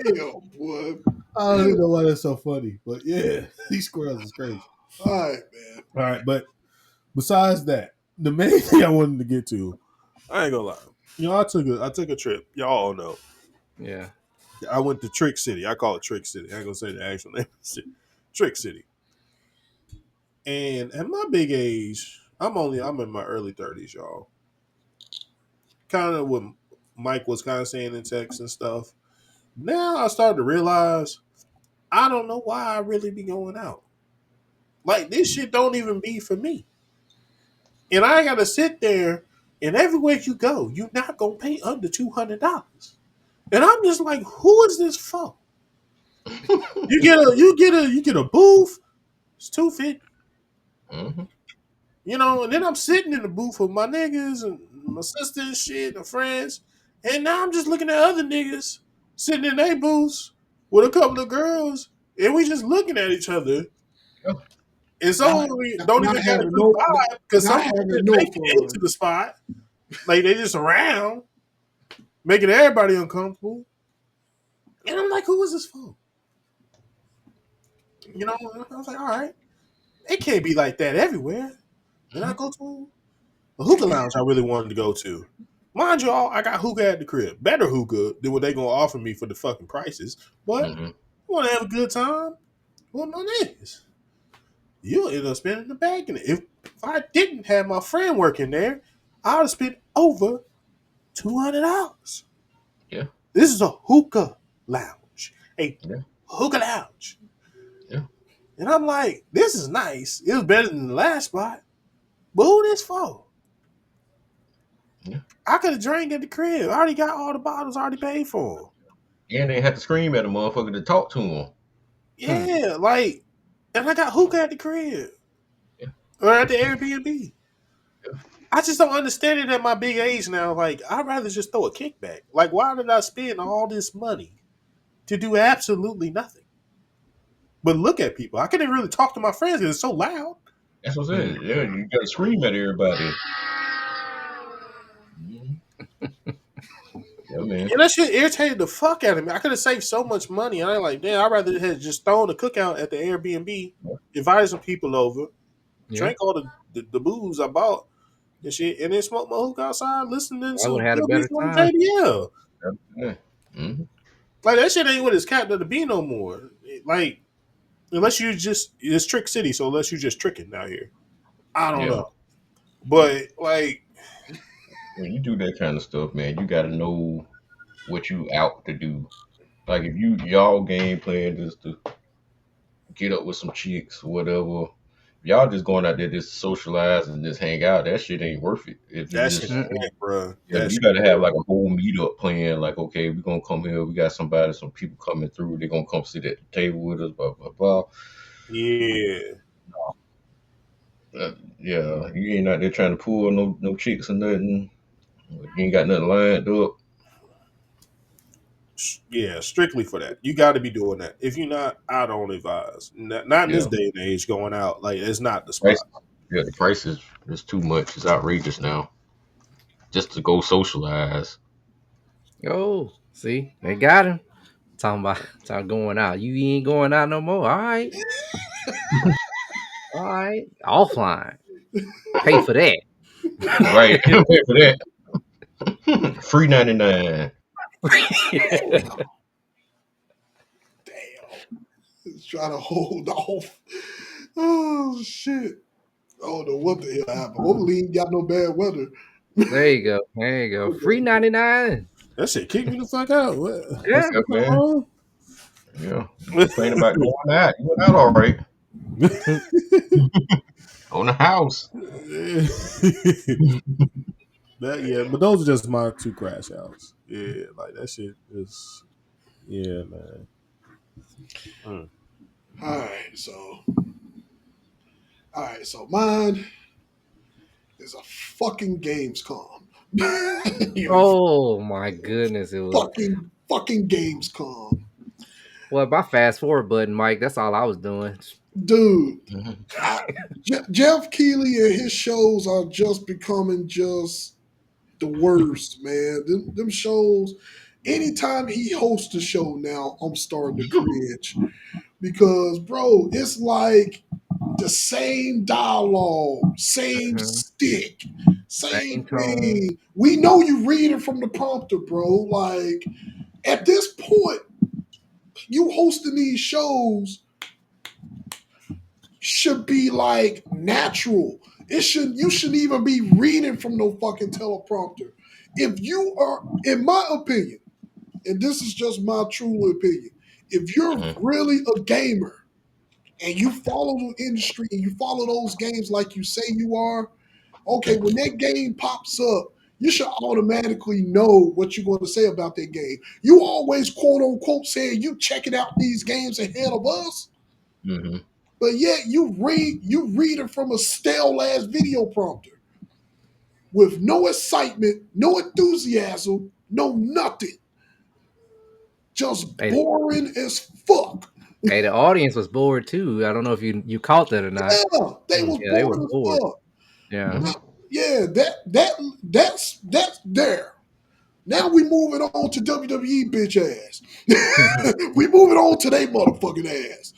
Damn, boy. I don't even know why that's so funny, but yeah, these squirrels is crazy. All right, man. All right, but besides that, the main thing I wanted to get to, I ain't gonna lie. You know, I took a trip. Y'all all know. Yeah. I went to Trick City. I call it Trick City. I ain't gonna say the actual name. Trick City. And at my big age, I'm in my early 30s, y'all. Kind of what Mike was kind of saying in text and stuff. Now I started to realize I don't know why I really be going out. Like this shit don't even be for me. And I gotta sit there and everywhere you go, you're not gonna pay under $200. And I'm just like, who is this for? You get a booth, it's $250. Mm-hmm. You know, and then I'm sitting in the booth with my niggas and my sister and shit and friends. And now I'm just looking at other niggas sitting in their booths with a couple of girls, and we just looking at each other. Yeah. And some of them don't Not even got a having good no, vibe because some not of them having didn't no make it fun. into the spot. Like they just around, making everybody uncomfortable. And I'm like, who is this for? You know, I was like, all right, it can't be like that everywhere. Then I go to a hookah lounge I really wanted to go to. Mind you, all I got hookah at the crib. Better hookah than what they gonna offer me for the fucking prices. But Mm-hmm. I want to have a good time with my niggas. You'll end up spending the bag in it. If I didn't have my friend working there, I would have spent over $200. Yeah. This is a hookah lounge. A Yeah. hookah lounge. Yeah. And I'm like, this is nice. It was better than the last spot. But who this for? Yeah. I could have drank at the crib. I already got all the bottles already paid for. And they had to scream at a motherfucker to talk to him. Yeah, like, and I got hookah at the crib. Yeah. Or at the Airbnb. Yeah. I just don't understand it at my big age now. Like, I'd rather just throw a kickback. Like, why did I spend all this money to do absolutely nothing? But look at people. I couldn't really talk to my friends because it's so loud. That's what I said. Yeah, you got to scream at everybody. Mhm. Yeah, man. And that shit irritated the fuck out of me. I could have saved so much money. And I'm like, damn, I'd rather have just thrown the cookout at the Airbnb, invited some people over, Yeah. drank all the booze I bought and shit, and then smoked my hookah outside, listening I to would have had a good better music on the time. JBL. Yeah. Mm-hmm. Like, that shit ain't what it's capped to be no more. Like, unless you just, it's Trick City, so unless you just tricking out here. I don't Yeah. know. But, like, When you do that kind of stuff, man, you got to know what you out to do. Like if y'all game plan just to get up with some chicks or whatever, y'all just going out there just to socialize and just hang out. That shit ain't worth it. If you that shit just ain't, bro. yeah, That you shit got to have ain't. like a whole meetup plan. Like okay, we're gonna come here. We got some people coming through. They're gonna come sit at the table with us. Blah blah blah. Yeah. Yeah, you ain't out there trying to pull no chicks or nothing. You ain't got nothing lined up. Yeah, strictly for that. You got to be doing that. If you're not, I don't advise. Not in this Yeah, day and age going out. Like, it's not the price. spot. Yeah, the price is too much. It's outrageous now. Just to go socialize. Oh, see, they got him. Talking going out. You ain't going out no more. All right. All right. Offline. Pay for that. Right. Pay for that. Free 99. Damn. It's trying to hold off. Oh, shit. I don't know what the hell happened. Hopefully, he ain't got no bad weather. There you go. There you go. Free 99. That shit kicked me the fuck out. What? Yeah. Yeah, What's man. wrong? Yeah. You complain about going out. You went out all right. On the house. That, yeah, but those are just my two crash outs. Yeah, like that shit is, yeah, man. Mm. All right, so mine is a fucking Gamescom. You know, Oh my goodness. It was fucking Gamescom. Well, my fast forward button, Mike. That's all I was doing. Dude, Mhm. Jeff Keighley and his shows are just becoming just the worst, man. Them shows, anytime he hosts a show now, I'm starting to cringe. Because, bro, it's like the same dialogue, same Mhm. stick, Same same tone. thing. We know you read it from the prompter, bro. Like, at this point, you hosting these shows should be like natural. You shouldn't even be reading from no fucking teleprompter. If you are, in my opinion, and this is just my true opinion, if you're Mhm. really a gamer and you follow the industry and you follow those games like you say you are, okay, when that game pops up, you should automatically know what you're going to say about that game. You always quote unquote saying you checking out these games ahead of us, Mhm. but yet you read it from a stale ass video prompter with no excitement, no enthusiasm, no nothing. Just Hey, boring as fuck. hey, the audience was bored too. I don't know if you caught that or not. Yeah, they was Yeah, they were boring as bored. fuck. Yeah. Now, yeah, that's there. Now we moving on to WWE bitch ass. We moving on to they motherfucking ass.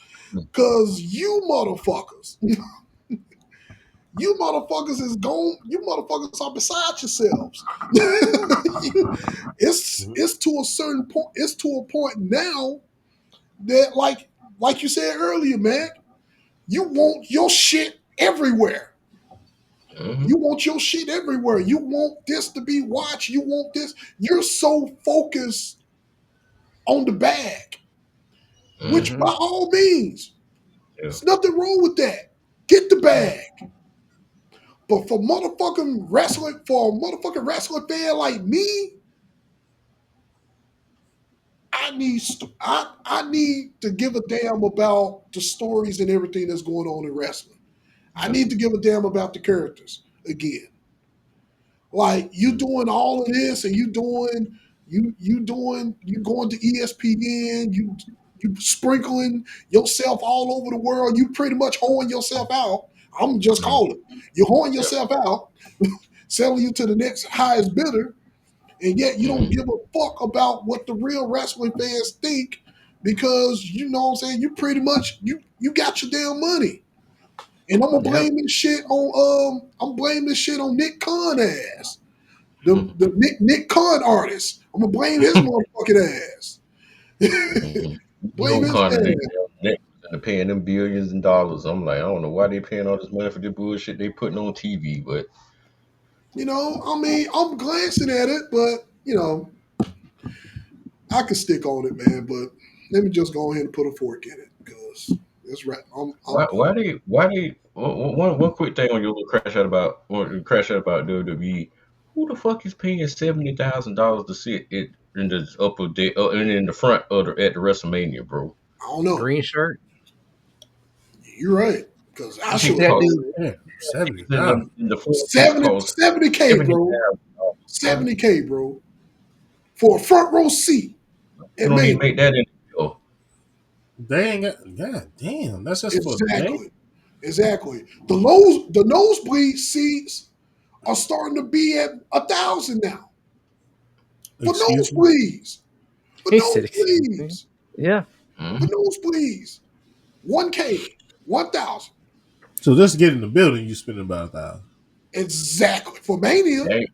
Cause you motherfuckers is gone. You motherfuckers are beside yourselves. It's to a certain point. It's to a point now that like you said earlier, man. You want your shit everywhere. Mhm. You want your shit everywhere. You want this to be watched. You want this. You're so focused on the bag, which Mhm. by all means, Yeah. there's nothing wrong with that. Get the bag. But for a motherfucking wrestling fan like me, I need to give a damn about the stories and everything that's going on in wrestling. I Yeah. need to give a damn about the characters again. Like you doing all of this and you going to ESPN, you sprinkling yourself all over the world, you pretty much hoeing yourself out. I'm just Mhm. calling. You're hoeing Yeah. yourself out, selling you to the next highest bidder, and yet you don't Mhm. give a fuck about what the real wrestling fans think because you know what I'm saying, you pretty much you got your damn money. And I'm gonna Yep. blame this shit on I'm blaming this shit on Nick Khan ass. The Nick Khan artist. I'm gonna blame his motherfucking ass. Mhm. You Blame know, his Connor, ass. they paying them billions and dollars. I'm like, I don't know why they paying all this money for the bullshit they putting on TV, but You know, I mean, I'm glancing at it, but you know, I could stick on it, man. But let me just go ahead and put a fork in it because it's right. why they one quick thing on your little crash out about WWE. Who the fuck is paying $70,000 to sit it in the upper deck and in the front of at the WrestleMania, bro? I don't know. Green shirt. You're right because I These See sure people that ain't cost dude? paying Yeah, 70,000. in the front seats 70 cost 70K, bro. 70,000. 70K, bro, for a front row seat You at don't even Mania. make that in. Oh, They ain't got. God damn, that's just for a day. Exactly. Exactly. The nosebleed seats are starting to be at 1,000 now for Excuse me. nosebleeds. For He said, "Excuse me." nosebleeds. Yeah. For mhm. nosebleeds. 1K. 1,000. So just to get in the building, you spending about 1,000. Exactly. For Mania. Hey,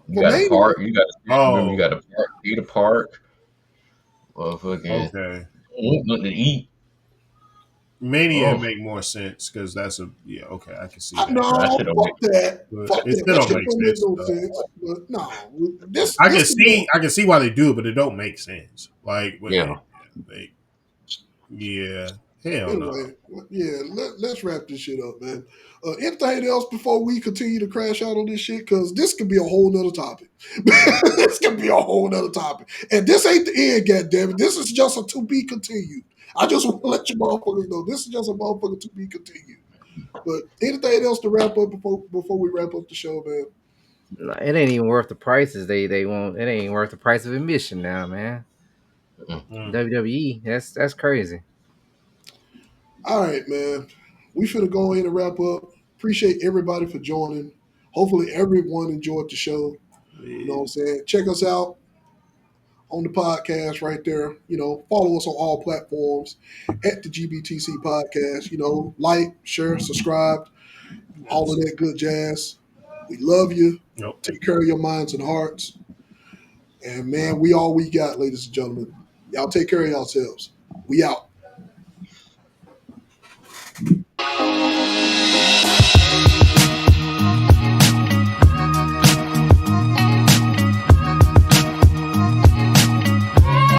you For got to Mania. park. You got to remember. You Oh, got to park. Pay to park. Fucking okay. nothing to eat. Mania Oh, make more sense because that's a yeah. Okay, I can see I that. that no, shit don't make. fuck that. But Fuck it that. still That don't shit make don't make sense. no sense. But no. This I this can could be see, I can see why they do it, but it don't make sense. Like, Yeah. like, yeah, hell no. anyway, yeah, let's wrap this shit up, man. Anything else before we continue to crash out on this shit? Because this could be a whole nother topic. This could be a whole nother topic. And this ain't the end, goddammit. This is just a to be continued. I just want to let you motherfuckers know this is just a motherfucker to be continued. But anything else to wrap up before we wrap up the show, man? It ain't even worth the prices they want. It ain't worth the price of admission now, man. WWE. That's crazy. All right, man. We finna go ahead and wrap up. Appreciate everybody for joining. Hopefully everyone enjoyed the show. You know what I'm saying? Check us out on the podcast right there. You know, follow us on all platforms at the GBTC podcast. You know, like, share, subscribe, all of that good jazz. We love you. Yep. Take care of your minds and hearts. And man, we all we got, ladies and gentlemen. Y'all take care of yourselves. We out.